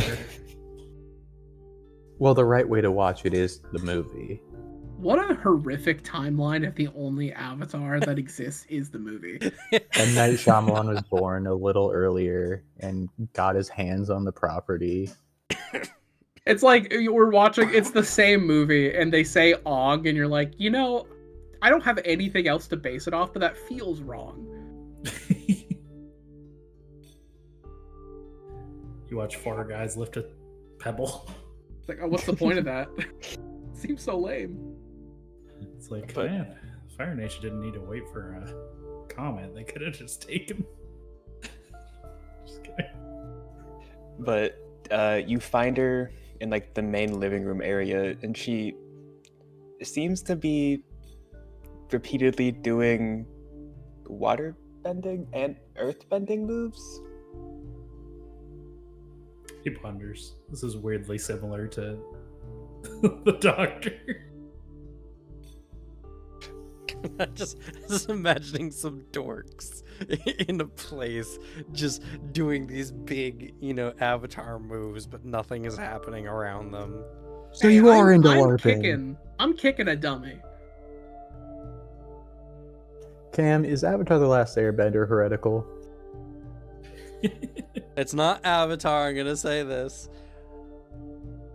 Well, the right way to watch it is the movie. What a horrific timeline if the only Avatar that exists is the movie. M. Night Shyamalan was born a little earlier and got his hands on the property. It's like we're watching, it's the same movie, and they say Og, and you're like, you know, I don't have anything else to base it off, but that feels wrong. You watch four guys lift a pebble. It's like, oh, what's the point of that? Seems so lame. It's like, But- man, Fire Nation didn't need to wait for a comment. They could have just taken. Just kidding. But you find her in like the main living room area, and she seems to be repeatedly doing water bending and earth bending moves. He ponders. This is weirdly similar to the Doctor. just imagining some dorks in a place just doing these big, Avatar moves, but nothing is happening around them. So you are into I'm LARPing. I'm kicking a dummy. Cam, is Avatar The Last Airbender heretical? It's not Avatar, I'm gonna say this.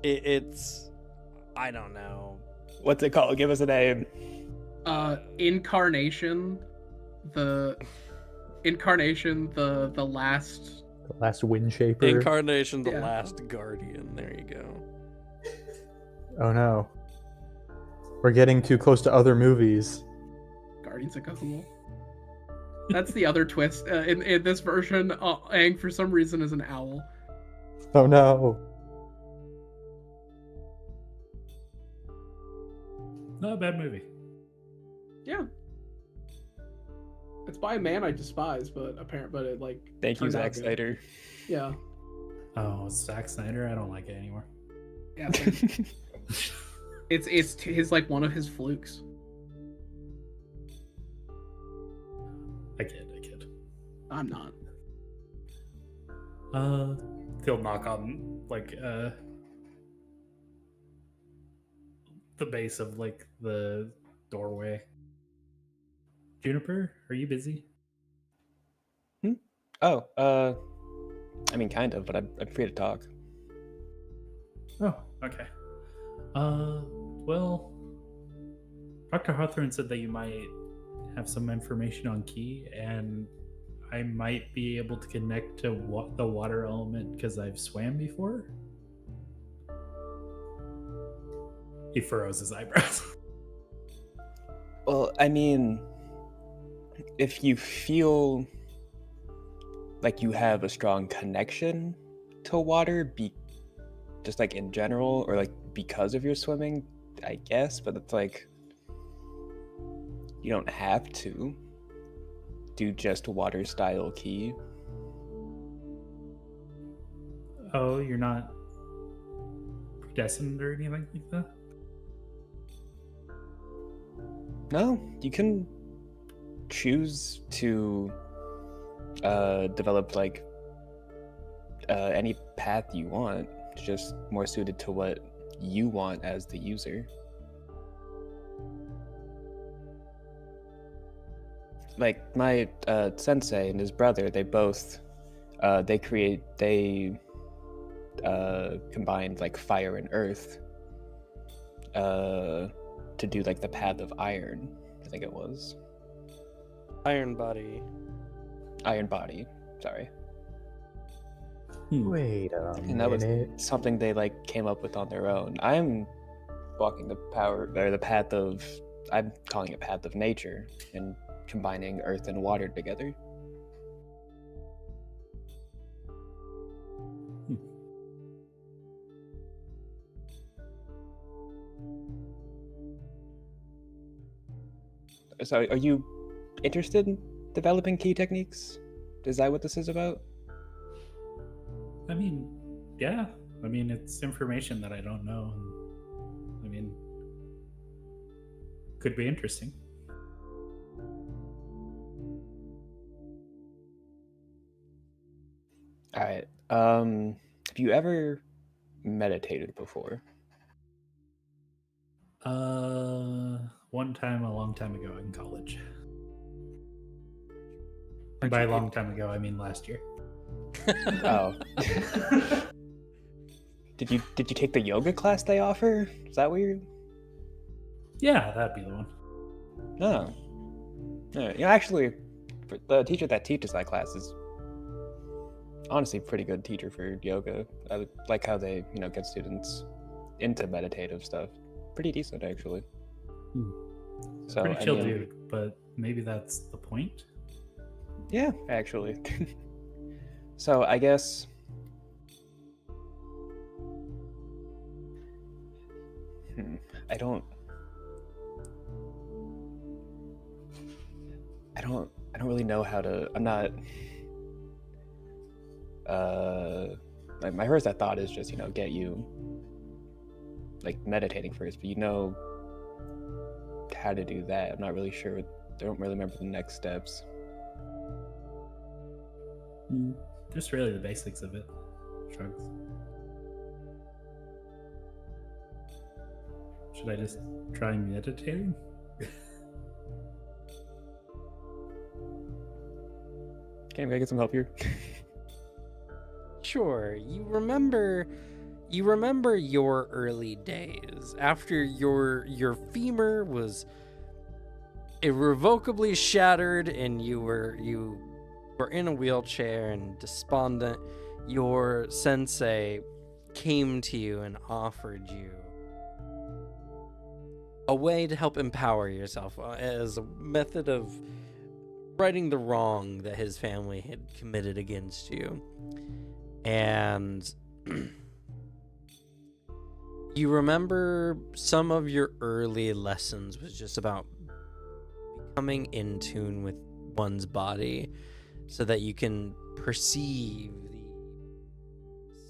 It's... I don't know. What's it called? Give us a name. Incarnation, the last. The Last Wind Shaper? Incarnation, the Yeah. Last Guardian. There you go. Oh no. We're getting too close to other movies. Guardians of Gazumul. That's the other twist. In this version, Aang for some reason is an owl. Oh no. Not a bad movie. Yeah. It's by a man I despise, but it like. Thank you, turned out Zack good. Snyder. Yeah. Oh, it's Zack Snyder? I don't like it anymore. Yeah. same. It's his like one of his flukes. I kid. I'm not. He'll knock on like the base of like the doorway. Juniper, are you busy? Oh, I mean, kind of, but I'm free to talk. Oh, okay. Well, Dr. Hawthorne said that you might have some information on Key, and I might be able to connect to the water element because I've swam before. He furrows his eyebrows. Well, I mean, if you feel like you have a strong connection to water, just like in general, or like because of your swimming, I guess, but it's like you don't have to do just water style Key. Oh, you're not predestined or anything like that? No, you can choose to develop like any path you want. It's just more suited to what you want as the user. Like my sensei and his brother, they both they combined like fire and earth to do like the path of iron, I think it was. Iron body. Iron body, sorry. Wait a And that was minute. something they like came up with on their own. I'm walking the path of, I'm calling it path of nature, and combining earth and water together. So are you interested in developing Key techniques? Is that what this is about? I mean, yeah. I mean, it's information that I don't know. I mean, could be interesting. All right. Have you ever meditated before? One time a long time ago in college. And Aren't by you a long time ago, I mean last year. Oh. Did you take the yoga class they offer? Is that weird? Yeah, that'd be the one. No. Actually, the teacher that teaches that class is honestly a pretty good teacher for yoga. I like how they, get students into meditative stuff. Pretty decent, actually. So, Pretty chill dude, but maybe that's the point. Yeah, actually. So I guess I don't really know how to. I'm not. My first thought is just get you like meditating first, but how to do that. I'm not really sure. I don't really remember the next steps. Just really the basics of it. Shrugs. Should I just try meditating? Can I get some help here? Sure. You remember your early days after your femur was irrevocably shattered and you were in a wheelchair and despondent. Your sensei came to you and offered you a way to help empower yourself as a method of righting the wrong that his family had committed against you. And you remember some of your early lessons was just about becoming in tune with one's body so that you can perceive the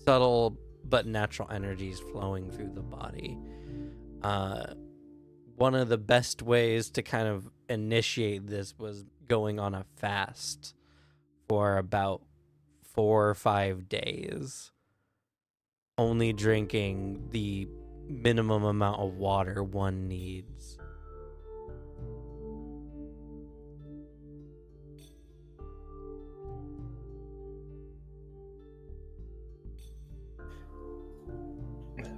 subtle but natural energies flowing through the body. One of the best ways to kind of initiate this was going on a fast for about 4 or 5 days, only drinking the minimum amount of water one needs.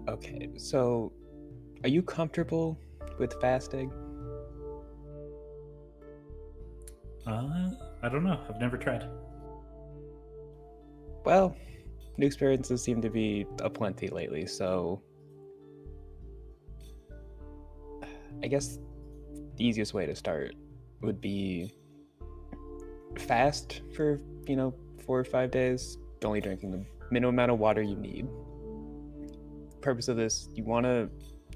Okay, so are you comfortable with fasting? I don't know. I've never tried. Well, new experiences seem to be aplenty lately, so I guess the easiest way to start would be fast for, 4 or 5 days, only drinking the minimum amount of water you need. The purpose of this, you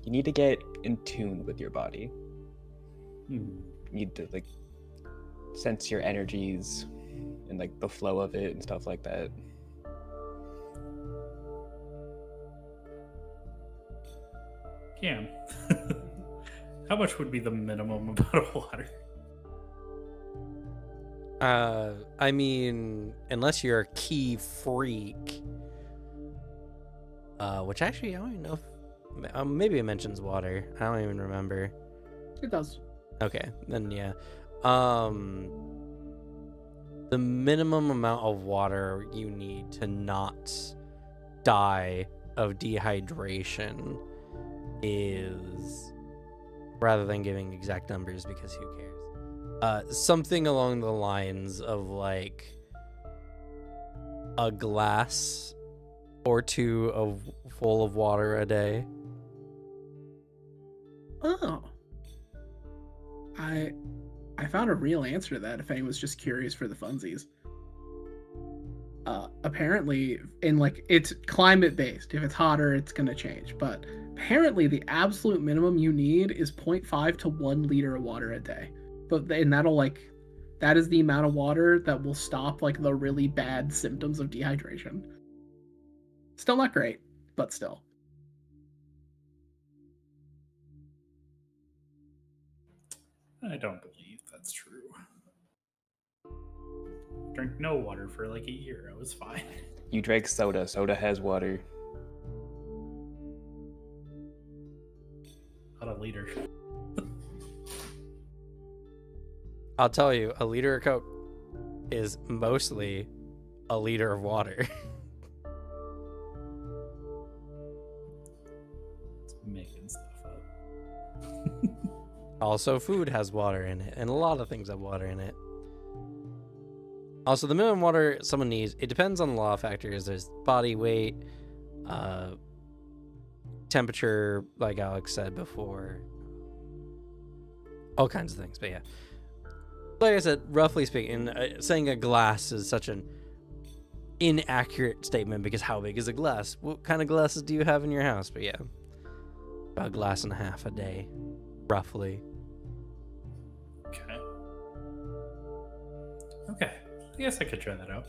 need to get in tune with your body. Hmm. You need to sense your energies and the flow of it and stuff like that. Yeah. How much would be the minimum amount of water? I mean, unless you're a key freak, which actually I don't even know if maybe it mentions water. I don't even remember. It does. Okay, then yeah. The minimum amount of water you need to not die of dehydration is, rather than giving exact numbers because who cares, something along the lines of like a glass or two of full of water a day. Oh. I found a real answer to that if anyone's just curious for the funsies. Apparently, it's climate based. If it's hotter, it's gonna change. But apparently, the absolute minimum you need is 0.5 to 1 liter of water a day. And that is the amount of water that will stop the really bad symptoms of dehydration. Still not great, but still. I don't believe that's true. Drank no water for like a year. I was fine. You drank soda. Soda has water. Not a liter. I'll tell you, a liter of Coke is mostly a liter of water. It's making stuff up. Also, food has water in it, and a lot of things have water in it. Also, the minimum water someone needs, it depends on a lot of factors. There's body weight, temperature, like Alex said before, all kinds of things. But yeah, like I said, roughly speaking, saying a glass is such an inaccurate statement because how big is a glass? What kind of glasses do you have in your house? But yeah, about a glass and a half a day, roughly. Okay. Okay. I guess I could try that out.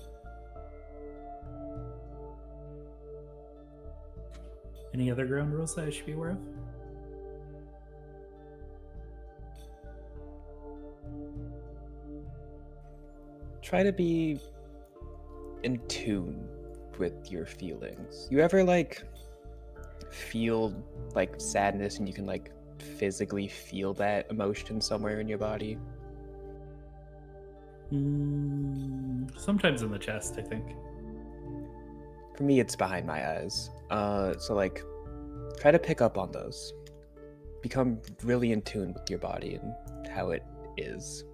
Any other ground rules that I should be aware of? Try to be in tune with your feelings. You ever feel sadness and you can physically feel that emotion somewhere in your body? Sometimes in the chest, I think. For me, it's behind my eyes. So try to pick up on those. Become really in tune with your body and how it is.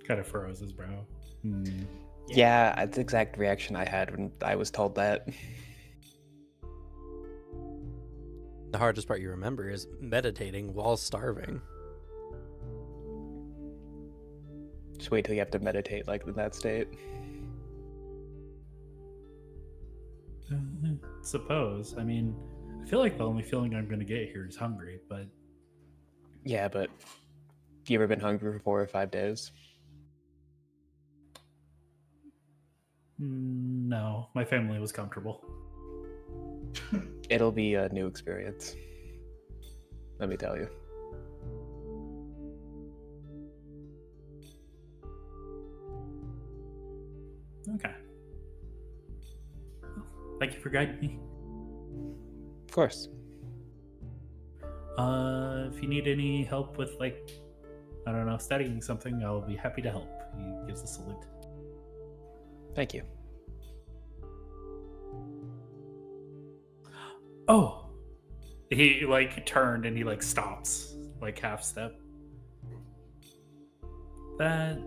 Kind of furrows his brow. Yeah, that's the exact reaction I had when I was told that. The hardest part you remember is meditating while starving. Just wait till you have to meditate in that state. Suppose. I mean, I feel like the only feeling I'm going to get here is hungry, but... Yeah, but you ever been hungry for 4 or 5 days? No, my family was comfortable. It'll be a new experience. Let me tell you. Okay. Well, thank you for guiding me. Of course. If you need any help with, like, I don't know, studying something, I'll be happy to help. He gives a salute. Thank you. Oh! He, like, turned and he, like, stops, like, half step. That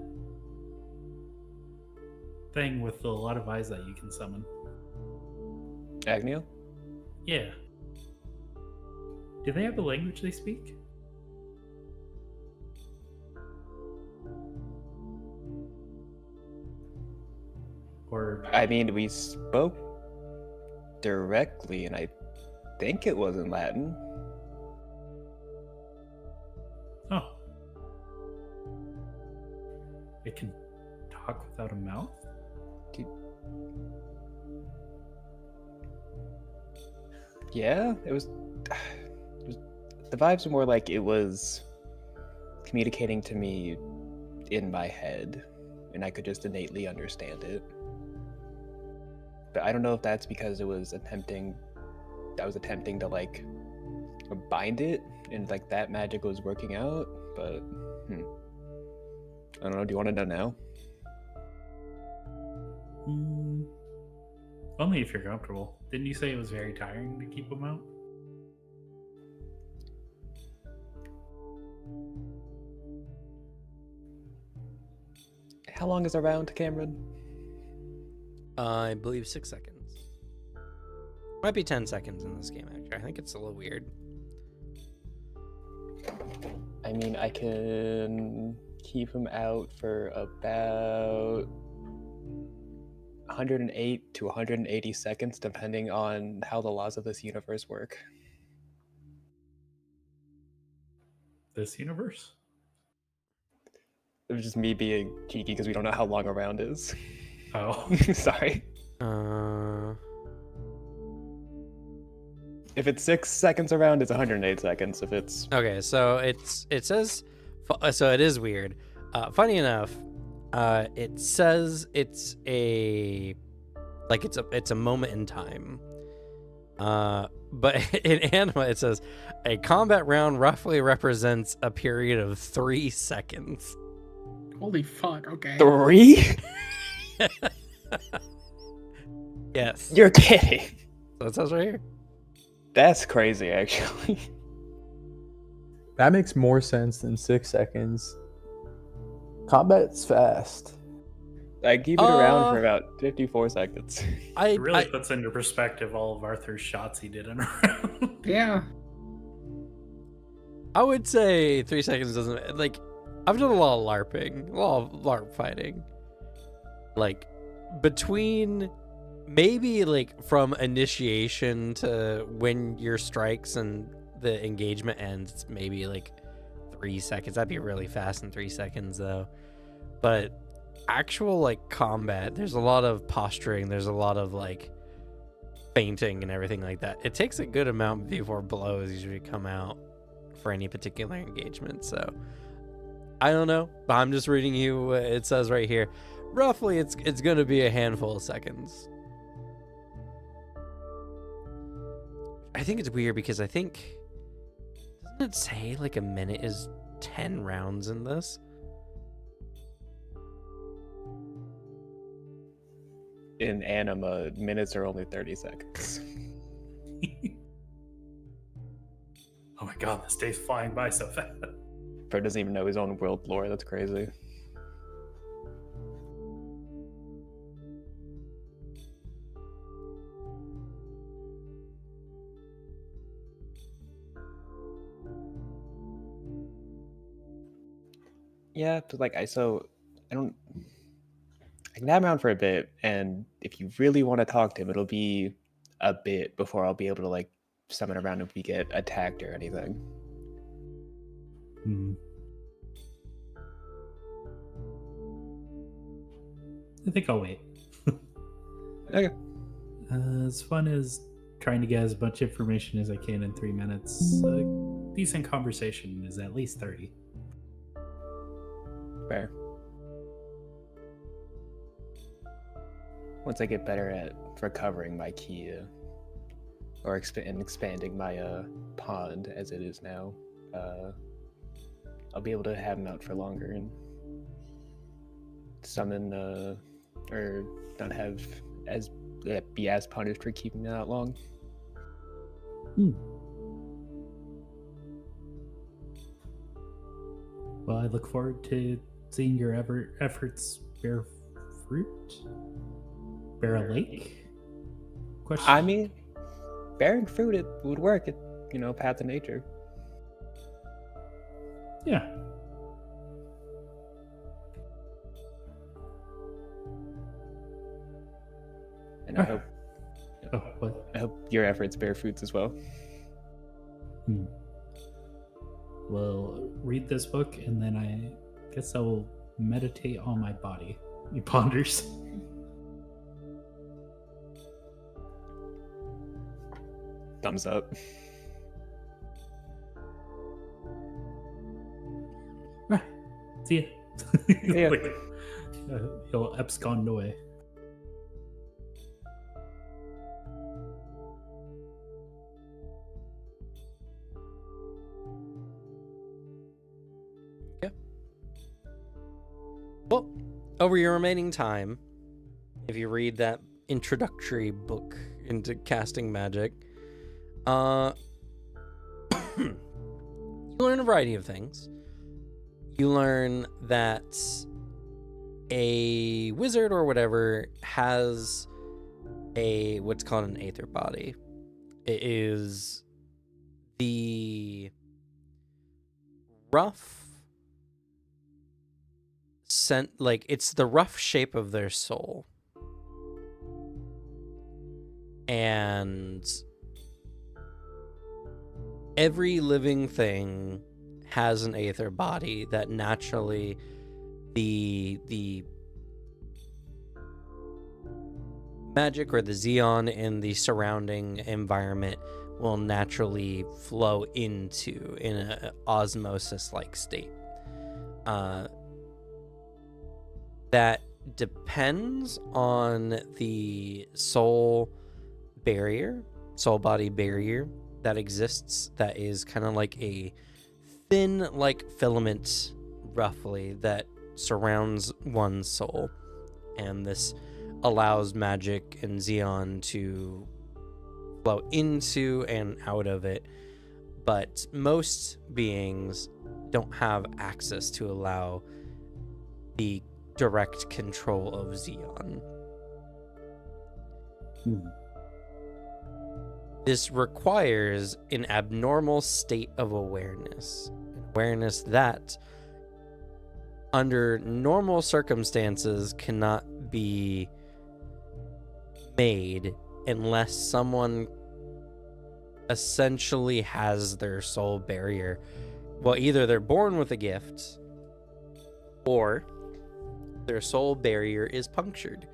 thing with a lot of eyes that you can summon. Agnew? Yeah. Do they have a language they speak? Or I mean, we spoke directly, and I think it was in Latin. oh, it can talk without a mouth? Yeah, it was. The vibes were more like it was communicating to me in my head, and I could just innately understand it. But I don't know if that's because I was attempting to like bind it, and like that magic was working out. But I don't know. Do you want to know now? Only if you're comfortable. Didn't you say it was very tiring to keep them out? How long is a round, Cameron? I believe 6 seconds. Might be 10 seconds in this game, actually. I think it's a little weird. I mean, I can keep him out for about 108 to 180 seconds, depending on how the laws of this universe work. This universe? It was just me being cheeky because we don't know how long a round is. Oh. Sorry. If it's 6 seconds around, it's 108 seconds. If it's Okay, so it says, so it is weird. Funny enough, it says it's a moment in time. But in Anima it says a combat round roughly represents a period of 3 seconds. Holy fuck, okay. 3? Yes. You're kidding. So it says right here. That's crazy, actually. That makes more sense than 6 seconds. Combat's fast. I keep it around for about 54 seconds. It really puts into perspective all of Arthur's shots he did in a round. Yeah. I would say 3 seconds doesn't, like, I've done a lot of LARPing, a lot of LARP fighting. Like, between maybe, like, from initiation to when your strikes and the engagement ends, it's maybe, like, 3 seconds. That'd be really fast in 3 seconds, though. But actual, like, combat, there's a lot of posturing, there's a lot of, like, feinting and everything like that. It takes a good amount before blows usually come out for any particular engagement, so I don't know, but I'm just reading you what it says right here. Roughly, it's going to be a handful of seconds. I think it's weird because I think, doesn't it say like a minute is 10 rounds in this? In Anima, minutes are only 30 seconds. Oh my god, this day's flying by so fast. Fred doesn't even know his own world lore. That's crazy. Yeah, but like I can have him around for a bit, and if you really want to talk to him, it'll be a bit before I'll be able to like summon around if we get attacked or anything. I think I'll wait. Okay. As fun as trying to get as much information as I can in 3 minutes, a decent conversation is at least 30. Fair. once I get better at recovering my ki, or expanding my pond as it is now, I'll be able to have him out for longer and summon, or not have as be as punished for keeping him out long. Well, I look forward to seeing your efforts bear fruit. Bear a lake? Question. I mean, bearing fruit, it would work. It, path of nature. Yeah. And I hope Oh, what? I hope your efforts bear fruits as well. Well, read this book, and then I guess I will meditate on my body. He ponders. Thumbs up. Right. See ya. Yeah. He'll abscond away. Well, over your remaining time, if you read that introductory book into casting magic, you learn a variety of things. You learn that a wizard or whatever has what's called an aether body. It is the rough it's the rough shape of their soul. And every living thing has an aether body that naturally the magic or the Xeon in the surrounding environment will naturally flow into in an osmosis-like state. That depends on the soul body barrier that exists, that is kind of like a thin, like filament, roughly, that surrounds one's soul. And this allows magic and Xeon to flow into and out of it. But most beings don't have access to allow the direct control of Xeon. This requires an abnormal state of awareness. Awareness that, under normal circumstances, cannot be made unless someone essentially has their soul barrier. Well, either they're born with a gift, or their soul barrier is punctured,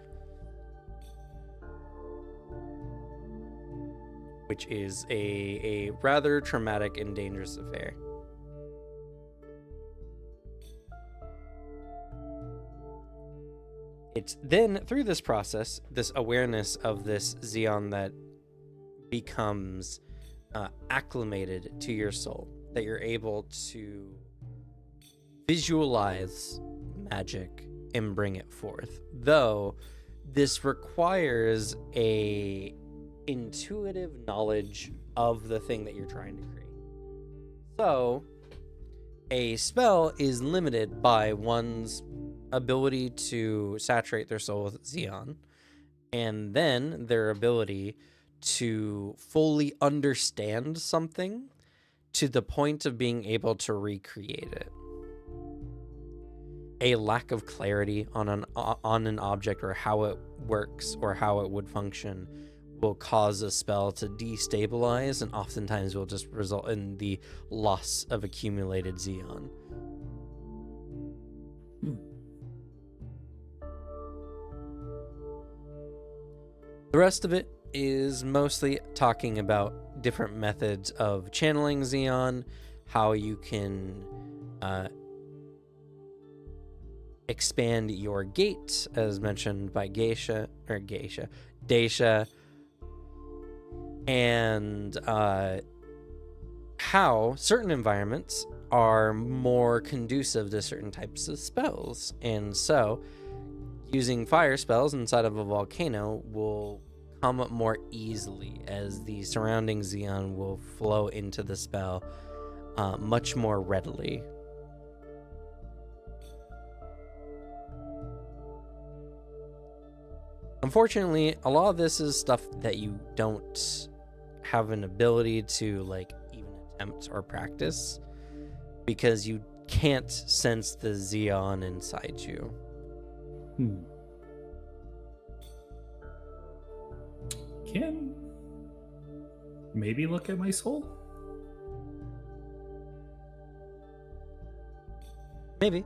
which is a rather traumatic and dangerous affair. It's then through this process, this awareness of this Xeon that becomes acclimated to your soul, that you're able to visualize magic and bring it forth. Though this requires a intuitive knowledge of the thing that you're trying to create. So a spell is limited by one's ability to saturate their soul with Xeon, and then their ability to fully understand something to the point of being able to recreate it. A lack of clarity on an object or how it works or how it would function will cause a spell to destabilize, and oftentimes will just result in the loss of accumulated Xeon. The rest of it is mostly talking about different methods of channeling Xeon, how you can expand your gate, as mentioned by Daisha, and how certain environments are more conducive to certain types of spells. And so, using fire spells inside of a volcano will come up more easily, as the surrounding Xeon will flow into the spell much more readily. Unfortunately, a lot of this is stuff that you don't have an ability to like even attempt or practice, because you can't sense the Xeon inside you. Can maybe look at my soul? Maybe.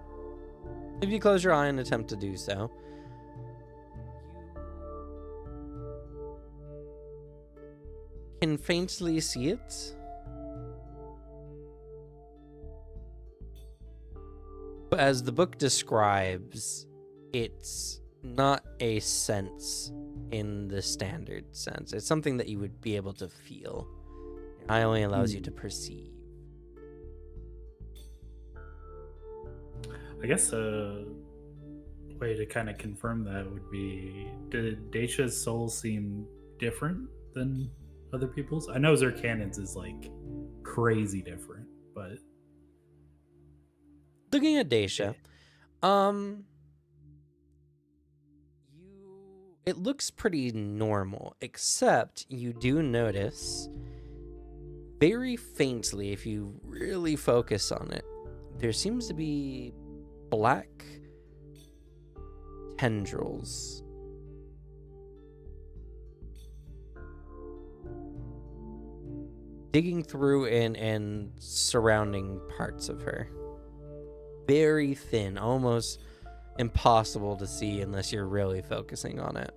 If you close your eye and attempt to do so, you can faintly see it. But as the book describes, it's not a sense in the standard sense. It's something that you would be able to feel. Your eye only allows you to perceive. I guess a way to kind of confirm that would be, did Dacia's soul seem different than other people's? I know Zircanon's is like crazy different, but Looking at Dacia, it looks pretty normal, except you do notice very faintly, if you really focus on it, there seems to be black tendrils digging through and surrounding parts of her. Very thin, almost impossible to see unless you're really focusing on it.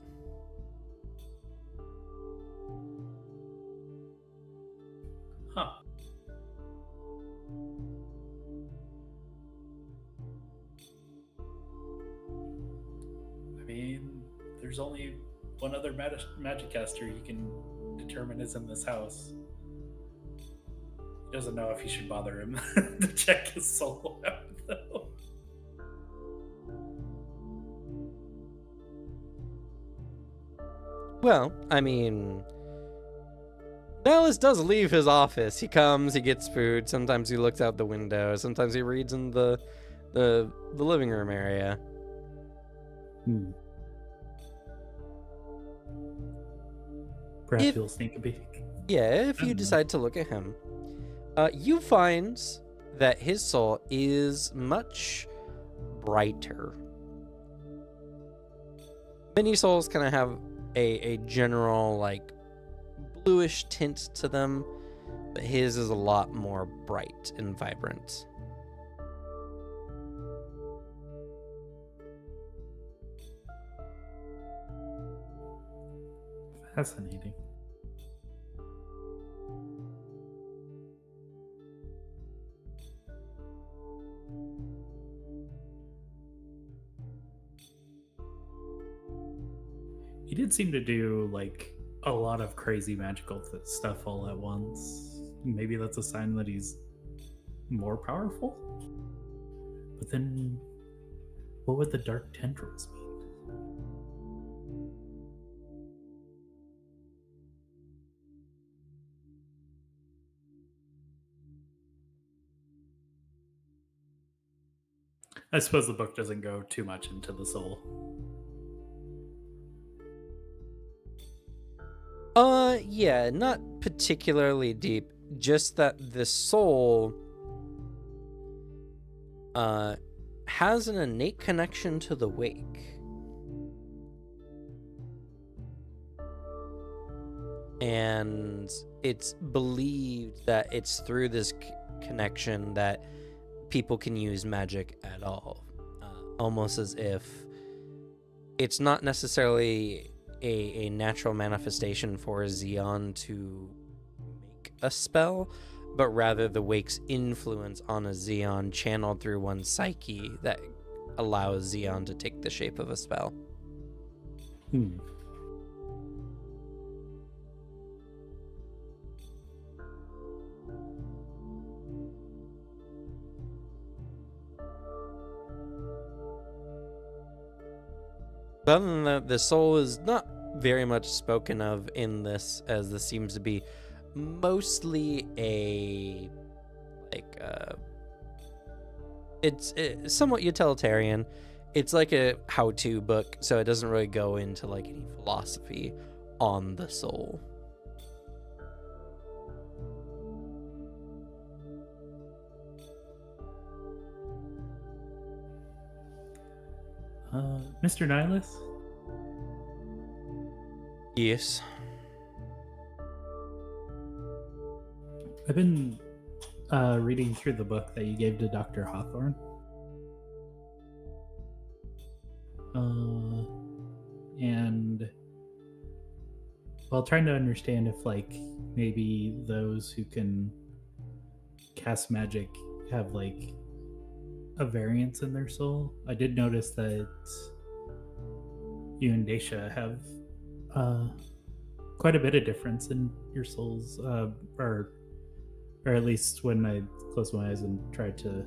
huh. I mean, there's only one other magic caster you can determine is in this house. He doesn't know if he should bother him to check his soul out, though. Well, I mean, Nellis does leave his office. He comes, he gets food. Sometimes he looks out the window. Sometimes he reads in the living room area. Perhaps he'll sneak a peek. Yeah, if you decide to look at him, you find that his soul is much brighter. Many souls kind of have a general, like, bluish tint to them, but his is a lot more bright and vibrant. Fascinating. He did seem to do like a lot of crazy magical stuff all at once. Maybe that's a sign that he's more powerful. But then, what would the dark tendrils mean? I suppose the book doesn't go too much into the soul. Yeah, not particularly deep. Just that the soul has an innate connection to the wake. And it's believed that it's through this connection that people can use magic at all. Almost as if it's not necessarily a natural manifestation for a Xeon to make a spell, but rather the wake's influence on a Xeon channeled through one's psyche that allows Xeon to take the shape of a spell. Hmm. Other than that, the soul is not very much spoken of in this, as this seems to be mostly a it's somewhat utilitarian. It's like a how-to book, so it doesn't really go into like any philosophy on the soul. Mr. Nihilus? Yes. I've been reading through the book that you gave to Dr. Hawthorne. And while trying to understand if like maybe those who can cast magic have like a variance in their soul, I did notice that you and Daisha have quite a bit of difference in your souls, or at least when I closed my eyes and tried to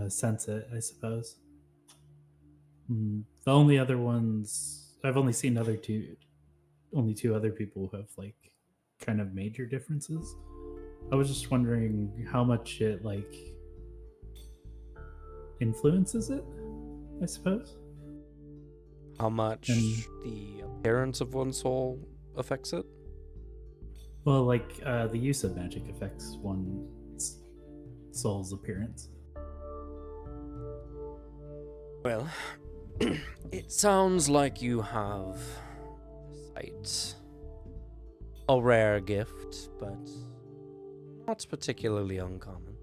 sense it, I suppose. The only other ones I've only seen only two other people who have like kind of major differences. I was just wondering how much it like influences it, I suppose. How much And- the appearance of one's soul affects it? Well, like the use of magic affects one's soul's appearance. Well, it sounds like you have sight. A rare gift, but not particularly uncommon.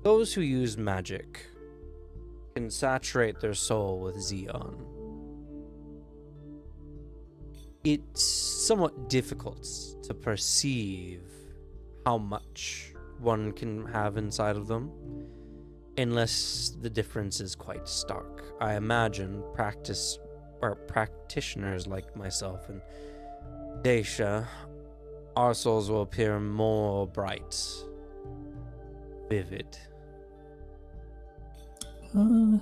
Those who use magic can saturate their soul with Xeon. It's somewhat difficult to perceive how much one can have inside of them unless the difference is quite stark. I imagine practitioners like myself and Daisha, our souls will appear more bright, vivid. I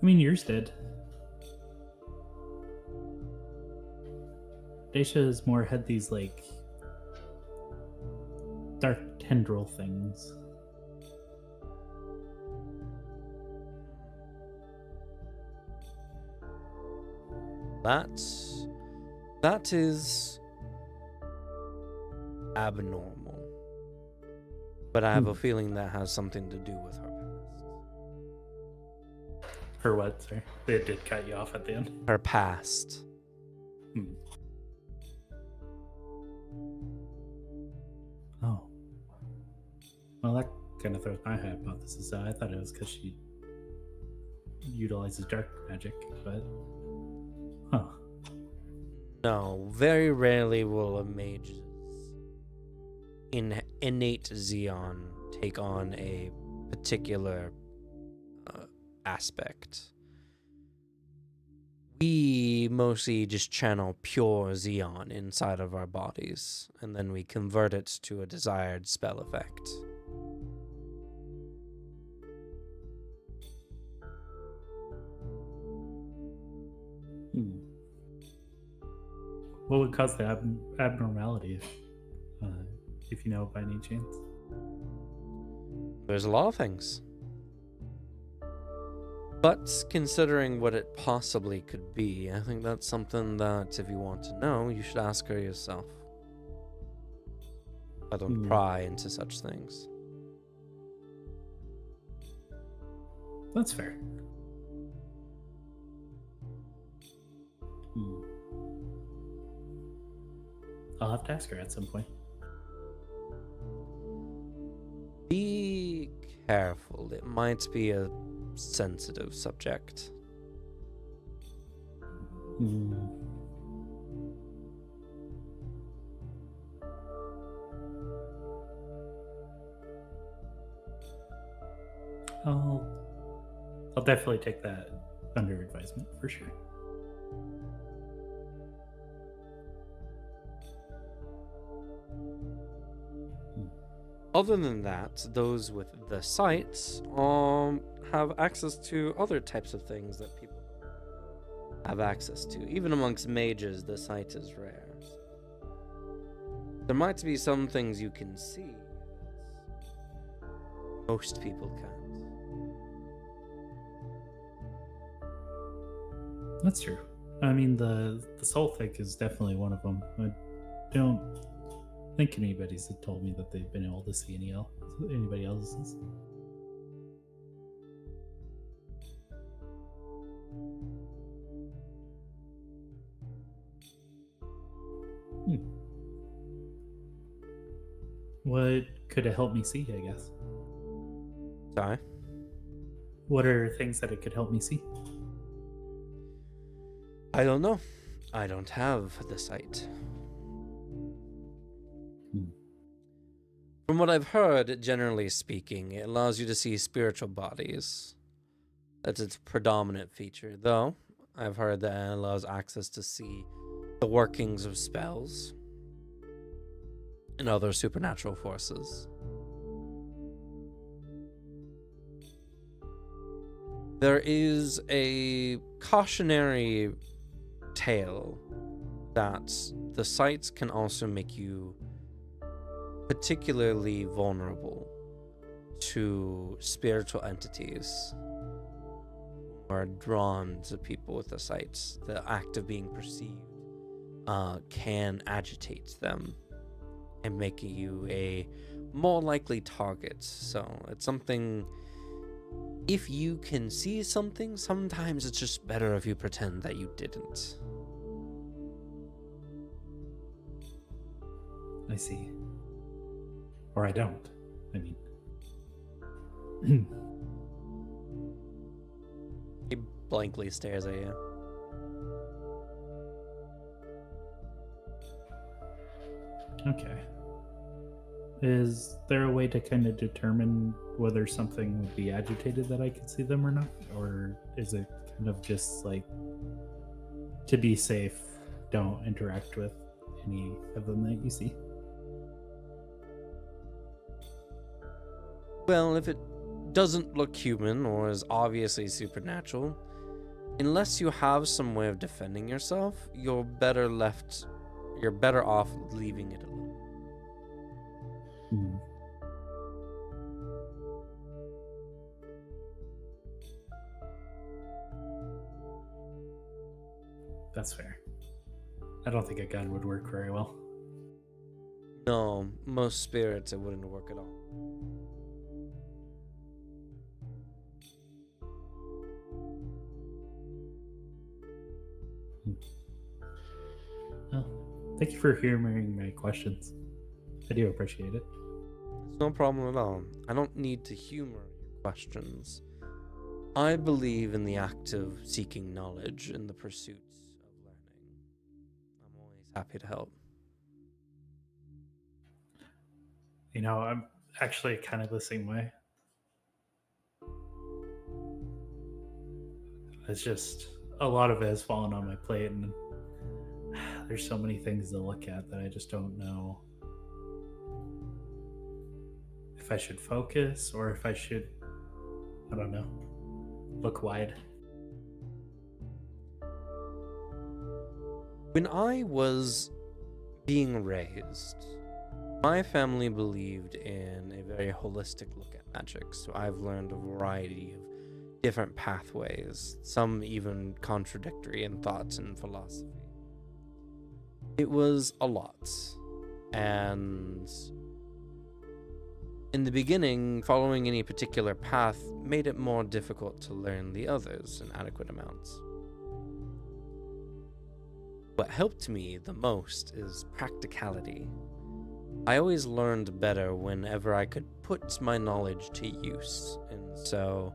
mean, yours did. Daisha's more had these like dark tendril things. That is abnormal. But I have a feeling that has something to do with her past. Or what? Sorry, it did cut you off at the end. Her past. Oh. Well, that kind of throws my hypothesis out. I thought it was because she utilizes dark magic, but huh. No, very rarely will a mage's innate Xeon take on a particular aspect. We mostly just channel pure Xeon inside of our bodies, and then we convert it to a desired spell effect. What would cause the abnormality, if you know by any chance? There's a lot of things. But considering what it possibly could be, I think that's something that if you want to know, you should ask her yourself. I don't pry into such things. That's fair. I'll have to ask her at some point. Be careful. It might be a sensitive subject. I'll definitely take that under advisement for sure. Other than that, those with the sights have access to other types of things that people have access to. Even amongst mages, the sight is rare. There might be some things you can see that most people can't. That's true. I mean, the soul thing is definitely one of them. I don't think anybody's told me that they've been able to see anybody else's. What could it help me see, I guess? Sorry? What are things that it could help me see? I don't know. I don't have the sight. From what I've heard, generally speaking, it allows you to see spiritual bodies. That's its predominant feature, though I've heard that it allows access to see the workings of spells and other supernatural forces. There is a cautionary tale that the sights can also make you particularly vulnerable to spiritual entities who are drawn to people with the sights. The act of being perceived can agitate them and make you a more likely target. So it's something, if you can see something, sometimes it's just better if you pretend that you didn't. I see. Or I don't. I mean. He blankly stares at you. Okay. Is there a way to kind of determine whether something would be agitated that I can see them or not? Or is it kind of just like, to be safe, don't interact with any of them that you see? Well, if it doesn't look human or is obviously supernatural, unless you have some way of defending yourself, you're better off leaving it alone. That's fair. I don't think a gun would work very well. No, most spirits it wouldn't work at all. Well, thank you for hearing my questions. I do appreciate it. It's no problem at all. I don't need to humor your questions. I believe in the act of seeking knowledge and the pursuits of learning. I'm always happy to help. You know, I'm actually kind of the same way. It's just a lot of it has fallen on my plate, and there's so many things to look at that I just don't know if I should focus or if I should, I don't know, look wide. When I was being raised, my family believed in a very holistic look at magic, so I've learned a variety of different pathways, some even contradictory in thoughts and philosophy. It was a lot, and in the beginning, following any particular path made it more difficult to learn the others in adequate amounts. What helped me the most is practicality. I always learned better whenever I could put my knowledge to use, and so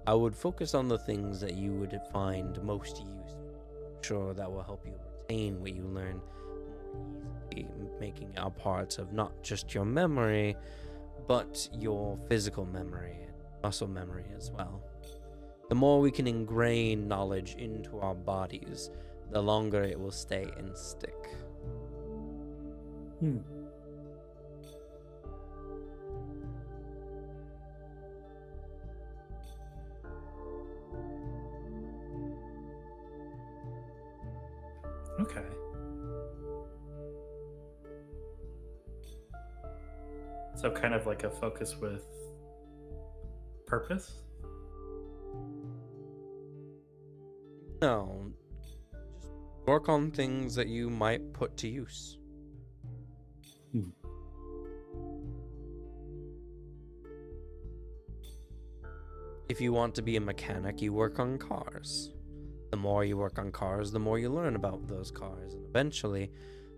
I would focus on the things that you would find most useful. I'm sure that will help you retain what you learn more easily, making it a part of not just your memory, but your physical memory, muscle memory as well. The more we can ingrain knowledge into our bodies, the longer it will stay and stick. Hmm. Okay. So kind of like a focus with purpose? No, just work on things that you might put to use. Hmm. If you want to be a mechanic, you work on cars. The more you work on cars, the more you learn about those cars, and eventually,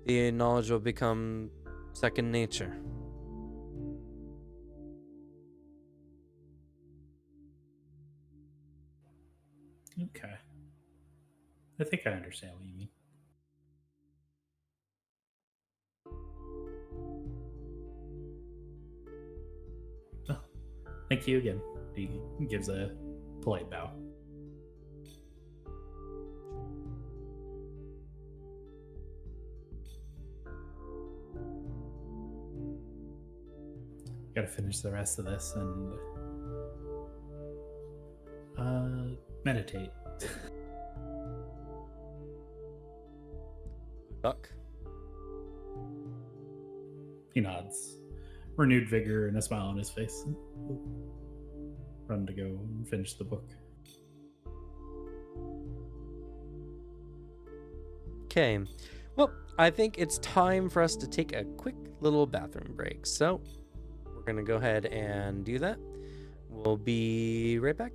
the knowledge will become second nature. Okay. I think I understand what you mean. Oh, thank you again. He gives a polite bow. Gotta finish the rest of this and meditate. Good luck. He nods, renewed vigor and a smile on his face. Run to go and finish the book. Okay, well, I think it's time for us to take a quick little bathroom break. So, we're gonna go ahead and do that. We'll be right back.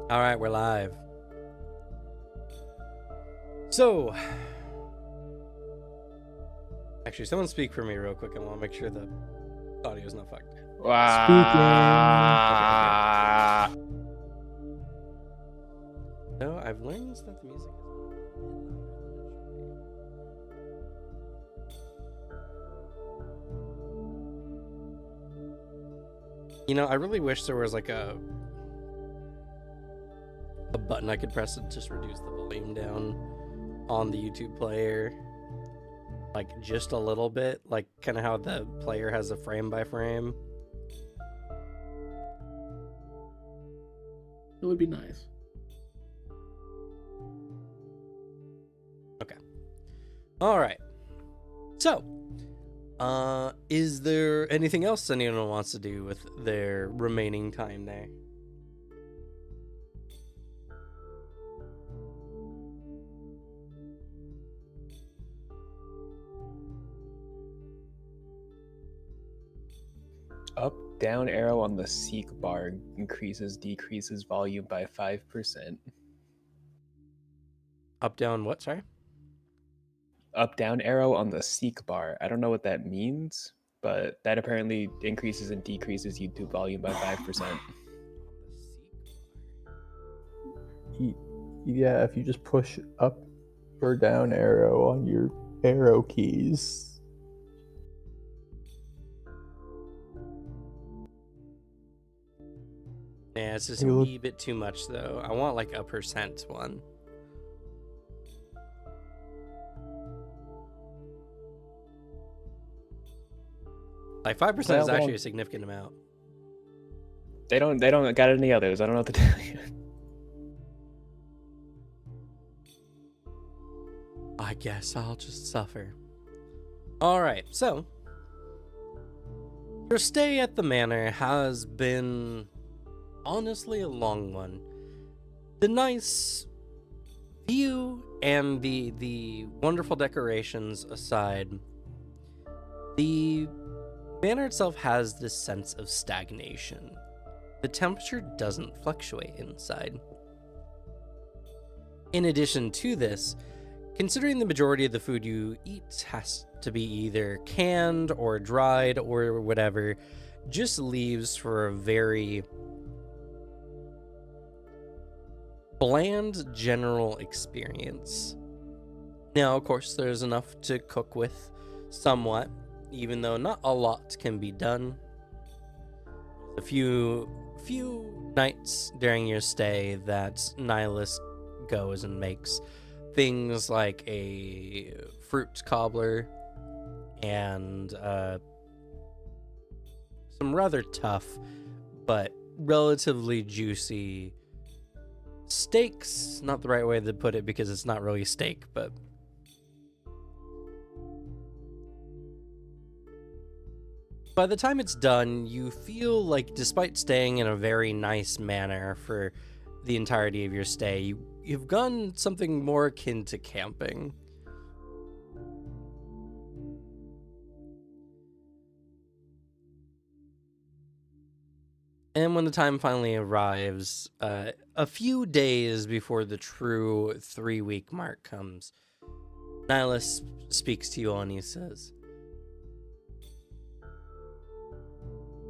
All right, we're live. So, actually, someone speak for me real quick. I want to make sure the audio's not fucked. So, I've learned that the music is a bit louder than it should be. You know, I really wish there was like a button I could press to just reduce the volume down on the YouTube player, like just a little bit, like kind of how the player has a frame by frame. It would be nice. Okay. All right. So, is there anything else anyone wants to do with their remaining time there? Up, down arrow on the seek bar increases, decreases volume by 5%. Up, down, what? Sorry? Up, down arrow on the seek bar. I don't know what that means, but that apparently increases and decreases YouTube volume by 5%. Yeah, if you just push up or down arrow on your arrow keys. Yeah, it's just You a look- wee bit too much, though. I want like a percent one. Like 5% is Well, actually a significant amount. They don't got any others. I don't know what to tell you. I guess I'll just suffer. Alright, so your stay at the manor has been honestly a long one. The nice view and the wonderful decorations aside, the manor itself has this sense of stagnation. The temperature doesn't fluctuate inside. In addition to this, considering the majority of the food you eat has to be either canned or dried or whatever, just leaves for a very bland general experience. Now, of course, there's enough to cook with somewhat, even though not a lot can be done. A few nights during your stay that Nihilus goes and makes things like a fruit cobbler and some rather tough but relatively juicy steaks. Not the right way to put it because it's not really steak, but by the time it's done, you feel like despite staying in a very nice manner for the entirety of your stay, you've done something more akin to camping. And when the time finally arrives, a few days before the true 3-week mark comes, Nihilus speaks to you and he says,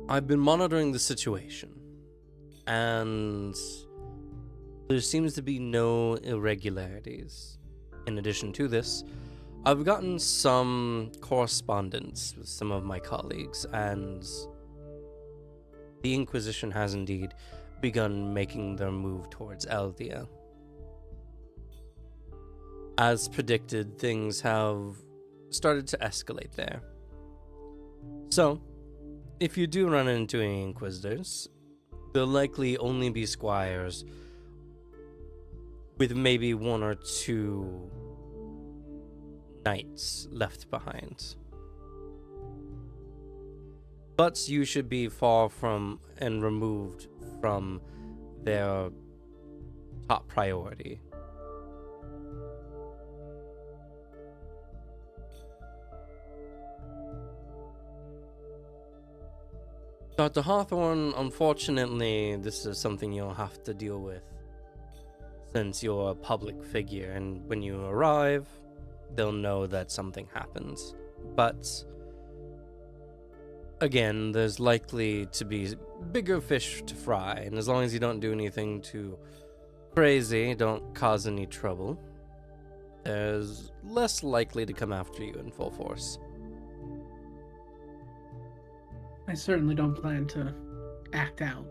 I've been monitoring the situation, and there seems to be no irregularities. In addition to this, I've gotten some correspondence with some of my colleagues, and the Inquisition has indeed begun making their move towards Eldia. As predicted, things have started to escalate there. So, if you do run into any Inquisitors, they'll likely only be squires with maybe 1 or 2 knights left behind. But you should be far from and removed from their top priority. Dr. Hawthorne, unfortunately, this is something you'll have to deal with since you're a public figure, and when you arrive, they'll know that something happens. But again, there's likely to be bigger fish to fry, and as long as you don't do anything too crazy, don't cause any trouble, there's less likely to come after you in full force. I certainly don't plan to act out.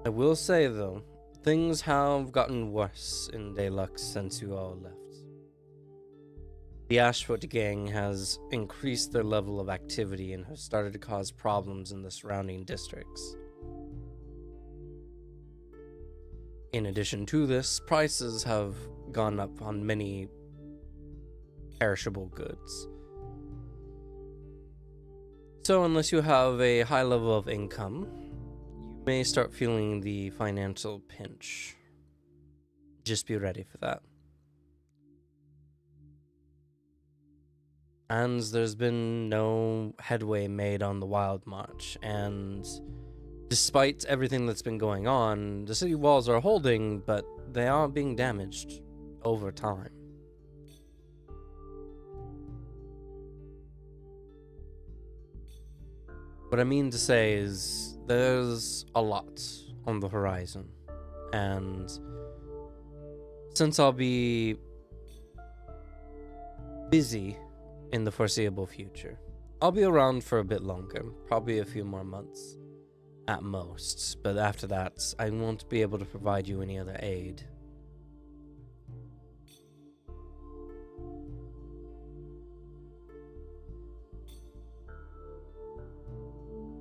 I will say, though, things have gotten worse in Deluxe since you all left. The Ashfoot gang has increased their level of activity and has started to cause problems in the surrounding districts. In addition to this, prices have gone up on many perishable goods. So unless you have a high level of income, you may start feeling the financial pinch. Just be ready for that. And there's been no headway made on the Wild March, and despite everything that's been going on, the city walls are holding, but they are being damaged over time. What I mean to say is there's a lot on the horizon, and since I'll be busy in the foreseeable future, I'll be around for a bit longer, probably a few more months at most, but after that, I won't be able to provide you any other aid.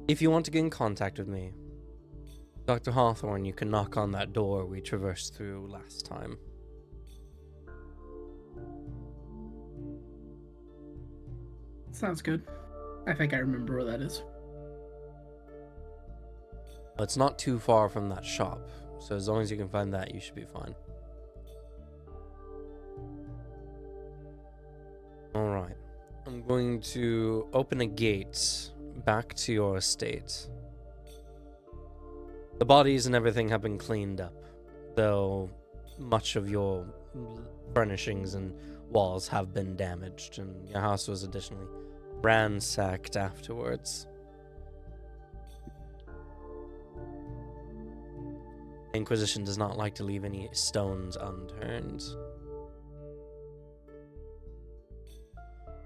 If you want to get in contact with me, Dr. Hawthorne, you can knock on that door we traversed through last time. Sounds good. I think I remember where that is. It's not too far from that shop, so as long as you can find that, you should be fine. Alright. I'm going to open a gate back to your estate. The bodies and everything have been cleaned up, though much of your furnishings and walls have been damaged, and your house was additionally ransacked afterwards. Inquisition does not like to leave any stones unturned.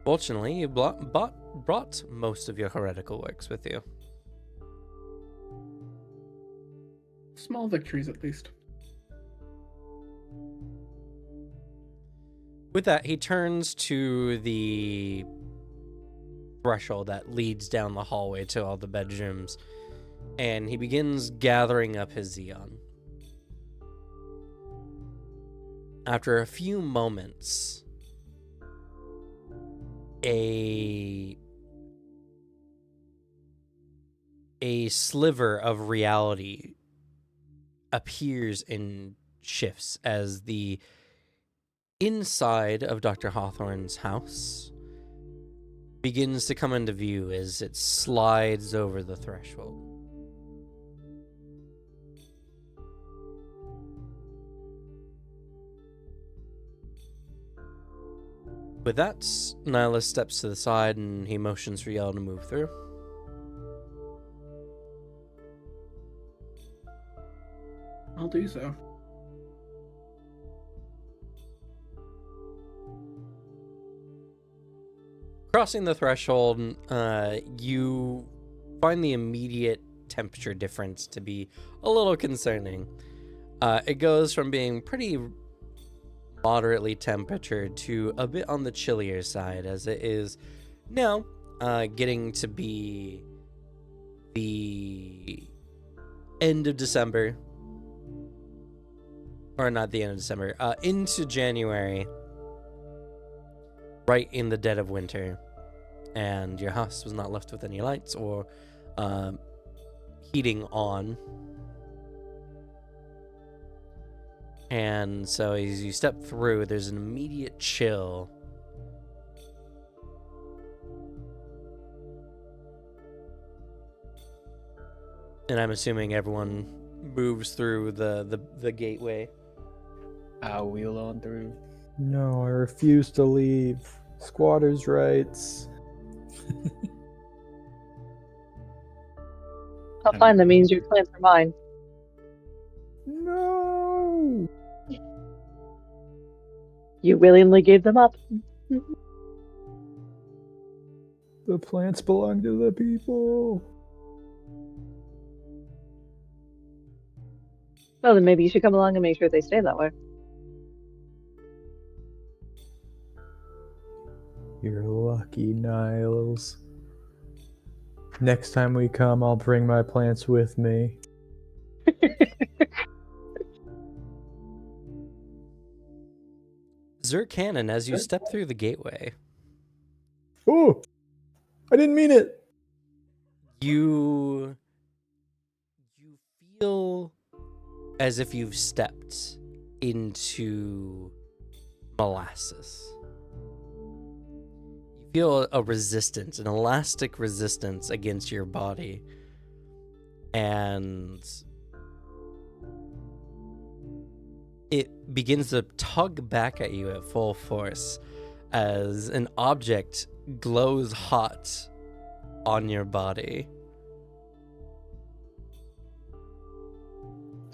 Fortunately, you brought most of your heretical works with you. Small victories, at least. With that, he turns to the threshold that leads down the hallway to all the bedrooms, and he begins gathering up his Xeon. After a few moments, a sliver of reality appears and shifts as the inside of Dr. Hawthorne's house begins to come into view as it slides over the threshold. With that, Nihilus steps to the side and he motions for y'all to move through. I'll do so. Crossing the threshold, you find the immediate temperature difference to be a little concerning. It goes from being pretty moderately temperatured to a bit on the chillier side, as it is now getting to be the end of December. Or not the end of December, into January, right in the dead of winter, and your house was not left with any lights or heating on. And so as you step through, there's an immediate chill. And I'm assuming everyone moves through the gateway. Wheel on through. No, I refuse to leave. Squatters' rights. I'll find the means your plans are mine. No. You willingly gave them up. The plants belong to the people. Well, then maybe you should come along and make sure they stay that way. You're lucky, Niles. Next time we come, I'll bring my plants with me. Zerkanon, as you step through the gateway, Oh! I didn't mean it! you feel as if you've stepped into molasses. You feel a resistance, an elastic resistance against your body. And it begins to tug back at you at full force as an object glows hot on your body.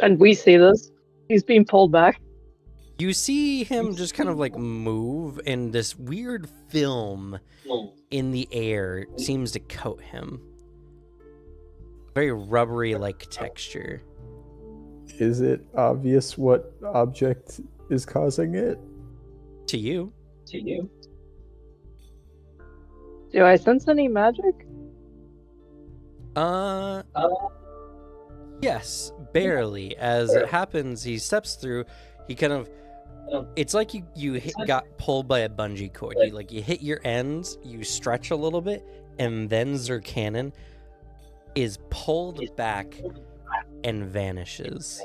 And we see this. He's being pulled back. You see him just kind of like move, and this weird film in the air seems to coat him. Very rubbery like texture. Is it obvious what object is causing it? To you. Do I sense any magic? Yes, barely. As it happens, he steps through. He kind of, it's like got pulled by a bungee cord. You hit your ends, you stretch a little bit, and then Zerkanon is pulled back and vanishes.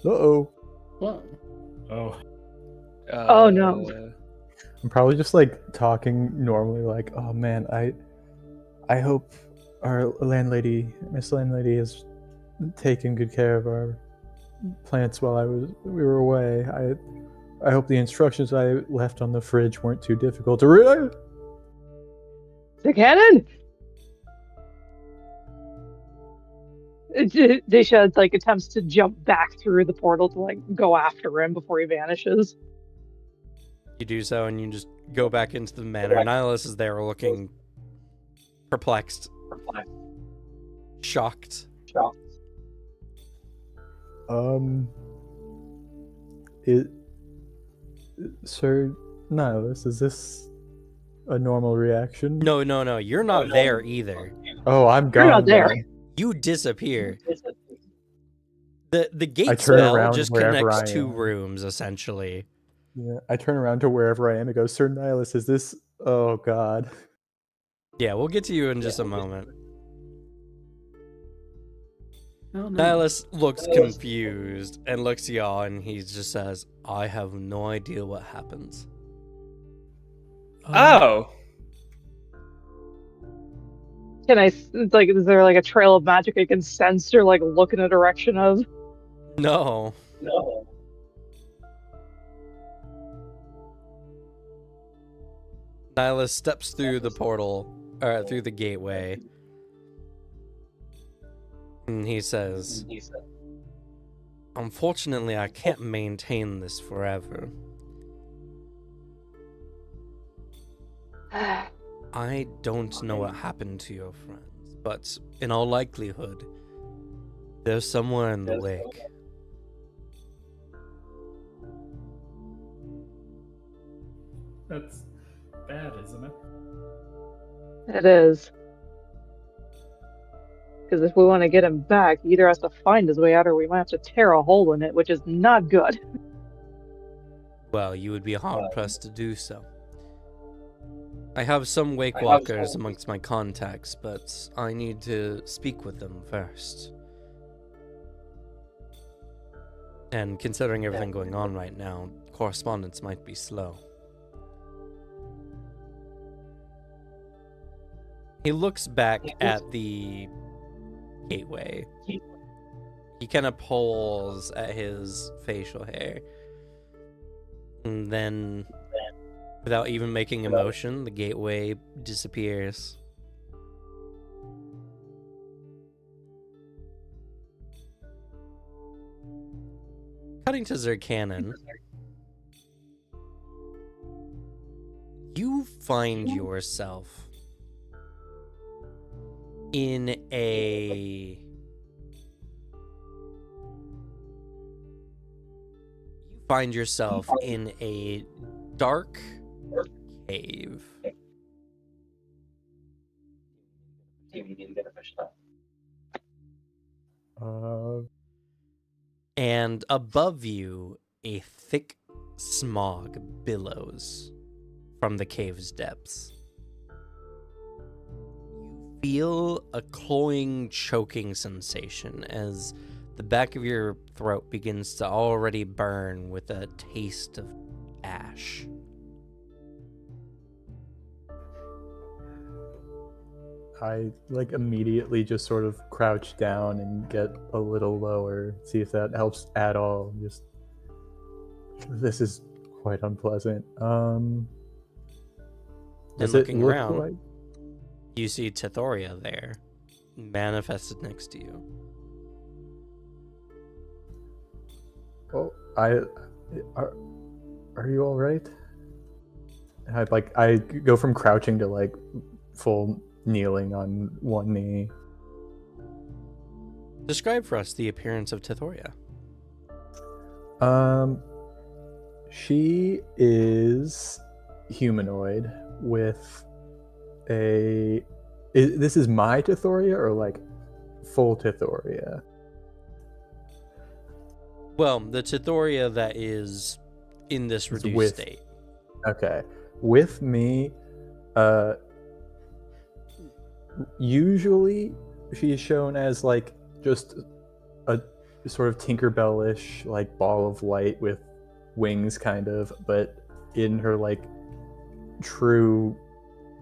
Uh-oh. Whoa. Oh, Oh, no. I'm probably just like talking normally, like, oh man, I hope our landlady, Miss Landlady, has taken good care of our plants while we were away. I hope the instructions I left on the fridge weren't too difficult to read. The cannon! Desha like attempts to jump back through the portal to like go after him before he vanishes. You do so, and you just go back into the manor. Nihilus is there looking perplexed. Shocked. Sir Nihilus, is this a normal reaction? No, you're not there either. Oh, I'm gone. You're not there. then. You disappear. The gate I turn spell around just wherever connects I two am. rooms, essentially. Yeah, I turn around to wherever I am and go, Sir Nihilus, is this... Oh, God. Yeah, we'll get to you in just a moment. Oh, no. Nihilus looks confused and looks at y'all, and he just says, I have no idea what happens. Oh! Can I like? Is there like a trail of magic I can sense or like look in a direction of? No. Nihilus steps through the portal, or through the gateway. And he says, unfortunately, I can't maintain this forever. I don't know what happened to your friends, but in all likelihood, they're somewhere in the lake. that's bad, isn't it? It is. Because if we want to get him back, he either has to find his way out or we might have to tear a hole in it, which is not good. Well, you would be hard-pressed to do so. I have some Wake Walkers amongst my contacts, but I need to speak with them first. And considering everything going on right now, correspondence might be slow. He looks back at the gateway. He kind of pulls at his facial hair. And then, without even making a motion, the gateway disappears. Cutting to Zircanon, you find yourself in a... You find yourself in a dark cave. And above you, a thick smog billows from the cave's depths. You feel a cloying, choking sensation as the back of your throat begins to already burn with a taste of ash. I like immediately just sort of crouch down and get a little lower, see if that helps at all. Just this is quite unpleasant. Does it looking look around, like you see Tithoria there, manifested next to you. Oh, are you all right? I go from crouching to like full kneeling on one knee. Describe for us the appearance of Tithoria. She is humanoid with this is my Tithoria or like full Tithoria? Well, the Tithoria that is in this reduced state. Okay. With me, usually she's shown as like just a sort of Tinkerbell-ish like ball of light with wings kind of, but in her like true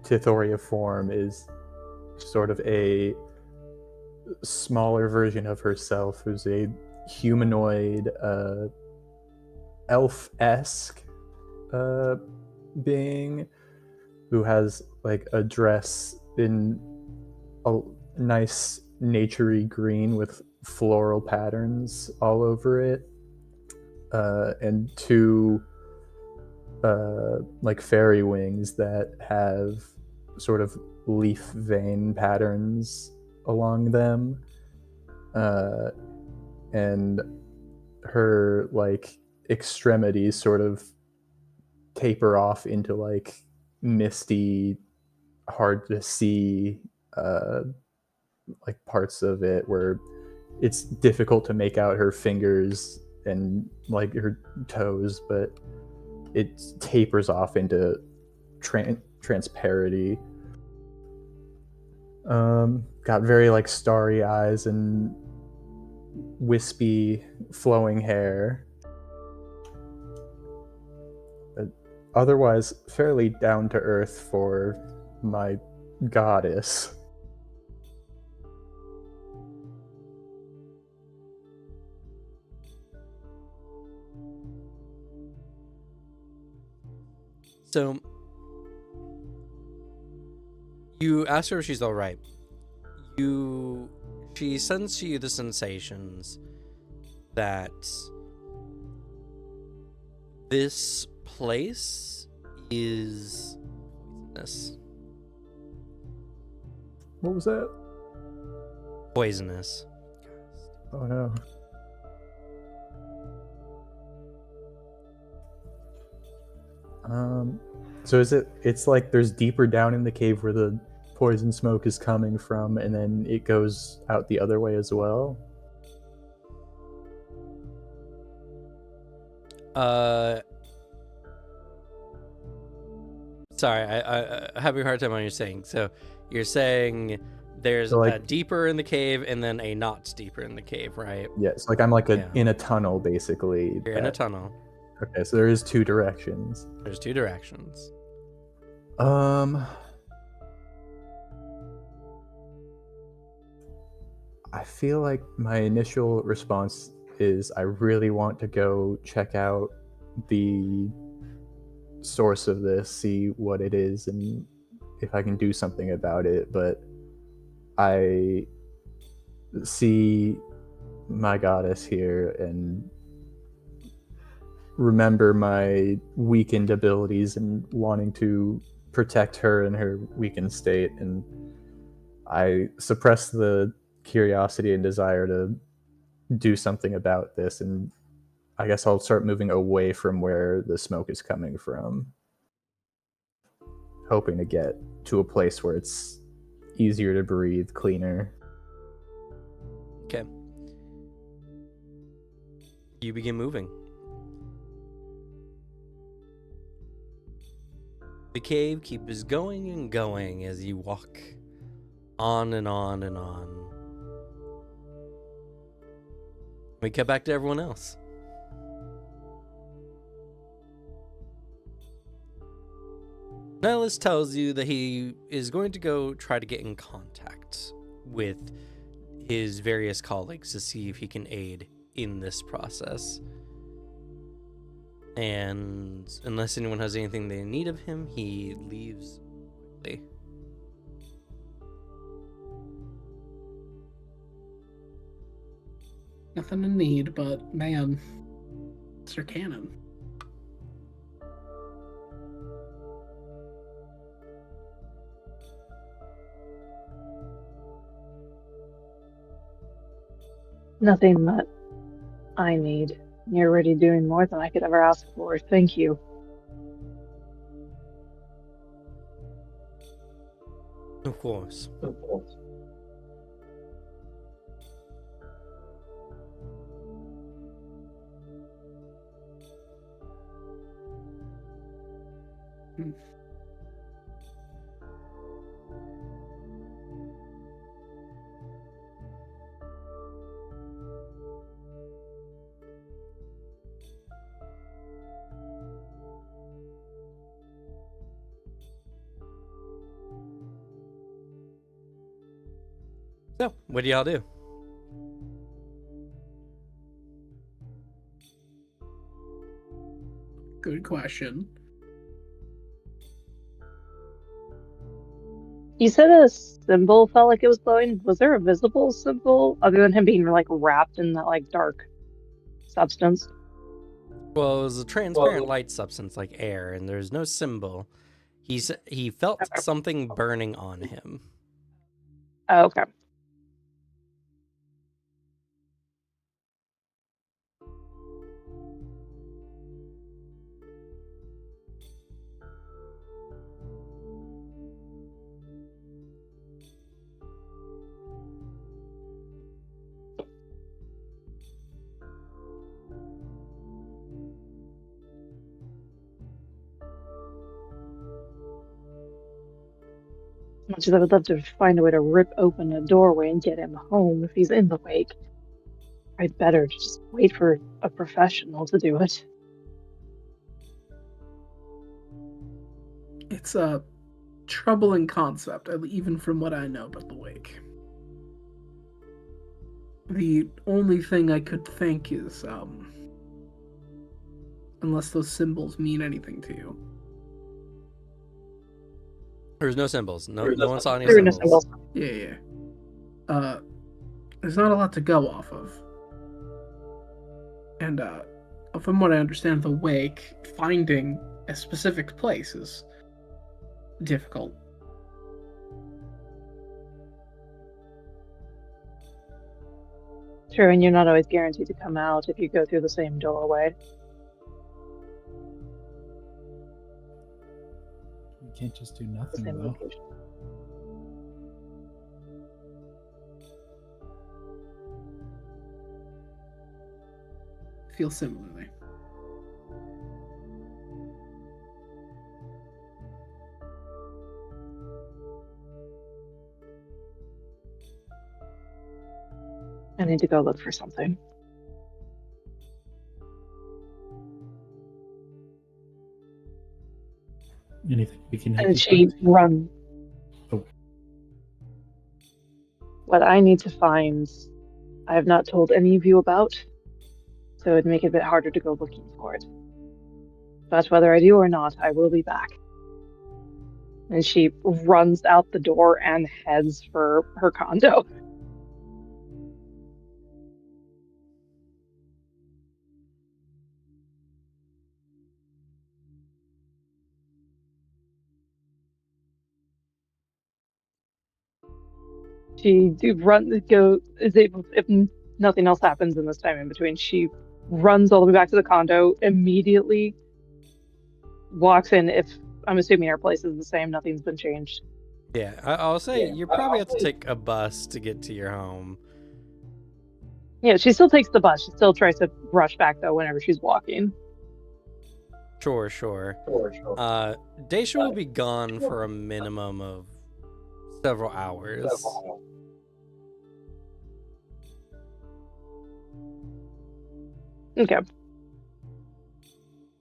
Tithoria form is sort of a smaller version of herself who's a humanoid elf-esque being who has like a dress in a nice naturey green with floral patterns all over it, and two like fairy wings that have sort of leaf vein patterns along them, and her like extremities sort of taper off into like misty, hard to see like parts of it where it's difficult to make out her fingers and like her toes, but it tapers off into transparency. Got very like starry eyes and wispy flowing hair, but otherwise fairly down to earth for my goddess. So you ask her if she's all right. She sends to you the sensations that this place is poisonous. What was that? Poisonous. Oh no. So it's like there's deeper down in the cave where the poison smoke is coming from, and then it goes out the other way as well? Sorry, I having a hard time on what you're saying. So you're saying there's So, like- a deeper in the cave and then a not deeper in the cave, right? Yes, like I'm like Yeah. in a tunnel basically. You're in a tunnel. Okay, so there is two directions. There's two directions. I feel like my initial response is I really want to go check out the source of this, see what it is, and if I can do something about it. But I see my goddess here and remember my weakened abilities and wanting to protect her in her weakened state, and I suppress the curiosity and desire to do something about this, and I guess I'll start moving away from where the smoke is coming from, hoping to get to a place where it's easier to breathe, cleaner. Okay. You begin moving. The cave keeps going and going as you walk on and on and on. We cut back to everyone else. Nihilus tells you that he is going to go try to get in contact with his various colleagues to see if he can aid in this process. And unless anyone has anything they need of him, he leaves quickly. Nothing to need, but man, Sir Cannon. Nothing that I need. You're already doing more than I could ever ask for. Thank you. Of course. So, what do y'all do? Good question. You said a symbol felt like it was glowing. Was there a visible symbol other than him being like wrapped in that like dark substance? Well, it was a transparent light substance like air, and there's no symbol. He felt Okay. something burning on him. Oh, okay. Much as I would love to find a way to rip open a doorway and get him home if he's in the wake, I'd better just wait for a professional to do it. It's a troubling concept, even from what I know about the wake. The only thing I could think is, unless those symbols mean anything to you. There's no symbols. No one saw any There were no symbols. symbols. Yeah. There's not a lot to go off of. And, from what I understand, the wake, finding a specific place is difficult. True, and you're not always guaranteed to come out if you go through the same doorway. You can't just do The nothing, same though. location. Feel similarly. I need to go look for something. Anything we can help And you she find? run. Oh. but I need to find. I have not told any of you about, so it'd make it a bit harder to go looking for it. But whether I do or not, I will be back. And she runs out the door and heads for her condo. She is able, if nothing else happens in this time in between, she runs all the way back to the condo, immediately walks in. If I'm assuming our place is the same, nothing's been changed. Yeah, I'll say you probably have to take a bus to get to your home. Yeah, she still takes the bus. She still tries to rush back though whenever she's walking. Sure. Daisha will be gone for a minimum of several hours. Okay.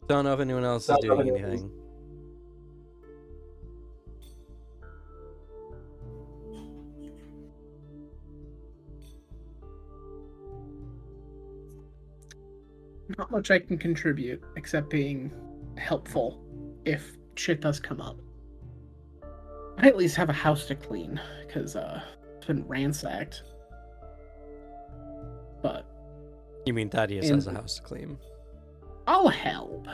Don't know if anyone else is doing anything. Not much I can contribute except being helpful if shit does come up. I at least have a house to clean because it's been ransacked. But You mean Thaddeus has a house to clean? I'll help.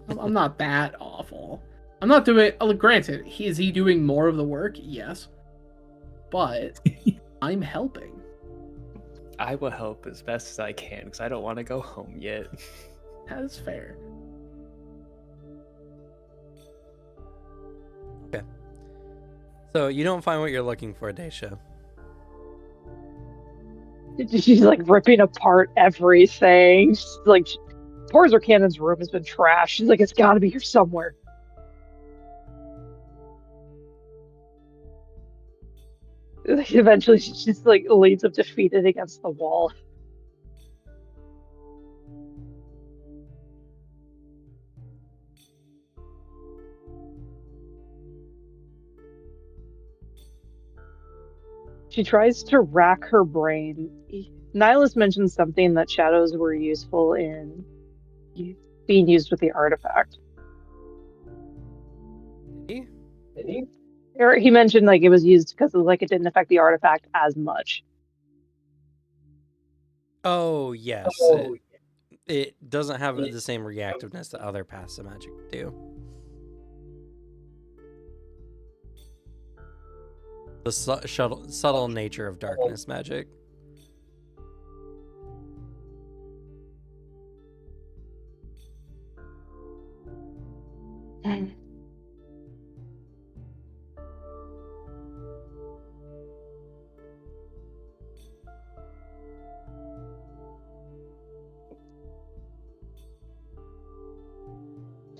I'm not that awful. I'm not doing. Granted, is he doing more of the work? Yes, but I'm helping. I will help as best as I can because I don't want to go home yet. That is fair. Okay. So you don't find what you're looking for, Daisha. She's like ripping apart everything. She's like, Porzer Cannon's room has been trashed. She's like, it's got to be here somewhere. Eventually, she just like leans up defeated against the wall. She tries to rack her brain. Nihilus mentioned something that shadows were useful in being used with the artifact. Did he? Or he mentioned like it was used because like it didn't affect the artifact as much. Oh, yes. It doesn't have the same reactiveness that other passive magic do. The subtle nature of darkness magic.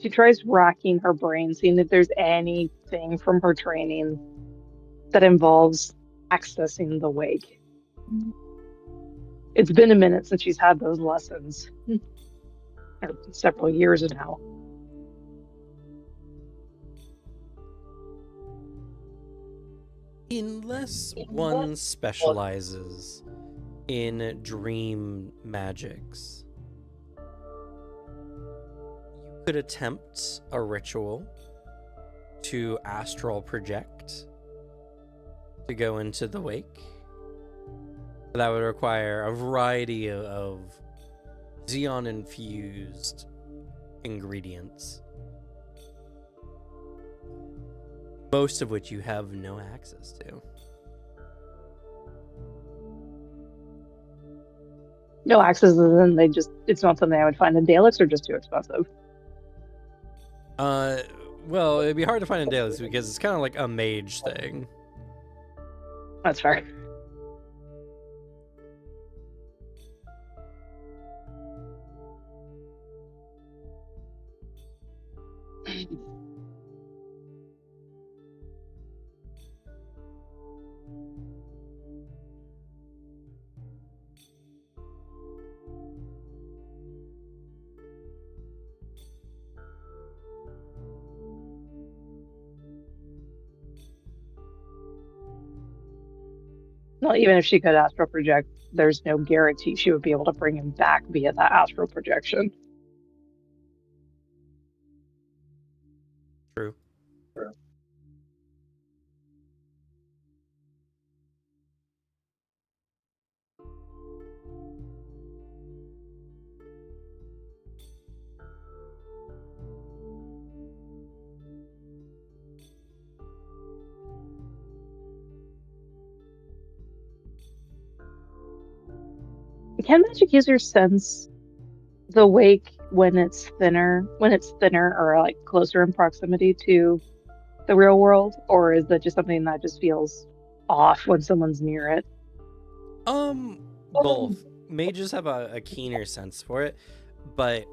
She tries racking her brain, seeing if there's anything from her training that involves accessing the wake. It's been a minute since she's had those lessons. Or several years now. Unless one specializes in dream magics, you could attempt a ritual to astral project to go into the wake. That would require a variety of Xeon infused ingredients, most of which you have no access to. No access, and it's not something I would find in Daleks, or just too expensive. Well, it'd be hard to find in Daleks because it's kind of like a mage thing. That's fair. Well, even if she could astral project, there's no guarantee she would be able to bring him back via that astral projection. True. Can magic users sense the wake when it's thinner or like closer in proximity to the real world, or is that just something that just feels off when someone's near it? Both. Mages have a keener sense for it, but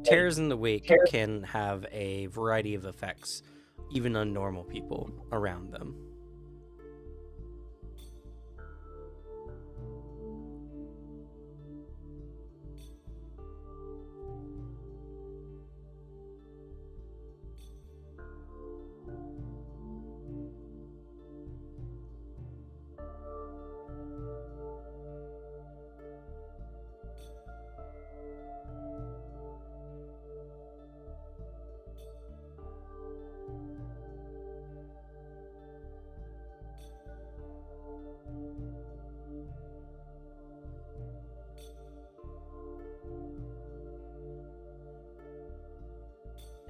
tears in the wake can have a variety of effects, even on normal people around them.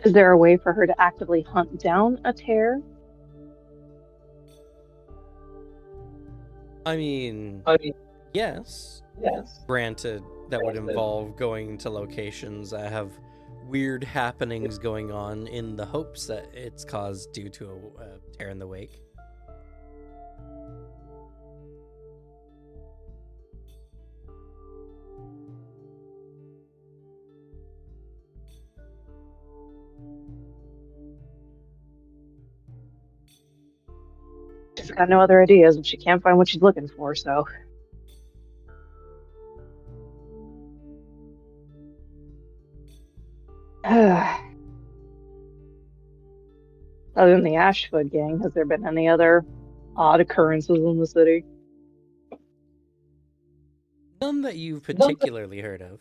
Is there a way for her to actively hunt down a tear? I mean, yes. Granted, that would involve going to locations that have weird happenings going on in the hopes that it's caused due to a tear in the wake. She's got no other ideas and she can't find what she's looking for, so. Other than the Ashfoot gang, has there been any other odd occurrences in the city? None that you've particularly heard of.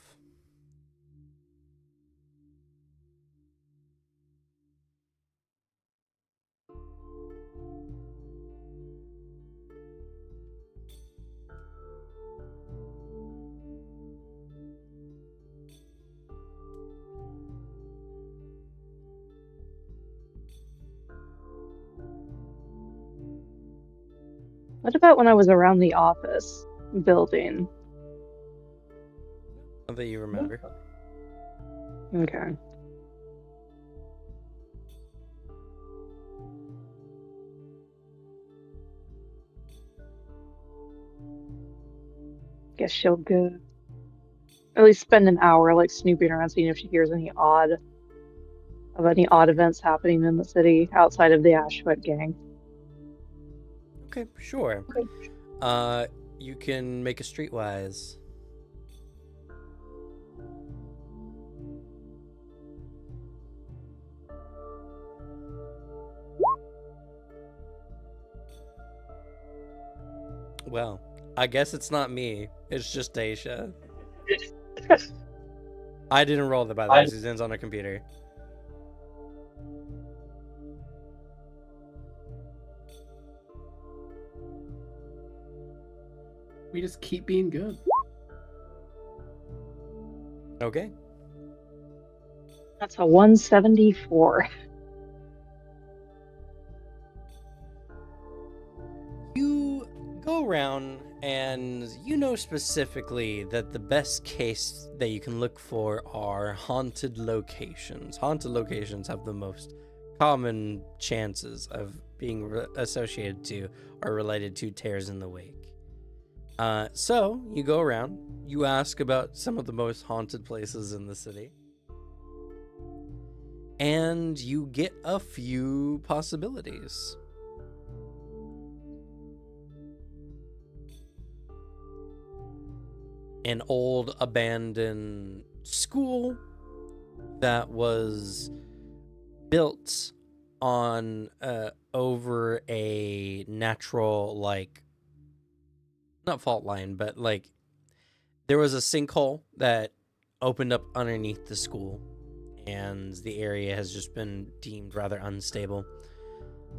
What about when I was around the office building? Not that you remember. Okay. Guess she'll go. At least spend an hour like snooping around, seeing if she hears any odd events happening in the city outside of the Ashfoot gang. Okay, sure. You can make a streetwise. Well, I guess it's not me. It's just Daisha. I didn't roll that, by the way. Suzanne's on her computer. We just keep being good. Okay. That's a 174. You go around and you know specifically that the best case that you can look for are haunted locations. Haunted locations have the most common chances of being associated to or related to tears in the wake. So you go around, you ask about some of the most haunted places in the city, and you get a few possibilities. An old abandoned school that was built on over a natural not fault line, but like there was a sinkhole that opened up underneath the school, and the area has just been deemed rather unstable.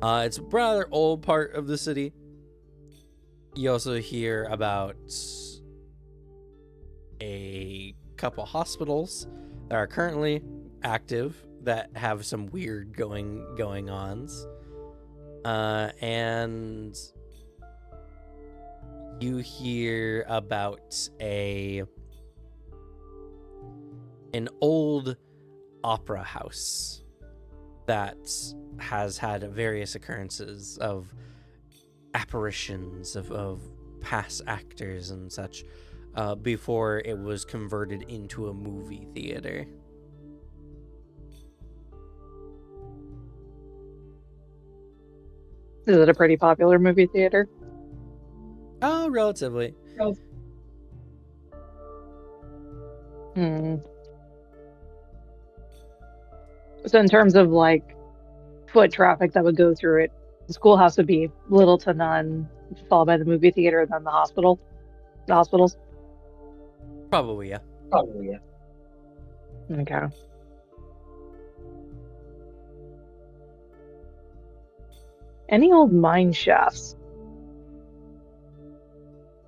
It's a rather old part of the city. You also hear about a couple hospitals that are currently active that have some weird going ons, and you hear about an old opera house that has had various occurrences of apparitions of past actors and such before it was converted into a movie theater. Is it a pretty popular movie theater? Relatively. Hmm. So in terms of like foot traffic that would go through it, the schoolhouse would be little to none, followed by the movie theater, then the hospital. The hospitals. Probably, yeah. Okay. Any old mine shafts?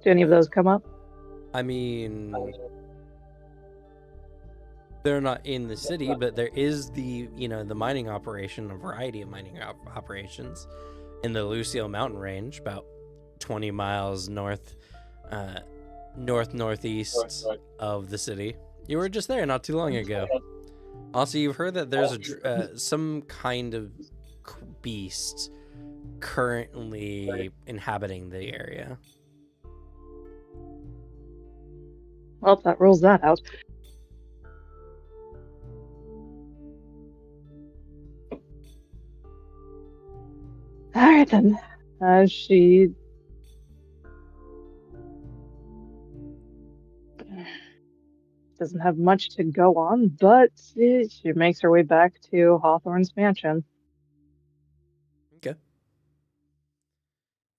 Do any of those come up? I mean, they're not in the city, but there is the mining operation, a variety of mining operations in the Lucio mountain range, about 20 miles northeast of the city. You were just there not too long ago. Also, you've heard that there's some kind of beast currently inhabiting the area. Well, that rules that out. All right then. She doesn't have much to go on, but she makes her way back to Hawthorne's mansion. Okay.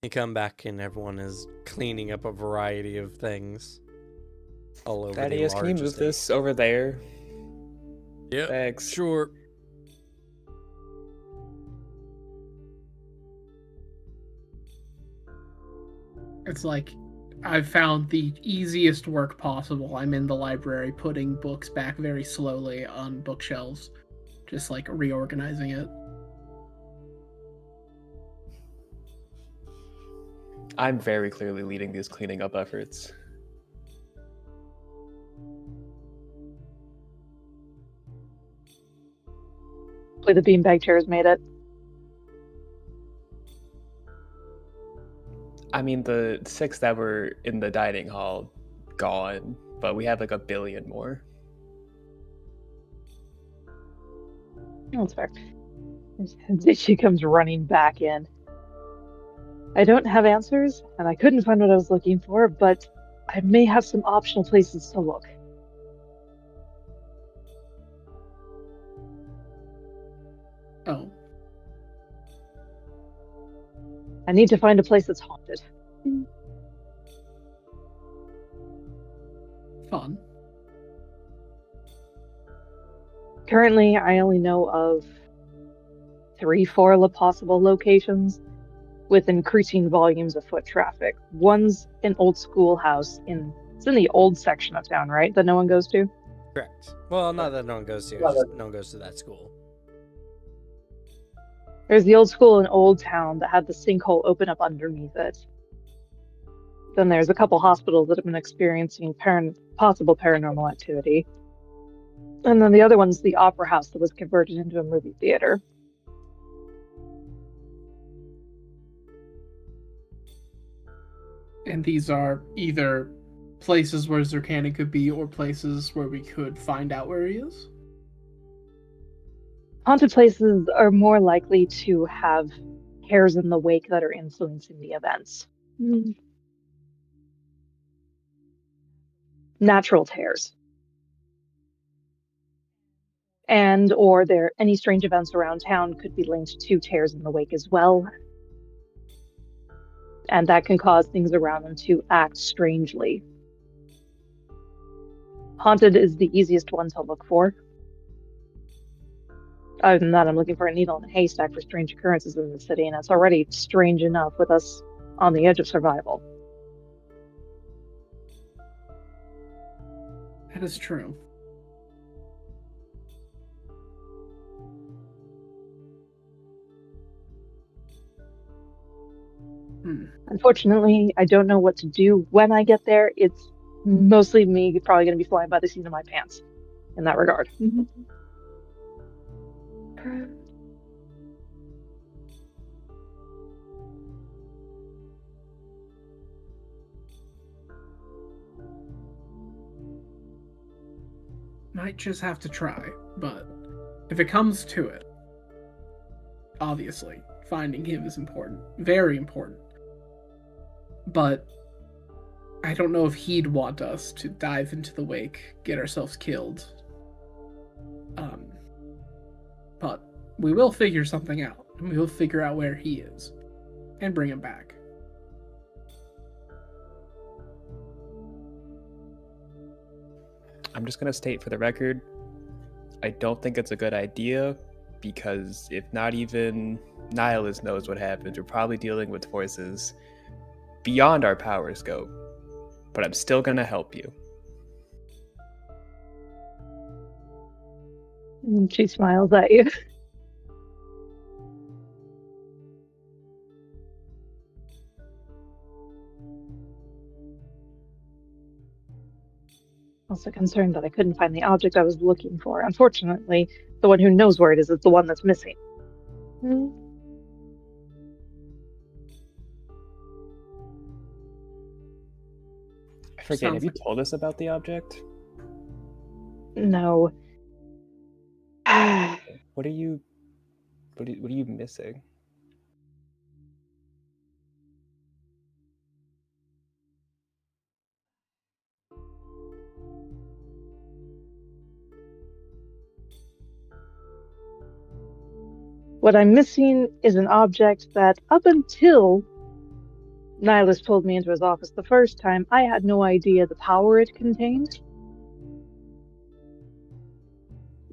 You come back and everyone is cleaning up a variety of things all over Thaddeus, the can you large move estate. this over there? Yeah, Thanks. sure. It's like I've found the easiest work possible. I'm in the library putting books back very slowly on bookshelves, just like reorganizing it. I'm very clearly leading these cleaning up efforts. Hopefully the beanbag chairs made it. I mean, the 6 that were in the dining hall, gone, but we have like 1 billion more. That's fair. She comes running back in. I don't have answers, and I couldn't find what I was looking for, but I may have some optional places to look. Oh, I need to find a place that's haunted. fun. Currently, I only know of 3-4 possible locations with increasing volumes of foot traffic. One's an old schoolhouse it's in the old section of town, right? That no one goes to? Correct. Well, not that no one goes to, it's just no one goes to that school. There's the old school in Old Town that had the sinkhole open up underneath it. Then there's a couple hospitals that have been experiencing possible paranormal activity. And then the other one's the opera house that was converted into a movie theater. And these are either places where Zerkani could be or places where we could find out where he is. Haunted places are more likely to have hairs in the wake that are influencing the events. Natural tears. And or any strange events around town could be linked to tears in the wake as well. And that can cause things around them to act strangely. Haunted is the easiest one to look for. Other than that, I'm looking for a needle in a haystack for strange occurrences in the city, and it's already strange enough with us on the edge of survival. That is true. Unfortunately, I don't know what to do when I get there. It's mostly me probably going to be flying by the seat of my pants in that regard. Might just have to try, but if it comes to it, obviously, finding him is important. Very important. But I don't know if he'd want us to dive into the wake, get ourselves killed. But we will figure something out, and we will figure out where he is, and bring him back. I'm just going to state for the record, I don't think it's a good idea, because if not even Nihilus knows what happens, we're probably dealing with forces beyond our power scope. But I'm still going to help you. And she smiles at you. Also concerned that I couldn't find the object I was looking for. Unfortunately, the one who knows where it is the one that's missing. I forget, have you told us about the object? No. What are you missing? What I'm missing is an object that, up until Nihilus pulled me into his office the first time, I had no idea the power it contained.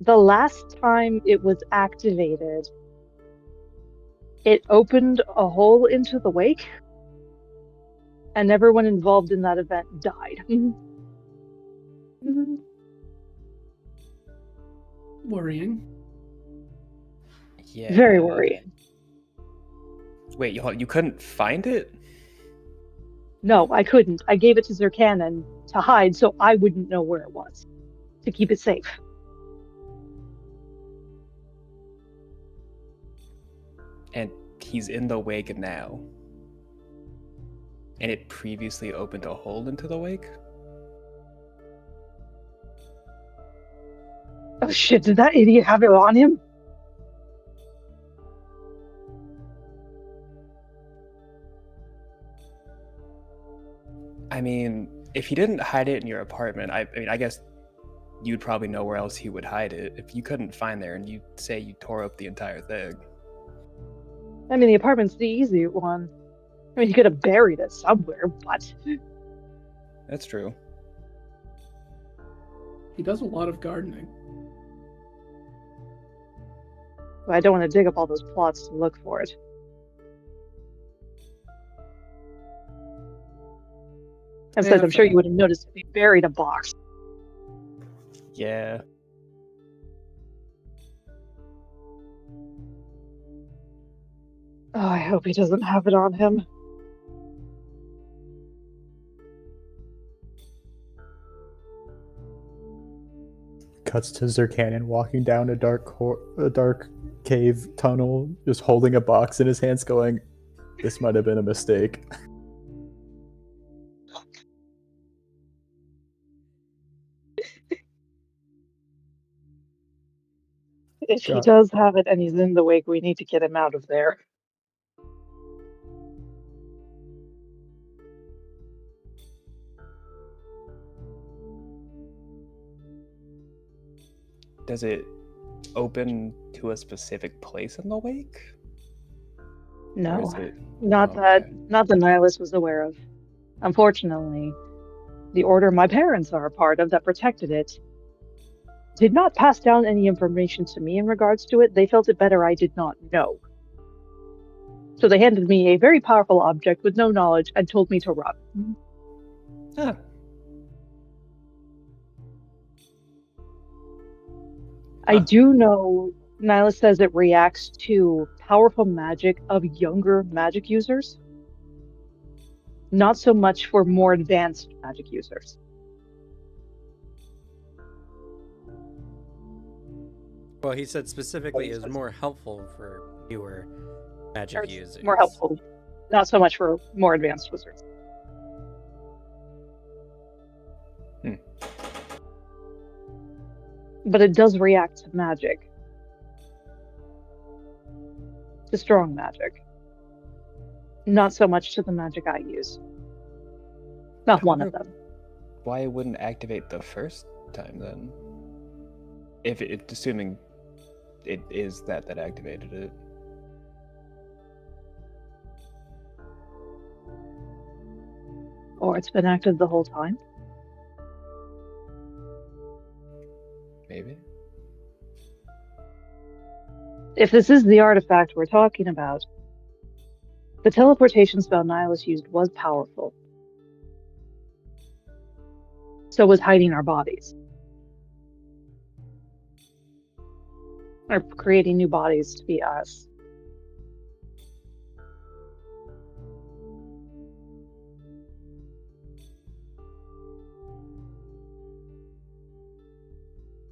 The last time it was activated, it opened a hole into the wake, and everyone involved in that event died. Worrying. Yeah. Very worrying. Wait, you couldn't find it? No, I couldn't. I gave it to Zircanon to hide so I wouldn't know where it was, to keep it safe. And he's in the wake now. And it previously opened a hole into the wake? Oh shit, did that idiot have it on him? I mean, if he didn't hide it in your apartment, I guess you'd probably know where else he would hide it. If you couldn't find there and you say you tore up the entire thing. I mean, the apartment's the easy one. I mean, he could have buried it somewhere, but... That's true. He does a lot of gardening. I don't want to dig up all those plots to look for it. Besides, I'm sure you would have noticed if he buried a box. Yeah. Oh, I hope he doesn't have it on him. Cuts to Zircanon walking down a dark cave tunnel, just holding a box in his hands, going, "This might have been a mistake." If he does have it and he's in the wake, we need to get him out of there. Does it open to a specific place in the wake? No, is it? not Oh, that okay. not that Nihilus was aware of. Unfortunately, the order my parents are a part of that protected it did not pass down any information to me in regards to it. They felt it better I did not know. So they handed me a very powerful object with no knowledge and told me to run. Ah, I do know Nihilus says it reacts to powerful magic of younger magic users, not so much for more advanced magic users. Well, he said specifically is more helpful for newer Or magic it's users. more helpful, not so much for more advanced wizards. But it does react to magic. To strong magic. Not so much to the magic I use. Not one of them. why it wouldn't activate the first time then? If it, assuming it is that activated it. Or it's been active the whole time. Maybe. If this is the artifact we're talking about, the teleportation spell Nihilus used was powerful. So was hiding our bodies. Or creating new bodies to be us.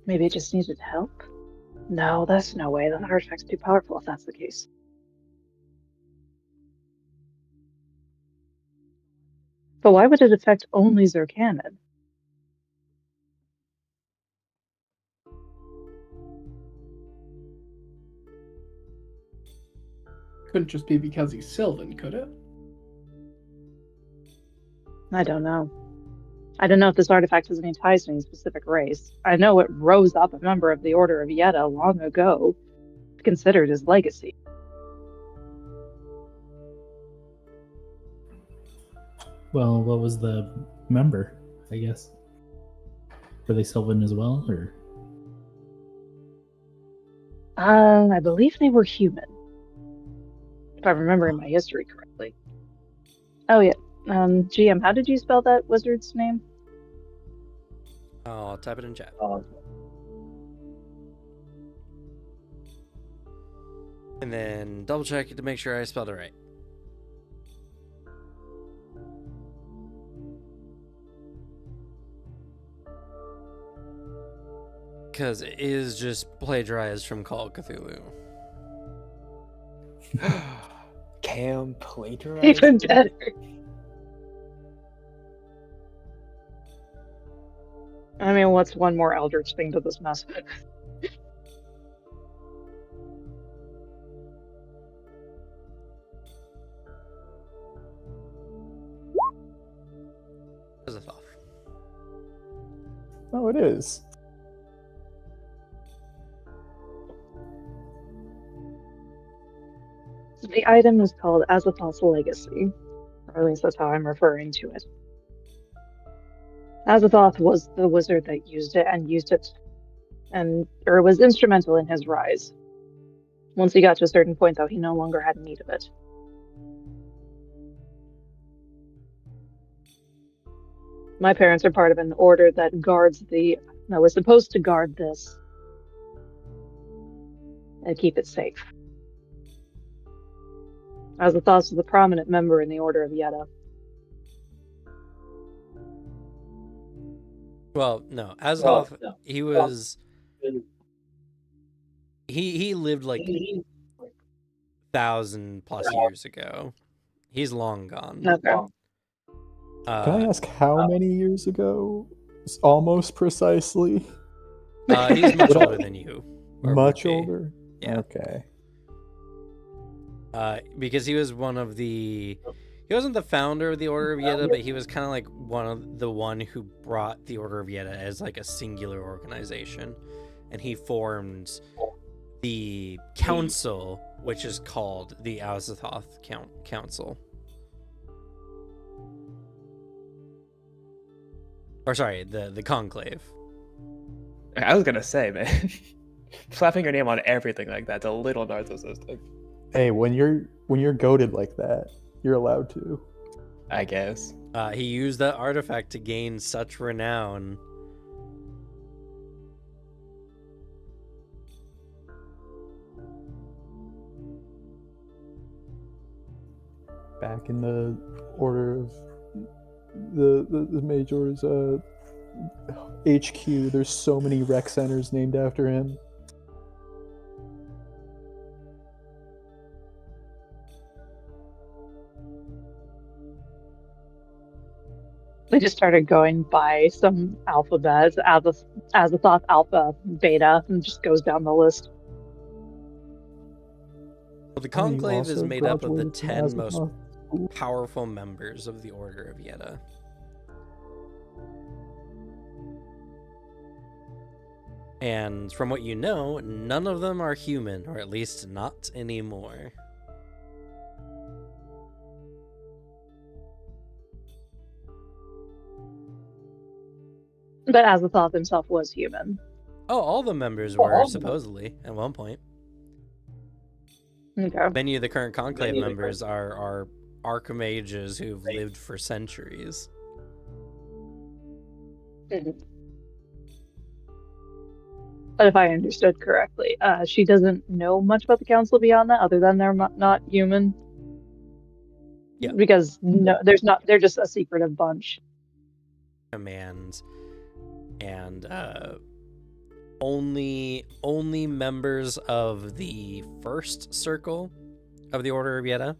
Maybe it just needed help? No, that's no way. The artifact's too powerful if that's the case. But why would it affect only Zerkanon? Couldn't just be because he's Sylvan, could it? I don't know. I don't know if this artifact has any ties to any specific race. I know it rose up a member of the Order of Yetta long ago, considered his legacy. Well, what was the member, I guess? Were they Sylvan as well, or? I believe they were human. If I'm remembering my history correctly. Oh yeah. GM, how did you spell that wizard's name? I'll type it in chat. And then double check to make sure I spelled it right. Because it is just plagiarized from Call of Cthulhu. Cam plagiarized. Even better. I mean, what's one more eldritch thing to this mess? As a thought. Oh, it is. The item is called Azathoth's Legacy, or at least that's how I'm referring to it. Azathoth was the wizard that used it, or was instrumental in his rise. Once he got to a certain point, though, he no longer had need of it. My parents are part of an order that was supposed to guard this and keep it safe. Azathoth was a prominent member in the Order of Yetta. Well, no. Azathoth, he was... He lived like 1,000+ years ago. He's long gone. Okay. Can I ask how many years ago? Almost precisely. He's much older than you. or Much would be. older? Yeah. Okay. Because he was one of the... He wasn't the founder of the Order of Yetta, but he was kind of like one who brought the Order of Yetta as like a singular organization. And he formed the council, which is called the Azathoth Council. Or sorry, the conclave. I was gonna say, man, slapping your name on everything like that's a little narcissistic. Hey, when you're goated like that, you're allowed to. I guess. He used that artifact to gain such renown. Back in the order of the majors, HQ. There's so many rec centers named after him. We just started going by some alphabets, Azathoth Alpha, Beta, and just goes down the list. Well, the Oh, you conclave is also made up of the graduated from 10 most Azathoth? powerful members of the Order of Yeda. And from what you know, none of them are human, or at least not anymore. But Azathoth himself was human. Oh, all the members were, supposedly, at one point. Okay. Many of the current conclave members are archmages who've lived for centuries. Mhm. But if I understood correctly, she doesn't know much about the council beyond that, other than they're not human. Yeah. Because no, there's not. They're just a secretive bunch. Commands and only members of the first circle of the Order of Yeda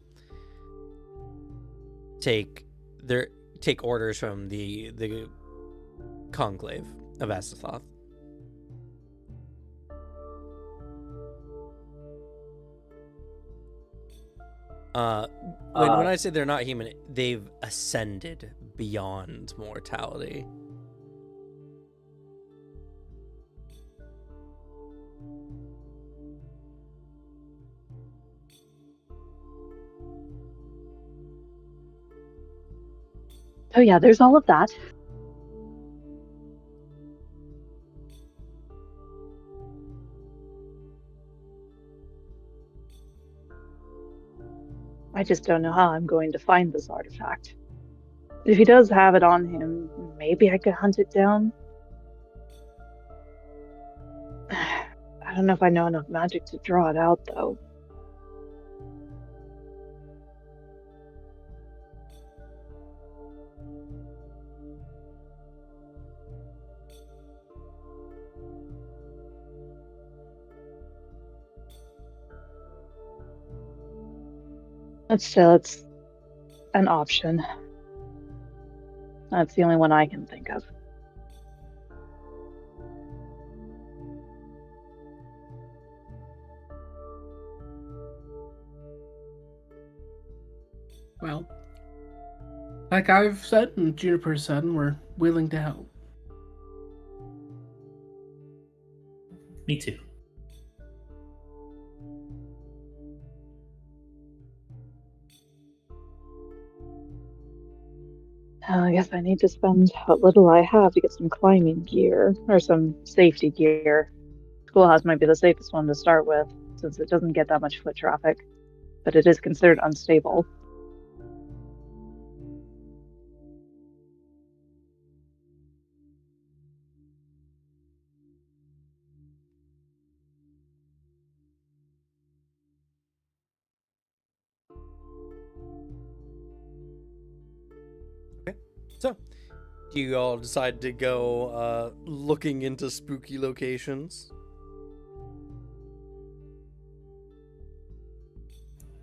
take orders from the conclave of Azathoth. When I say they're not human, they've ascended beyond mortality. Oh yeah, there's all of that. I just don't know how I'm going to find this artifact. If he does have it on him, maybe I could hunt it down. I don't know if I know enough magic to draw it out, though. It's an option. That's the only one I can think of. Well, like I've said and Juniper said, and we're willing to help. Me too. I guess I need to spend what little I have to get some climbing gear, or some safety gear. Schoolhouse might be the safest one to start with, since it doesn't get that much foot traffic, but it is considered unstable. Okay, so do you all decide to go looking into spooky locations?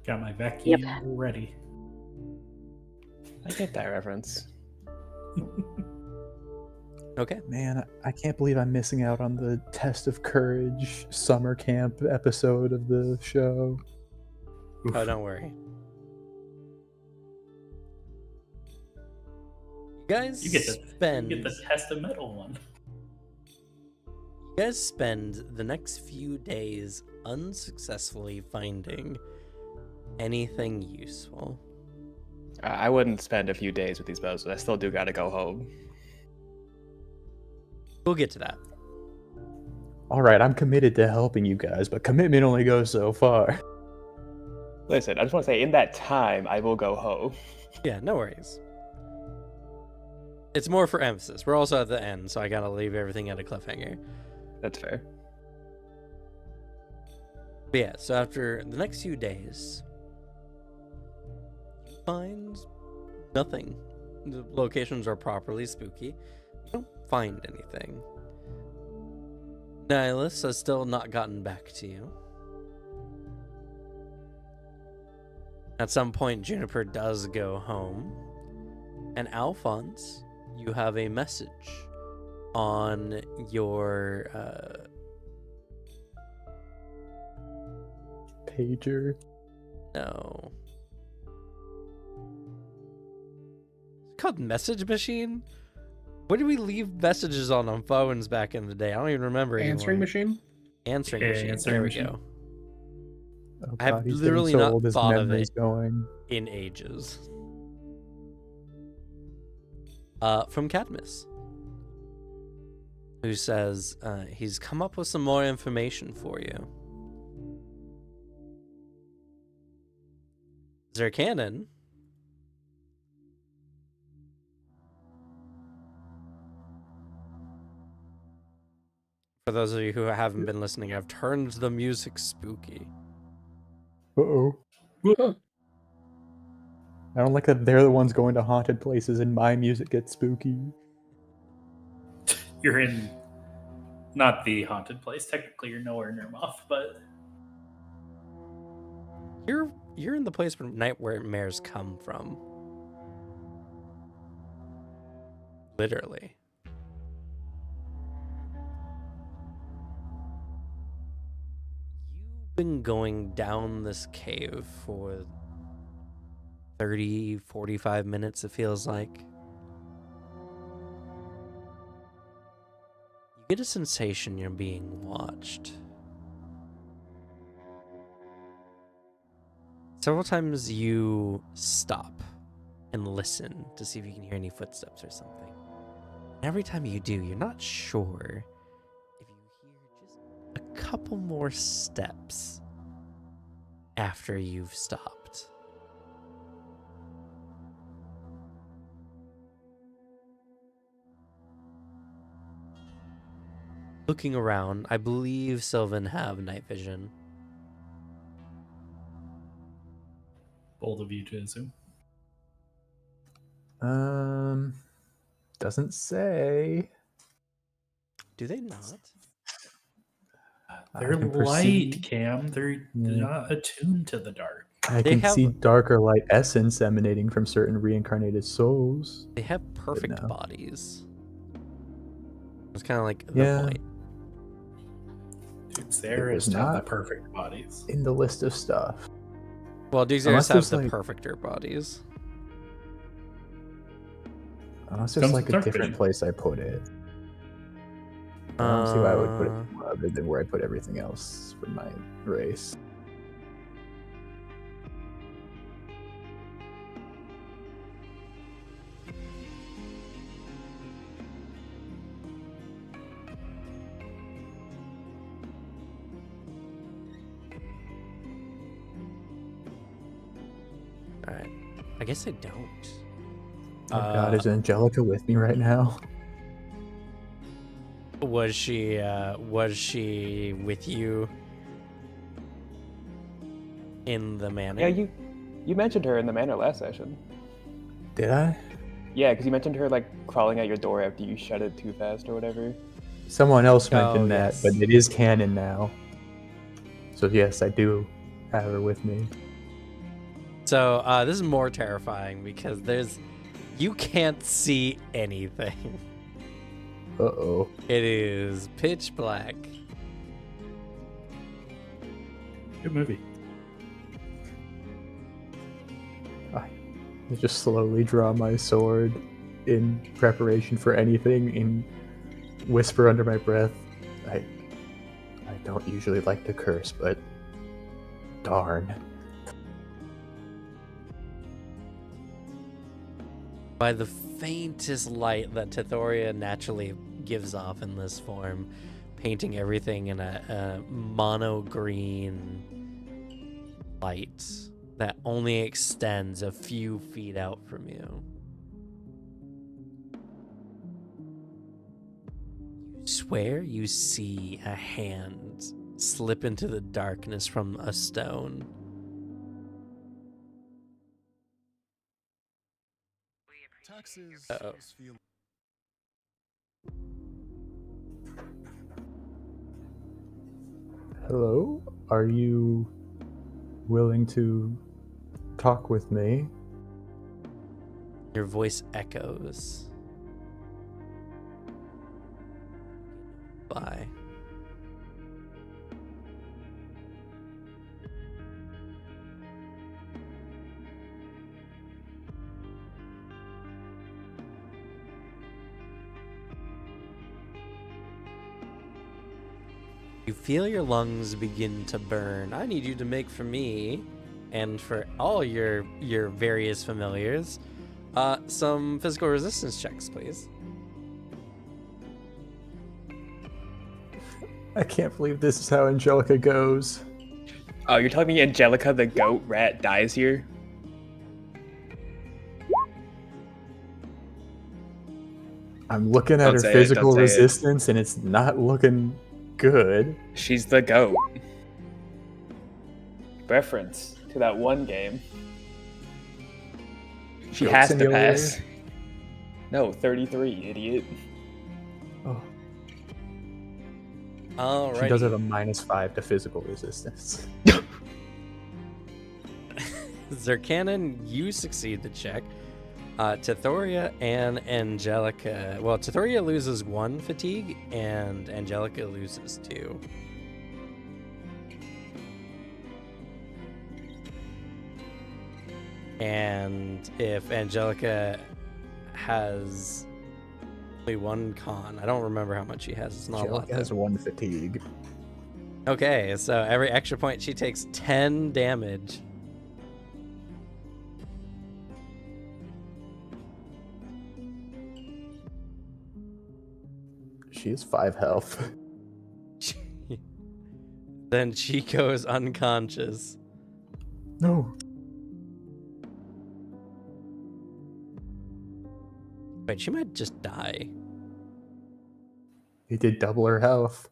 Got my vacuum ready. I get that reference. Okay. Man, I can't believe I'm missing out on the Test of Courage summer camp episode of the show. Oh, don't worry. You guys You get spend the test of metal one. You guys spend the next few days unsuccessfully finding anything useful. I wouldn't spend a few days with these bows. I still do gotta go home. We'll get to that. All right, I'm committed to helping you guys, but commitment only goes so far. Listen, I just want to say, in that time, I will go home. Yeah, no worries. It's more for emphasis. We're also at the end, so I gotta leave everything at a cliffhanger. That's fair. But yeah, so after the next few days, you find nothing. The locations are properly spooky. You don't find anything. Nihilus has still not gotten back to you. At some point, Juniper does go home. And Alphonse, you have a message on your Pager. no. It's called message machine? Where did we leave messages on phones back in the day? I don't even remember anymore. Answering machine. Answering Yeah, machine. answering There we machine. go. Oh, I have God, he's getting literally so not old, his thought of memory's it. going. In ages. From Cadmus, who says he's come up with some more information for you. Zerkanon for those of you who haven't been listening, I've turned the music spooky. Uh-oh. Huh. I don't like that they're the ones going to haunted places and my music gets spooky. You're in not the haunted place. Technically, you're nowhere near Moth, but You're in the place where nightmares come from. Literally. You've been going down this cave for 30, 45 minutes, it feels like. You get a sensation you're being watched. Several times you stop and listen to see if you can hear any footsteps or something. And every time you do, you're not sure if you hear just a couple more steps after you've stopped. Looking around, I believe Sylvan have night vision. bold of you to assume. Doesn't say. Do they not? They're can light, perceive- Cam. They're not attuned to the dark. I They can see have- darker light essence emanating from certain reincarnated souls. They have perfect no. bodies. It's kind of like the Yeah. point. Dudes there It was is to have the not- perfect bodies. In the list of stuff. Well, Dixers Unless have there's, the like- perfecter bodies. Unless Comes there's like with a dark different vision. place I put it. I don't see why I would put it other than where I put everything else with my race. Alright. I guess I don't. Oh God, is Angelica with me right now? Was she with you in the manor? Yeah, you mentioned her in the manor last session. Did I? Yeah, because you mentioned her like crawling at your door after you shut it too fast or whatever. Someone else Oh, mentioned that, yes. but it is canon now. So yes, I do have her with me. So this is more terrifying because you can't see anything. Uh-oh. It is pitch black. Good movie. I just slowly draw my sword in preparation for anything and whisper under my breath, I don't usually like to curse, but darn. By the faintest light that Tithoria naturally gives off in this form, painting everything in a mono green light that only extends a few feet out from you. You swear you see a hand slip into the darkness from a stone. Uh-oh. Hello? Are you willing to talk with me? Your voice echoes. Bye. You feel your lungs begin to burn. I need you to make for me, and for all your various familiars, some physical resistance checks, please. I can't believe this is how Angelica goes. Oh, you're telling me Angelica the goat rat dies here? I'm looking at Don't her say it, physical don't say it. resistance, and it's not looking good. She's the goat. Reference to that one game. She Goat has Simulator? to pass. No, 33, idiot. Oh, Alrighty. she does have a -5 to physical resistance. Zerkanon, you succeed the check. Tithoria and Angelica. Well, Tithoria loses 1 fatigue, and Angelica loses 2. And if Angelica has only 1 con, I don't remember how much she has. It's not a lot. Angelica has Though. 1 fatigue. Okay, so every extra point she takes 10 damage. She has 5 health. Then she goes unconscious. No. Wait, she might just die. He did double her health.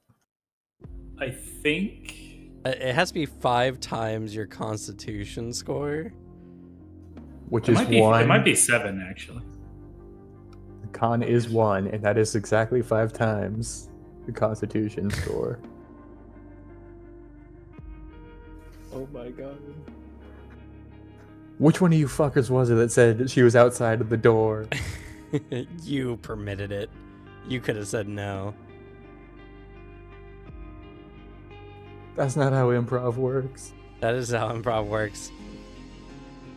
I think. It has to be 5 times your Constitution score. Which It is might be. 1. It might be 7 actually. The con is 1, and that is exactly 5 times the Constitution score. Oh my god. Which one of you fuckers was it that said she was outside of the door? You permitted it. You could have said no. That's not how improv works. That is how improv works.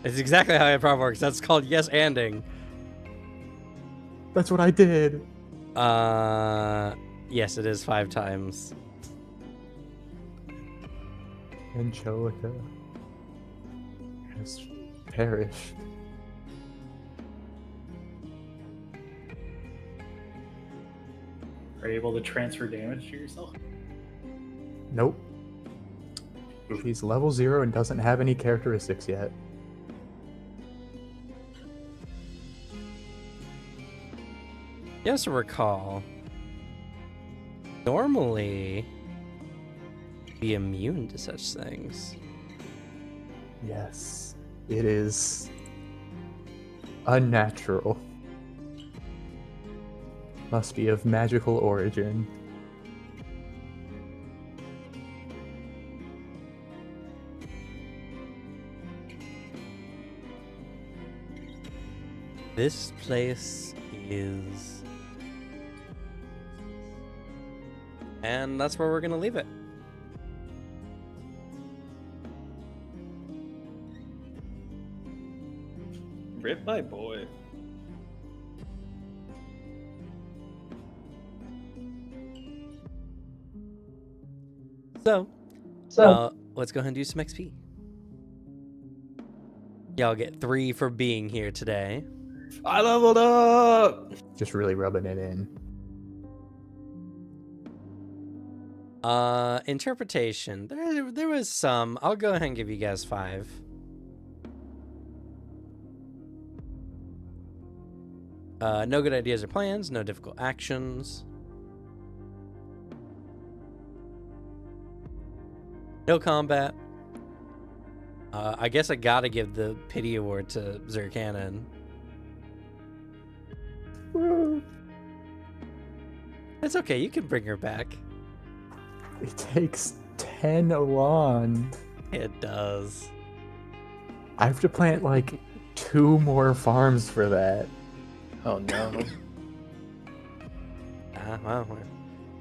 It's exactly how improv works. That's called yes-anding. That's what I did. Yes, it is 5 times. Angelica has perished. Are you able to transfer damage to yourself? Nope. She's level 0 and doesn't have any characteristics yet. Yes, recall. Normally, be immune to such things. Yes. It is unnatural. Must be of magical origin. This place is... And that's where we're going to leave it. Rip my boy. So, So, let's go ahead and do some XP. Y'all get 3 for being here today. I leveled up. Just really rubbing it in. Interpretation. There was some. I'll go ahead and give you guys 5. No good ideas or plans. No difficult actions. No combat. I guess I gotta give the pity award to Zerkanon. It's okay. You can bring her back. It takes 10 Elan. It does. I have to plant like 2 more farms for that. Oh no. Well,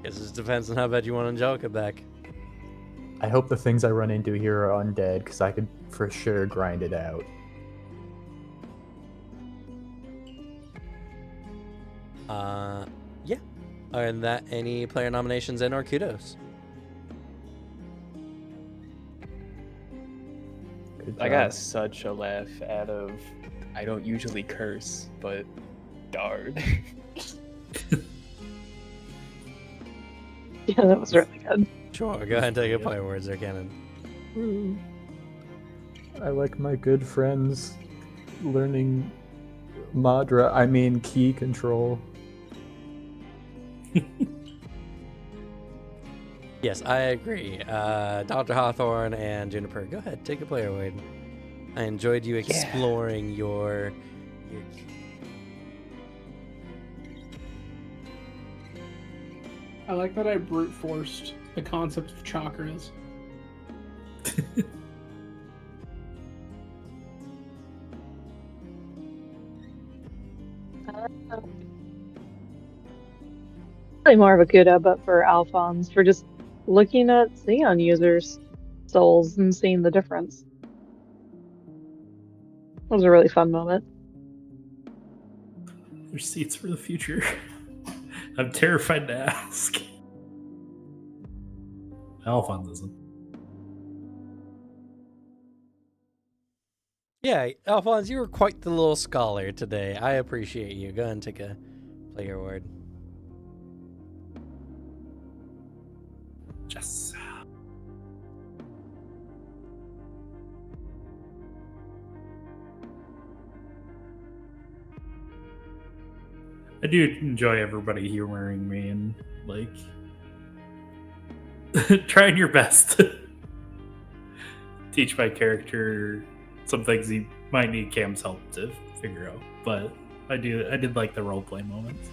guess it just depends on how bad you want Angelica back. I hope the things I run into here are undead, because I could for sure grind it out. Yeah. Other than that, any player nominations and or kudos? Good I job. got such a laugh out of. I don't usually curse, but darn. yeah, that was really good. Sure, go ahead and take a player award, Zerkanon. I like my good friends learning key control. Yes, I agree. Dr. Hawthorne and Juniper, go ahead, take a player award. I enjoyed you exploring your I like that I brute forced the concept of chakras. Probably more of a kudo, but for Alphonse, for just looking at Xeon users' souls and seeing the difference. It was a really fun moment. Receipts for the future. I'm terrified to ask. Alphonse isn't. Yeah, Alphonse, you were quite the little scholar today. I appreciate you. Go ahead and take a player award. Yes. I do enjoy everybody humoring me and like trying your best to teach my character some things he might need Cam's help to figure out. But I did like the roleplay moments.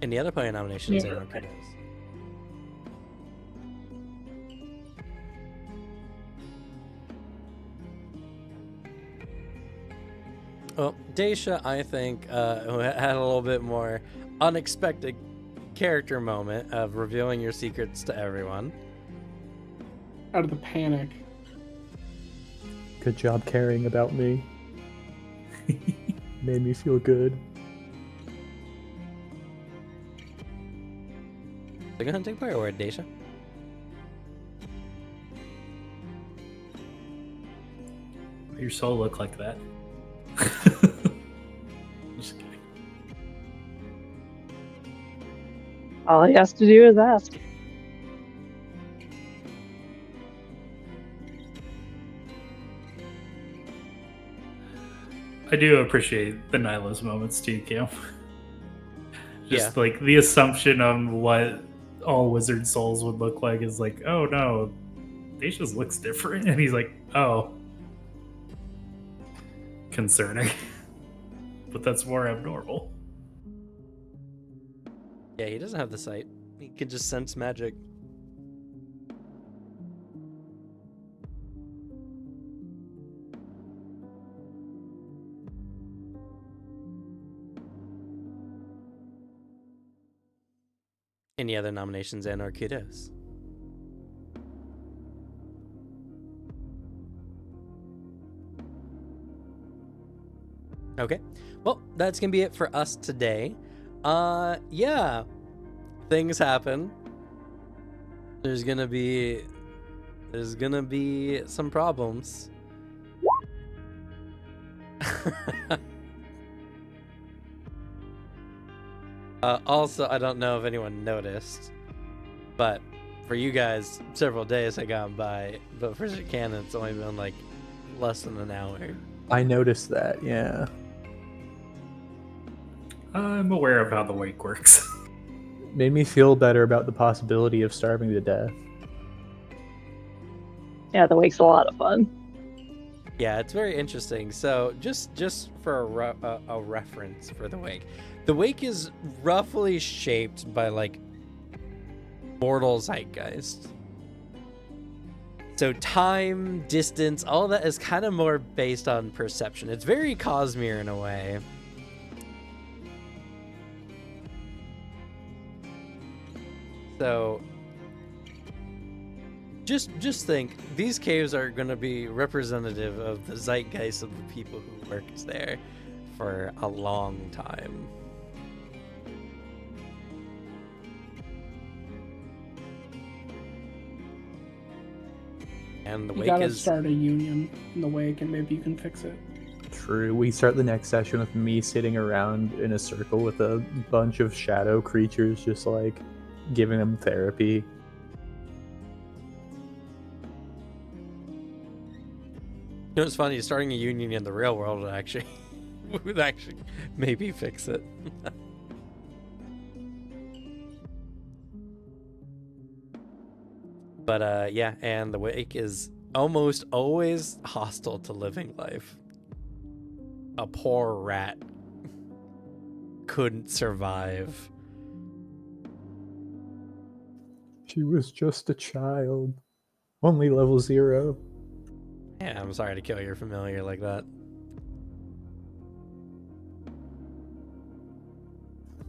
Any other player nominations Yeah. and or kudos? Well, Daisha, I think, who had a little bit more unexpected character moment of revealing your secrets to everyone. Out of the panic. Good job caring about me. Made me feel good. So go ahead and take a player award, Daisha. Your soul look like that. Just kidding. All he has to do is ask. I do appreciate the Nyla's moments too, Cam. Just Yeah. like the assumption on what all wizard souls would look like is like, oh no, Dacia's looks different. And he's like, oh. Concerning. But that's more abnormal. Yeah, he doesn't have the sight. He can just sense magic. Any other nominations and or kudos? Okay. Well, that's gonna be it for us today. Yeah. Things happen. There's gonna be some problems. Also, I don't know if anyone noticed, but for you guys, several days have gone by, but for Shikanan, it's only been like less than an hour. I noticed that, yeah. I'm aware of how the wake works. Made me feel better about the possibility of starving to death. Yeah, the wake's a lot of fun. Yeah, it's very interesting. So, just for a reference for the wake is roughly shaped by like mortal zeitgeist. So time, distance, all that is kind of more based on perception. It's very Cosmere in a way. So just think, these caves are going to be representative of the zeitgeist of the people who worked there for a long time. And the You wake gotta is start a union in the wake, and maybe you can fix it. True. We start the next session with me sitting around in a circle with a bunch of shadow creatures, just like giving them therapy. You know, it's funny, starting a union in the real world would actually maybe fix it. But yeah, and the wake is almost always hostile to living life. A poor rat couldn't survive. She was just a child. Only level 0. Yeah, I'm sorry to kill your familiar like that.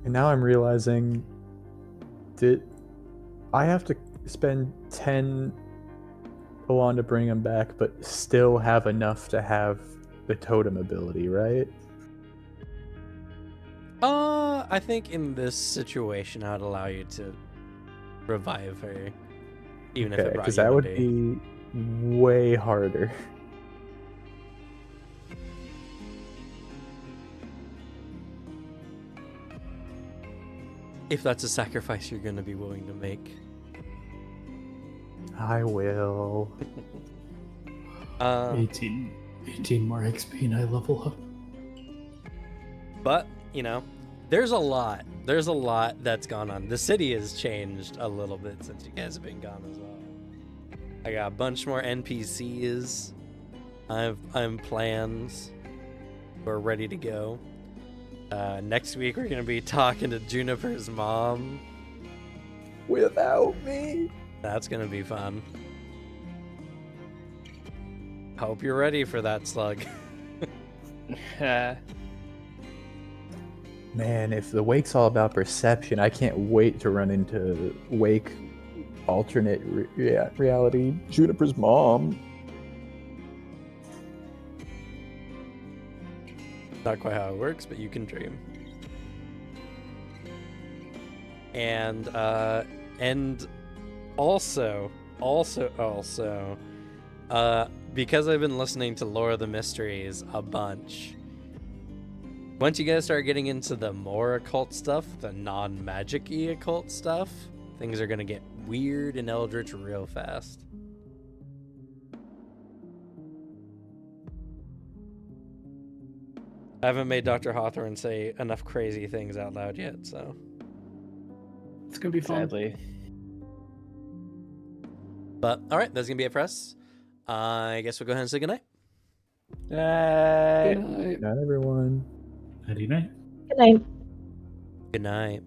And now I'm realizing that I have to spend 10 Alon to bring him back, but still have enough to have the totem ability, right? I think in this situation, I'd allow you to revive her, even if it brought because you that would 1D. be way harder. If that's a sacrifice you're going to be willing to make. I will. 18 more XP and I level up. But, you know, there's a lot that's gone on. The city has changed a little bit since you guys have been gone as well. I got a bunch more NPCs. I'm plans. We're ready to go. Next week we're gonna be talking to Juniper's mom. Without me? That's gonna be fun. Hope you're ready for that, Slug. Man, if the Wake's all about perception, I can't wait to run into Wake alternate reality Juniper's mom. Not quite how it works, but you can dream. And also, because I've been listening to Lore of the Mysteries a bunch, once you guys start getting into the more occult stuff, the non-magic-y occult stuff, things are gonna get weird and eldritch real fast. I haven't made Dr. Hawthorne say enough crazy things out loud yet, so. It's gonna be fun. Sadly. But, alright, that's gonna be it for us. I guess we'll go ahead and say goodnight. Good night. Not everyone. Nighty night. Good night. Good night.